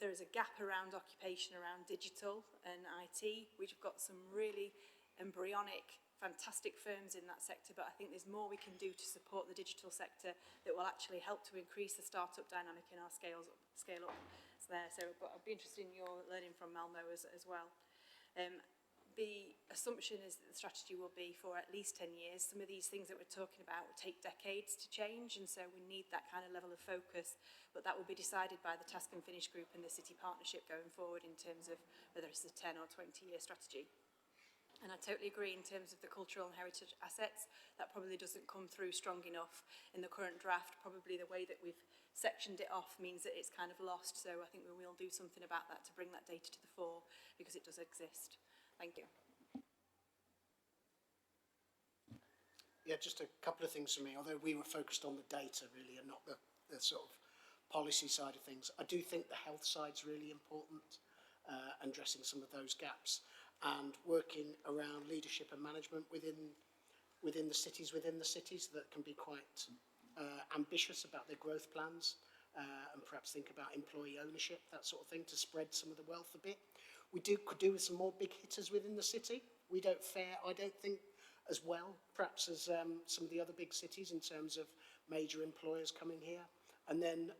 There is a gap around occupation, around digital and IT. We've got some really embryonic, fantastic firms in that sector, but I think there's more we can do to support the digital sector that will actually help to increase the startup dynamic in our scale up there. So, but I'd be interested in your learning from Malmo as well. The assumption is that the strategy will be for at least 10 years. Some of these things that we're talking about will take decades to change, and so we need that kind of level of focus, but that will be decided by the Task and Finish group and the city partnership going forward in terms of whether it's a 10 or 20-year strategy. And I totally agree in terms of the cultural and heritage assets. That probably doesn't come through strong enough in the current draft. Probably the way that we've sectioned it off means that it's kind of lost. So I think we will do something about that to bring that data to the fore, because it does exist. Thank you. Yeah, just a couple of things for me. Although we were focused on the data really and not the sort of policy side of things, I do think the health side's really important, and addressing some of those gaps and working around leadership and management within the cities that can be quite ambitious about their growth plans, and perhaps think about employee ownership, that sort of thing, to spread some of the wealth a bit. We could do with some more big hitters within the city. We don't fare, I don't think, as well, perhaps, as some of the other big cities in terms of major employers coming here. And then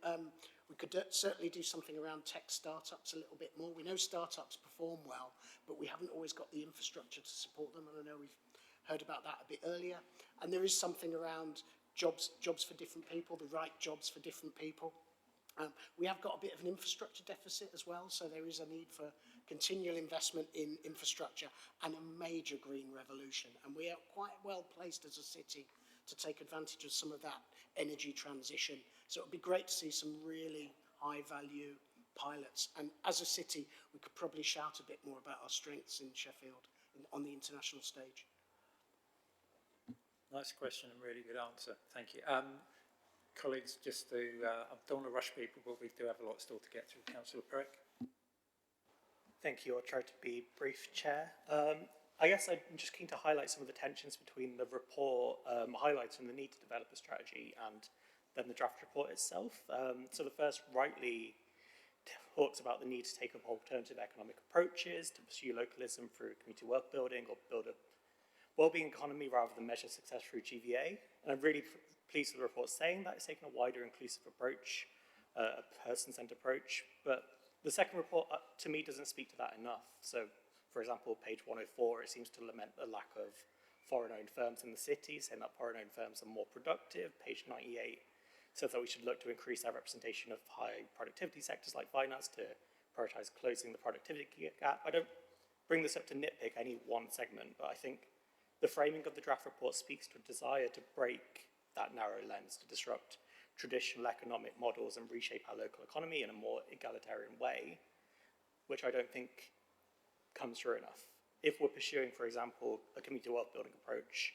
we could certainly do something around tech startups a little bit more. We know startups perform well, but we haven't always got the infrastructure to support them, and I know we've heard about that a bit earlier. And there is something around jobs for different people, the right jobs for different people. We have got a bit of an infrastructure deficit as well, so there is a need for continual investment in infrastructure and a major green revolution. And we are quite well placed as a city to take advantage of some of that energy transition. So it would be great to see some really high value pilots. And as a city, we could probably shout a bit more about our strengths in Sheffield on the international stage. Nice question and really good answer. Thank you. Colleagues, just to, I don't want to rush people, but we do have a lot still to get through. Councillor Perrick. Thank you. I'll try to be brief, Chair. I guess I'm just keen to highlight some of the tensions between the report highlighting the need to develop a strategy and then the draft report itself. So the first rightly talks about the need to take up alternative economic approaches, to pursue localism through community wealth building, or build a wellbeing economy rather than measure success through GVA. And I'm really pleased with the report saying that it's taken a wider inclusive approach, a person-centered approach. But the second report, to me, doesn't speak to that enough. So, for example, page 104, it seems to lament the lack of foreign-owned firms in the city, saying that foreign-owned firms are more productive. Page 98 says that we should look to increase our representation of high productivity sectors like finance to prioritise closing the productivity gap. I don't bring this up to nitpick any one segment, but I think the framing of the draft report speaks to a desire to break that narrow lens, to disrupt traditional economic models and reshape our local economy in a more egalitarian way, which I don't think comes through enough. If we're pursuing, for example, a community wealth building approach,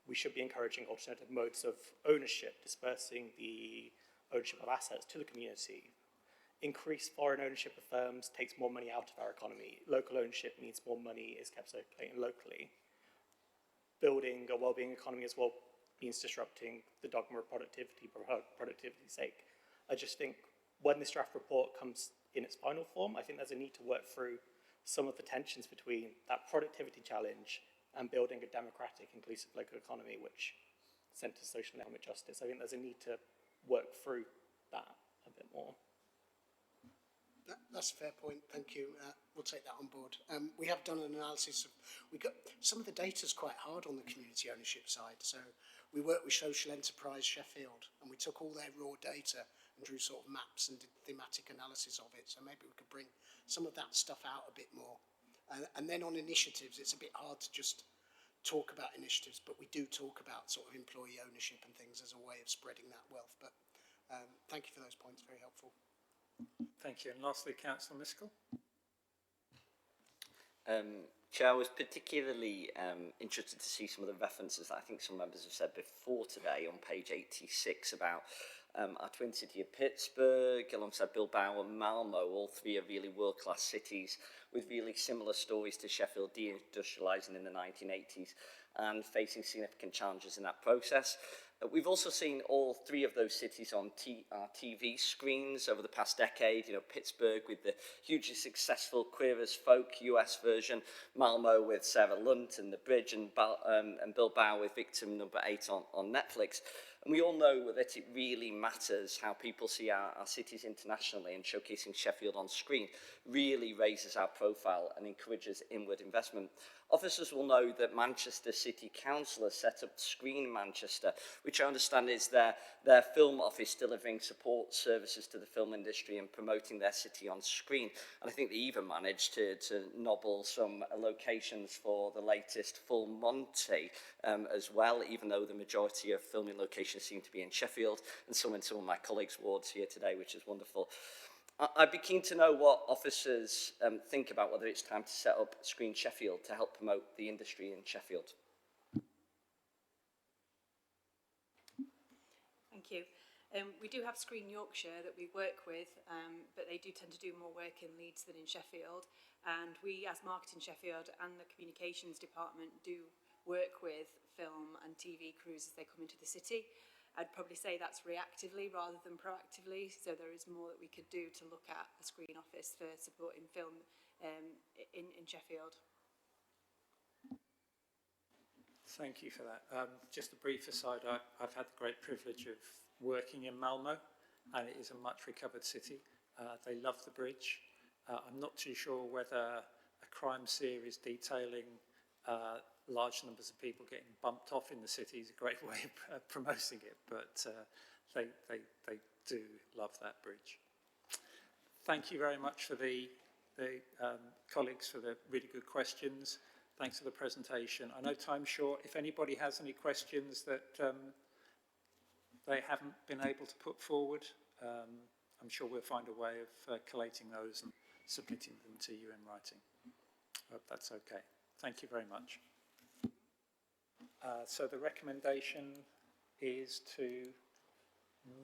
we should be encouraging alternative modes of ownership, dispersing the ownership of assets to the community. Increased foreign ownership of firms takes more money out of our economy. Local ownership means more money is kept circulating locally. Building a well-being economy as well means disrupting the dogma of productivity for productivity's sake. I just think when this draft report comes in its final form, I think there's a need to work through some of the tensions between that productivity challenge and building a democratic, inclusive local economy which centres social and economic justice. I think there's a need to work through that a bit more. That's a fair point, thank you. We'll take that on board. We have done an analysis of, some of the data's quite hard on the community ownership side. So we worked with Social Enterprise Sheffield and we took all their raw data and drew sort of maps and did thematic analysis of it. So maybe we could bring some of that stuff out a bit more. And then on initiatives, it's a bit hard to just talk about initiatives, but we do talk about sort of employee ownership and things as a way of spreading that wealth. But thank you for those points, very helpful. Thank you. And lastly, Councillor Miskell. Chair, I was particularly interested to see some of the references that I think some members have said before today on page 86 about our twin city of Pittsburgh, alongside Bilbao and Malmo. All three are really world-class cities with really similar stories to Sheffield deindustrialising in the 1980s and facing significant challenges in that process. We've also seen all three of those cities on TV screens over the past decade. You know, Pittsburgh with the hugely successful Queer as Folk US version, Malmo with Sarah Lunt and The Bridge, and Bilbao with Victim Number 8 on Netflix. And we all know that it really matters how people see our cities internationally, and showcasing Sheffield on screen really raises our profile and encourages inward investment. Officers will know that Manchester City Council has set up Screen Manchester, which I understand is their film office delivering support services to the film industry and promoting their city on screen. And I think they even managed to nobble some locations for the latest Full Monty as well, even though the majority of filming locations seem to be in Sheffield, and some of my colleagues' wards here today, which is wonderful. I'd be keen to know what officers think about whether it's time to set up Screen Sheffield to help promote the industry in Sheffield. Thank you. We do have Screen Yorkshire that we work with, but they do tend to do more work in Leeds than in Sheffield. And we, as Marketing Sheffield and the Communications Department, do work with film and TV crews as they come into the city. I'd probably say that's reactively rather than proactively, so there is more that we could do to look at a screen office for supporting film in Sheffield. Thank you for that. Just a brief aside, I've had the great privilege of working in Malmo, and it is a much recovered city. They love the bridge. I'm not too sure whether a crime series detailing large numbers of people getting bumped off in the city is a great way of promoting it, but they do love that bridge. Thank you very much for the colleagues for the really good questions. Thanks for the presentation. I know time's short. If anybody has any questions that they haven't been able to put forward, I'm sure we'll find a way of collating those and submitting them to you in writing. I hope that's okay. Thank you very much. So the recommendation is to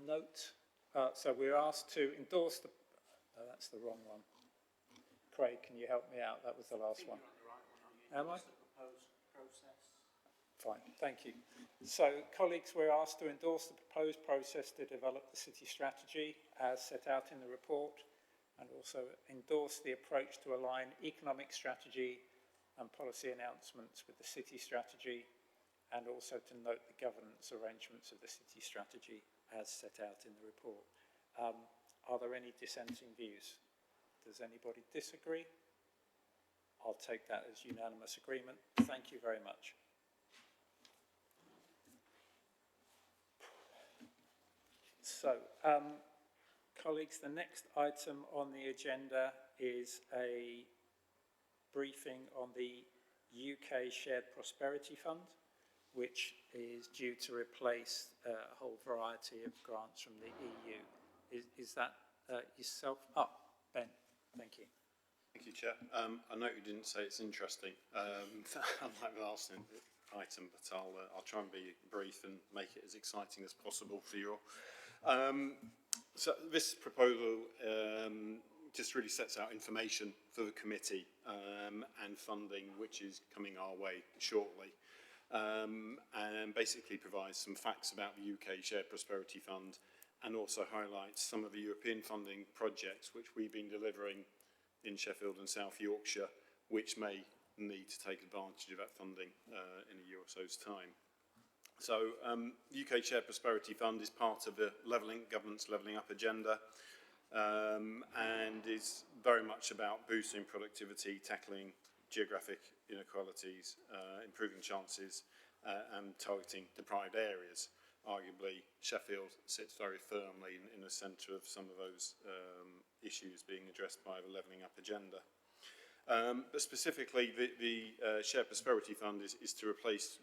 note, so we're asked to endorse the, that's the wrong one. Craig, can you help me out? That was the last one. Am I? Fine, thank you. So, colleagues, we're asked to endorse the proposed process to develop the city strategy as set out in the report, and also endorse the approach to align economic strategy and policy announcements with the city strategy, and also to note the governance arrangements of the city strategy as set out in the report. Are there any dissenting views? Does anybody disagree? I'll take that as unanimous agreement. Thank you very much. So, colleagues, the next item on the agenda is a briefing on the UK Shared Prosperity Fund, which is due to replace a whole variety of grants from the EU. Is that yourself? Oh, Ben, thank you. Thank you, Chair. I know you didn't say it's interesting. Unlike the last item, but I'll try and be brief and make it as exciting as possible for you all. So this proposal just really sets out information for the committee and funding, which is coming our way shortly, and basically provides some facts about the UK Shared Prosperity Fund, and also highlights some of the European funding projects which we've been delivering in Sheffield and South Yorkshire, which may need to take advantage of that funding in a year or so's time. So the UK Shared Prosperity Fund is part of the government's levelling up agenda, and is very much about boosting productivity, tackling geographic inequalities, improving chances, and targeting deprived areas. Arguably, Sheffield sits very firmly in the centre of some of those issues being addressed by the levelling up agenda. But specifically, the Shared Prosperity Fund is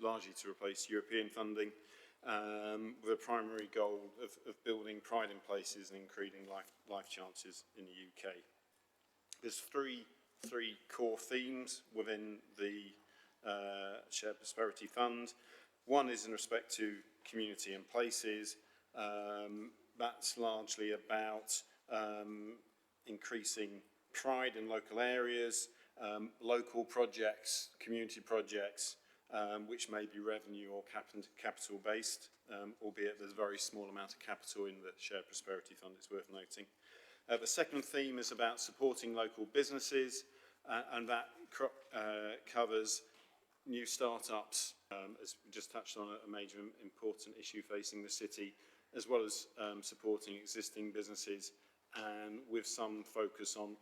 largely to replace European funding, with a primary goal of building pride in places and increasing life chances in the UK. There's three core themes within the Shared Prosperity Fund. One is in respect to community and places. That's largely about increasing pride in local areas, local projects, community projects, which may be revenue or capital based, albeit there's a very small amount of capital in the Shared Prosperity Fund, it's worth noting. The second theme is about supporting local businesses, and that covers new startups, as we just touched on, a major important issue facing the city, as well as supporting existing businesses, and with some focus on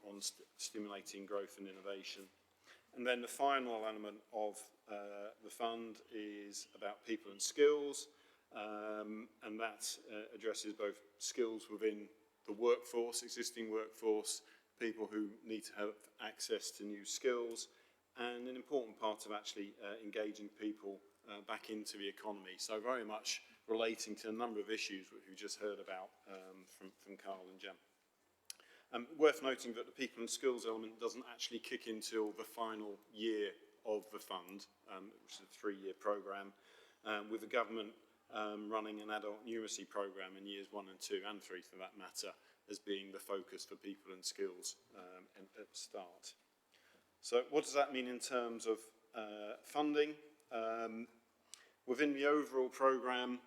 stimulating growth and innovation. And then the final element of the fund is about people and skills, and that addresses both skills within the workforce, existing workforce, people who need to have access to new skills, and an important part of actually engaging people back into the economy. So very much relating to a number of issues which we've just heard about from Carl and Jem. Worth noting that the people and skills element doesn't actually kick in till the final year of the fund, which is a 3-year programme, with the government running an adult numeracy programme in years 1 and 2 and 3 for that matter, as being the focus for people and skills at the start. So what does that mean in terms of funding? Within the overall programme,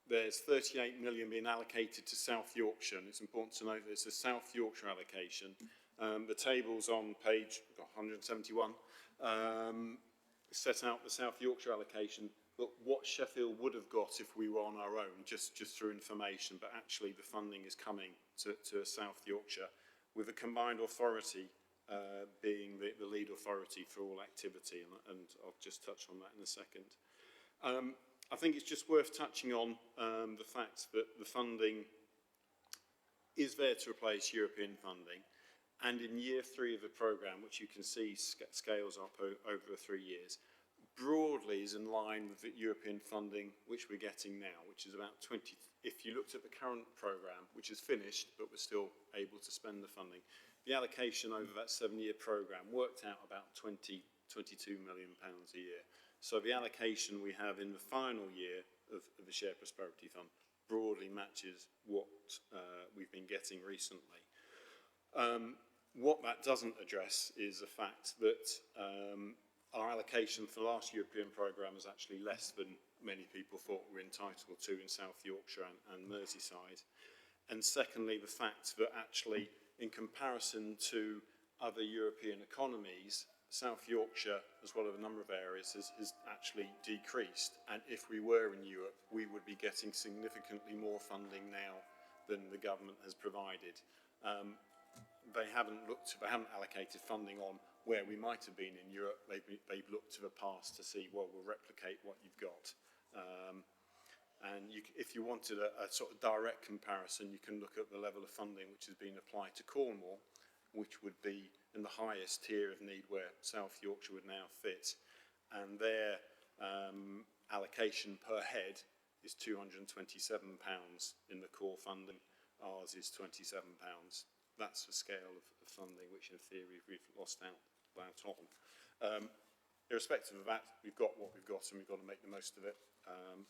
there's 38 million being allocated to South Yorkshire, and it's important to note that it's a South Yorkshire allocation. The tables on page 171 set out the South Yorkshire allocation, but what Sheffield would have got if we were on our own, just through information, but actually the funding is coming to South Yorkshire, with a combined authority being the lead authority for all activity, and I'll just touch on that in a second. I think it's just worth touching on the fact that the funding is there to replace European funding, and in year 3 of the programme, which you can see scales up over the 3 years, broadly is in line with the European funding which we're getting now, which is about 20. If you looked at the current programme, which is finished, but we're still able to spend the funding, the allocation over that 7-year programme worked out about £22 million a year. So the allocation we have in the final year of the Shared Prosperity Fund broadly matches what we've been getting recently. What that doesn't address is the fact that our allocation for last European programme is actually less than many people thought we were entitled to in South Yorkshire and Merseyside. And secondly, the fact that actually, in comparison to other European economies, South Yorkshire, as well as a number of areas, has actually decreased. And if we were in Europe, we would be getting significantly more funding now than the government has provided. They haven't allocated funding on where we might have been in Europe. They've looked to the past to see, well, we'll replicate what you've got. And if you wanted a sort of direct comparison, you can look at the level of funding which has been applied to Cornwall, which would be in the highest tier of need where South Yorkshire would now fit. And their allocation per head is £227 in the core funding. Ours is £27. that's the scale of funding, which in theory we've lost out on. Irrespective of that, we've got what we've got, and we've got to make the most of it,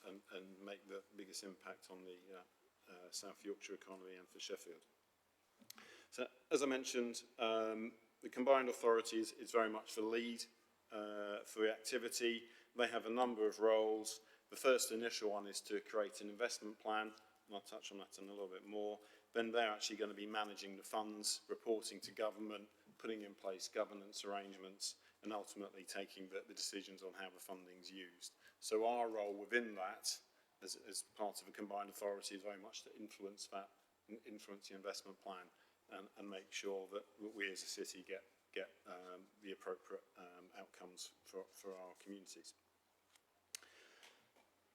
and make the biggest impact on the South Yorkshire economy and for Sheffield. So, as I mentioned, the combined authorities is very much the lead for the activity. They have a number of roles. The first initial one is to create an investment plan, and I'll touch on that in a little bit more. Then they're actually going to be managing the funds, reporting to government, putting in place governance arrangements, and ultimately taking the decisions on how the funding's used. So our role within that, as part of a combined authority, is very much to influence that, influence the investment plan, and make sure that we as a city get the appropriate outcomes for our communities.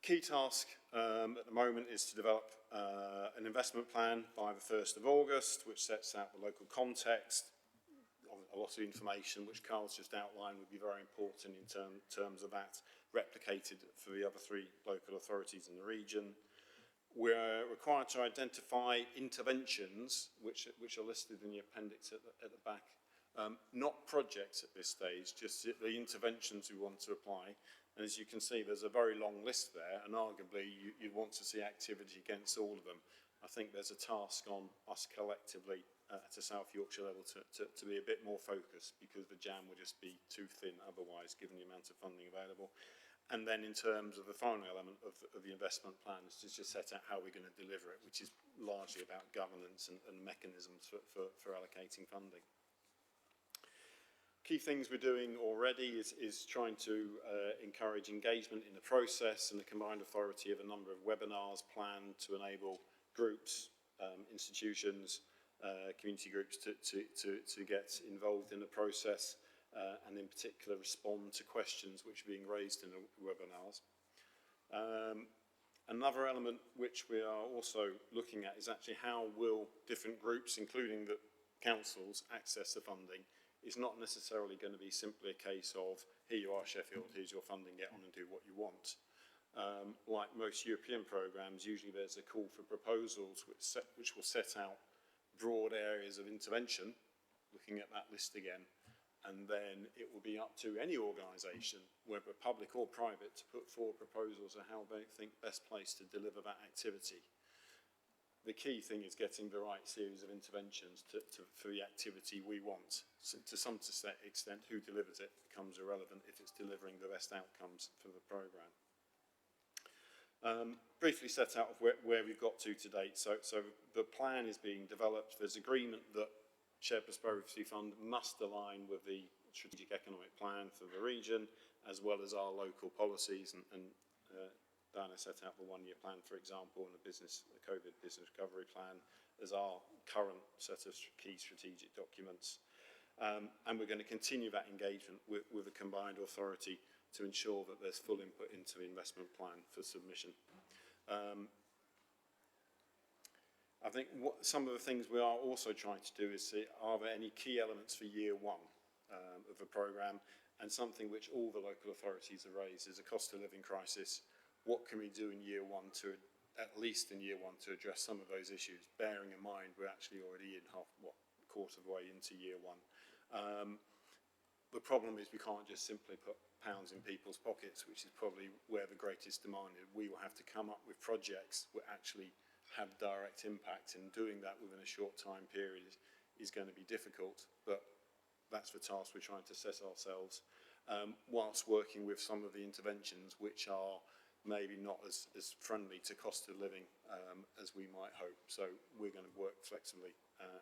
Key task at the moment is to develop an investment plan by the 1st of August, which sets out the local context. A lot of information which Carl's just outlined would be very important in terms of that replicated for the other 3 local authorities in the region. We're required to identify interventions which are listed in the appendix at the back. Not projects at this stage, just the interventions we want to apply. And as you can see, there's a very long list there, and arguably you'd want to see activity against all of them. I think there's a task on us collectively at a South Yorkshire level to be a bit more focused, because the jam will just be too thin otherwise, given the amount of funding available. And then in terms of the final element of the investment plan is to just set out how we're going to deliver it, which is largely about governance and mechanisms for allocating funding. Key things we're doing already is trying to encourage engagement in the process, and the combined authority have a number of webinars planned to enable groups, institutions, community groups to get involved in the process, and in particular respond to questions which are being raised in the webinars. Another element which we are also looking at is actually how will different groups, including the councils, access the funding. It's not necessarily going to be simply a case of, here you are Sheffield, here's your funding, get on and do what you want. Like most European programmes, usually there's a call for proposals which will set out broad areas of intervention, looking at that list again, and then it will be up to any organisation, whether public or private, to put forward proposals of how they think best placed to deliver that activity. The key thing is getting the right series of interventions for the activity we want. So to some extent, who delivers it becomes irrelevant if it's delivering the best outcomes for the programme. Briefly set out where we've got to date. So the plan is being developed. There's agreement that Shared Prosperity Fund must align with the strategic economic plan for the region, as well as our local policies, and Diana set out the one-year plan, for example, and the COVID business recovery plan as our current set of key strategic documents. And we're going to continue that engagement with a combined authority to ensure that there's full input into the investment plan for submission. I think some of the things we are also trying to do is see, are there any key elements for year 1 of the programme, and something which all the local authorities have raised is a cost of living crisis. What can we do in year 1 at least in year 1 to address some of those issues, bearing in mind we're actually already in quarter of the way into year 1. The problem is we can't just simply put pounds in people's pockets, which is probably where the greatest demand is. We will have to come up with projects that actually have direct impact, and doing that within a short time period is going to be difficult, but that's the task we're trying to set ourselves, whilst working with some of the interventions which are maybe not as friendly to cost of living as we might hope. So we're going to work flexibly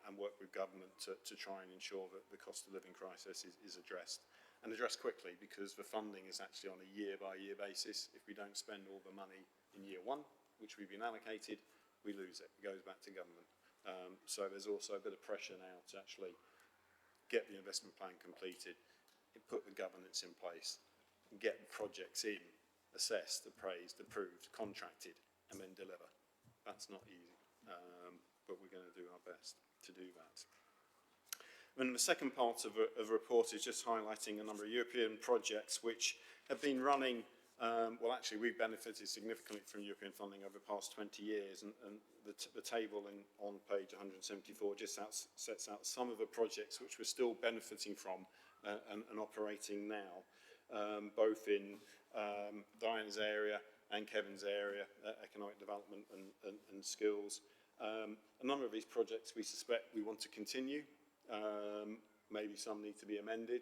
and work with government to try and ensure that the cost of living crisis is addressed, and addressed quickly, because the funding is actually on a year-by-year basis. If we don't spend all the money in year 1, which we've been allocated, we lose it. It goes back to government. So there's also a bit of pressure now to actually get the investment plan completed, put the governance in place, get the projects in, assessed, appraised, approved, contracted, and then deliver. That's not easy, but we're going to do our best to do that. And the second part of the report is just highlighting a number of European projects which have been running Well, actually, we've benefited significantly from European funding over the past 20 years, and the table on page 174 just sets out some of the projects which we're still benefiting from and operating now, both in Diane's area and Kevin's area, economic development and skills. A number of these projects we suspect we want to continue. Maybe some need to be amended.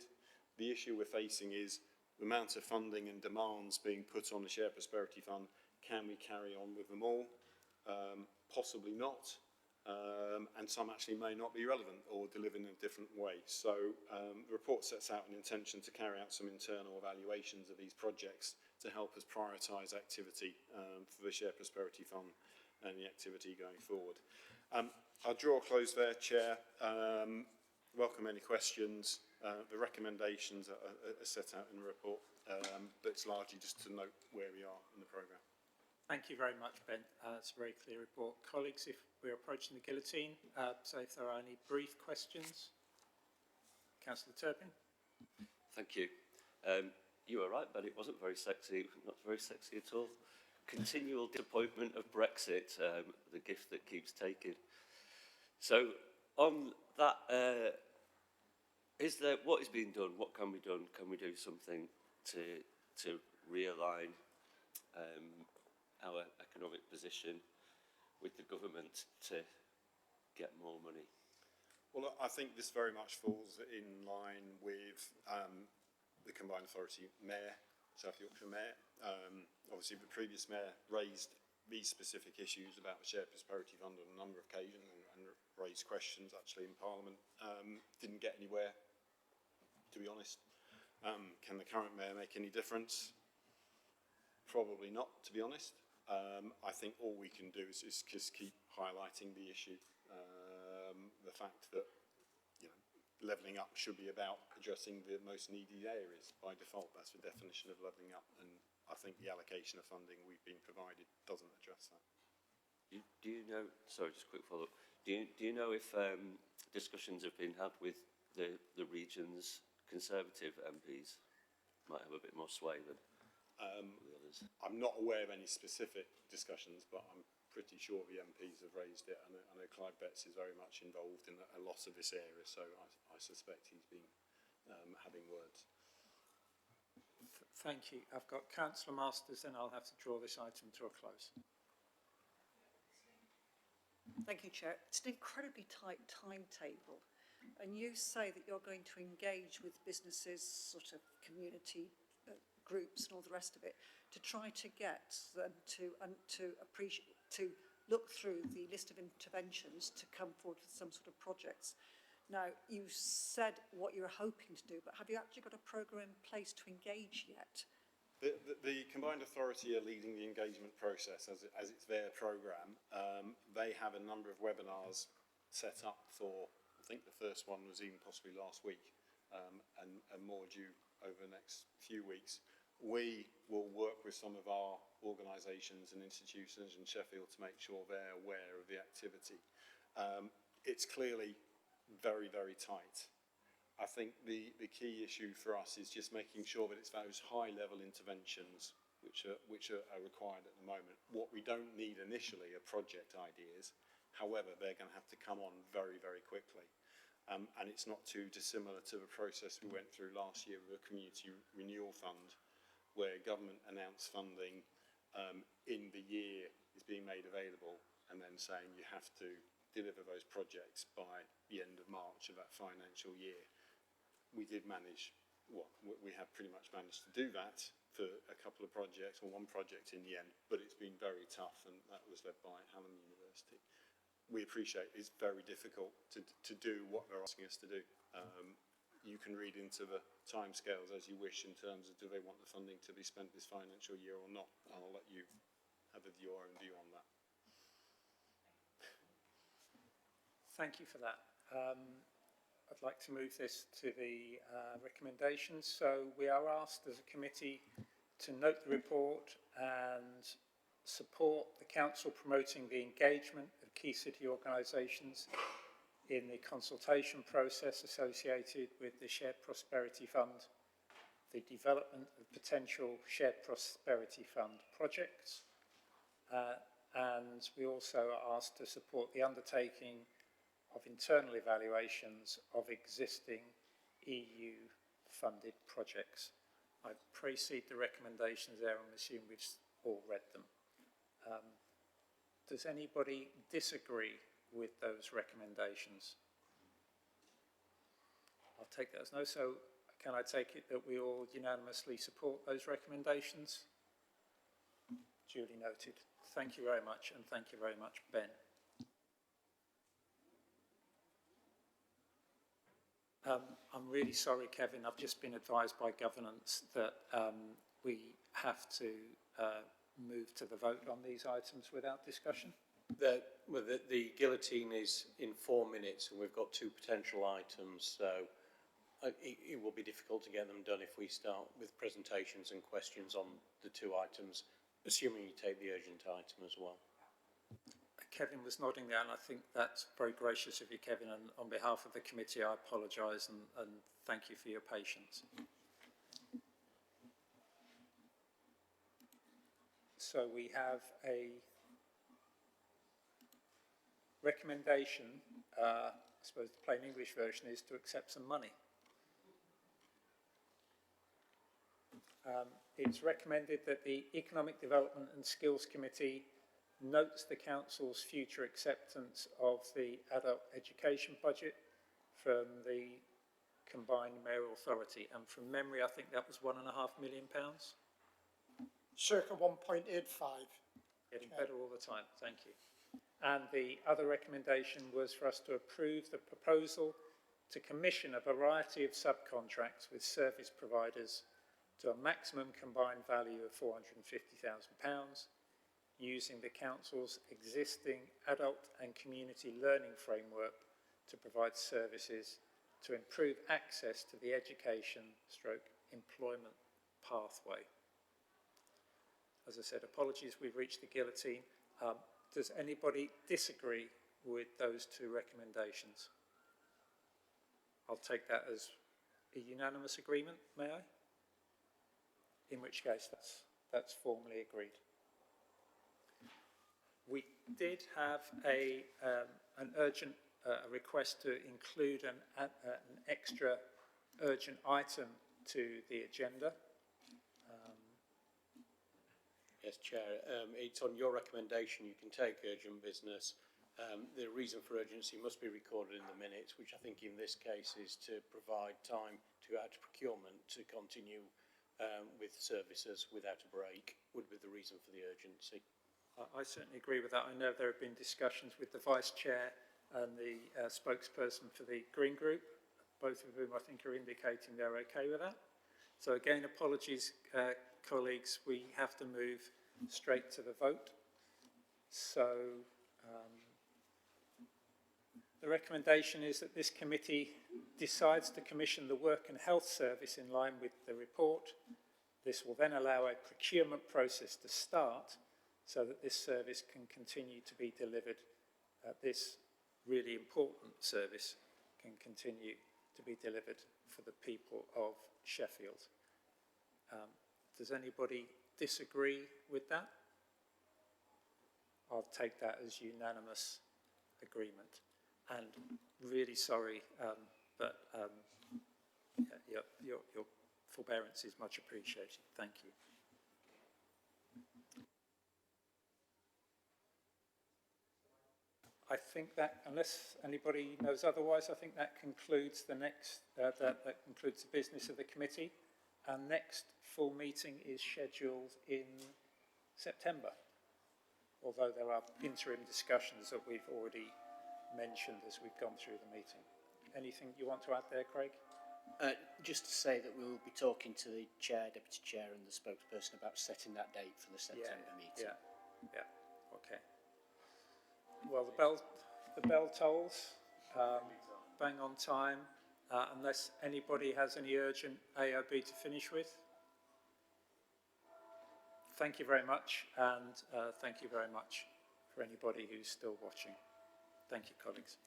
The issue we're facing is the amount of funding and demands being put on the Shared Prosperity Fund. Can we carry on with them all? Possibly not. And some actually may not be relevant or delivered in a different way. So the report sets out an intention to carry out some internal evaluations of these projects to help us prioritise activity for the Shared Prosperity Fund and the activity going forward. I'll draw a close there, Chair. Welcome any questions. The recommendations are set out in the report, but it's largely just to note where we are in the programme. Thank you very much, Ben. It's a very clear report. Colleagues, if we're approaching the guillotine, so if there are any brief questions. Councillor Turpin. Thank you. You were right, but it wasn't very sexy, not very sexy at all. Continual disappointment of Brexit, the gift that keeps taking. So on that, what is being done? What can be done? Can we do something to realign our economic position with the government to get more money? Well, I think this very much falls in line with the Combined Authority Mayor, South Yorkshire Mayor. Obviously, the previous Mayor raised these specific issues about the Shared Prosperity Fund on a number of occasions and raised questions actually in Parliament. Didn't get anywhere, to be honest. Can the current Mayor make any difference? Probably not, to be honest. I think all we can do is just keep highlighting the issue. The fact that levelling up should be about addressing the most needy areas. By default, that's the definition of levelling up, and I think the allocation of funding we've been provided doesn't address that. Do you know, sorry, just a quick follow-up. Do you know if discussions have been had with the region's Conservative MPs? Might have a bit more sway than the others. I'm not aware of any specific discussions, but I'm pretty sure the MPs have raised it, and I know Clive Betts is very much involved in a lot of this area, so I suspect he's been having words. Thank you. I've got Councillor Masters, then I'll have to draw this item to a close. Thank you, Chair. It's an incredibly tight timetable, and you say that you're going to engage with businesses, sort of community groups and all the rest of it, to try to get them to look through the list of interventions to come forward with some sort of projects. Now, you said what you were hoping to do, but have you actually got a programme in place to engage yet? The Combined Authority are leading the engagement process as it's their programme. They have a number of webinars set up for, I think the first one was even possibly last week, and more due over the next few weeks. We will work with some of our organisations and institutions in Sheffield to make sure they're aware of the activity. It's clearly very, very tight. I think the key issue for us is just making sure that it's those high-level interventions which are required at the moment. What we don't need initially are project ideas. However, they're going to have to come on very, very quickly. And it's not too dissimilar to the process we went through last year with the Community Renewal Fund, where government announced funding in the year is being made available, and then saying you have to deliver those projects by the end of March of that financial year. We did manage, we have pretty much managed to do that for a couple of projects, or one project in the end, but it's been very tough, and that was led by Hallam University. We appreciate it's very difficult to do what they're asking us to do. You can read into the timescales as you wish in terms of do they want the funding to be spent this financial year or not. I'll let you have your own view on that. Thank you for that. I'd like to move this to the recommendations. So we are asked as a committee to note the report and support the Council promoting the engagement of key city organisations in the consultation process associated with the Shared Prosperity Fund the development of potential shared prosperity fund projects, and we also are asked to support the undertaking of internal evaluations of existing EU-funded projects. I precede the recommendations there and assume we've all read them. Does anybody disagree with those recommendations? I'll take that as no. So can I take it that we all unanimously support those recommendations? Duly noted. Thank you very much, and thank you very much, Ben. I'm really sorry, Kevin. I've just been advised by governance that we have to move to the vote on these items without discussion. The guillotine is in 4 minutes, and we've got 2 potential items, so it will be difficult to get them done if we start with presentations and questions on the 2 items, assuming you take the urgent item as well. Kevin was nodding there, and I think that's very gracious of you, Kevin, and on behalf of the committee I apologise and thank you for your patience. So we have a recommendation, I suppose the plain English version is to accept some money. It's recommended that the Economic Development and Skills Committee notes the Council's future acceptance of the adult education budget from the combined mayoral authority. And from memory, I think that was £1.5 million. Circa 1.85. Getting better all the time, thank you. And the other recommendation was for us to approve the proposal to commission a variety of subcontracts with service providers to a maximum combined value of £450,000, using the Council's existing adult and community learning framework to provide services to improve access to the education/employment pathway. As I said, apologies, we've reached the guillotine. Does anybody disagree with those 2 recommendations? I'll take that as a unanimous agreement, may I? In which case that's formally agreed. We did have an urgent request to include an extra urgent item to the agenda. Yes, Chair. It's on your recommendation. You can take urgent business. The reason for urgency must be recorded in the minutes, which I think in this case is to provide time to go out to procurement to continue with services without a break, would be the reason for the urgency. I certainly agree with that. I know there have been discussions with the Vice Chair and the spokesperson for the Green Group, both of whom I think are indicating they're okay with that. So again, apologies, colleagues, we have to move straight to the vote. So the recommendation is that this committee decides to commission the Work and Health Service in line with the report. This will then allow a procurement process to start so that this service can continue to be delivered. This really important service can continue to be delivered for the people of Sheffield. Does anybody disagree with that? I'll take that as unanimous agreement. And really sorry, but your forbearance is much appreciated. Thank you. I think that, unless anybody knows otherwise, I think that concludes the next. That concludes the business of the committee. Our next full meeting is scheduled in September, although there are interim discussions that we've already mentioned as we've gone through the meeting. Anything you want to add there, Craig? Just to say that we'll be talking to the Chair, Deputy Chair and the spokesperson about setting that date for the September meeting. Yeah, okay. Well, the bell tolls, bang on time, unless anybody has any urgent AOB to finish with. Thank you very much, and thank you very much for anybody who's still watching. Thank you, colleagues.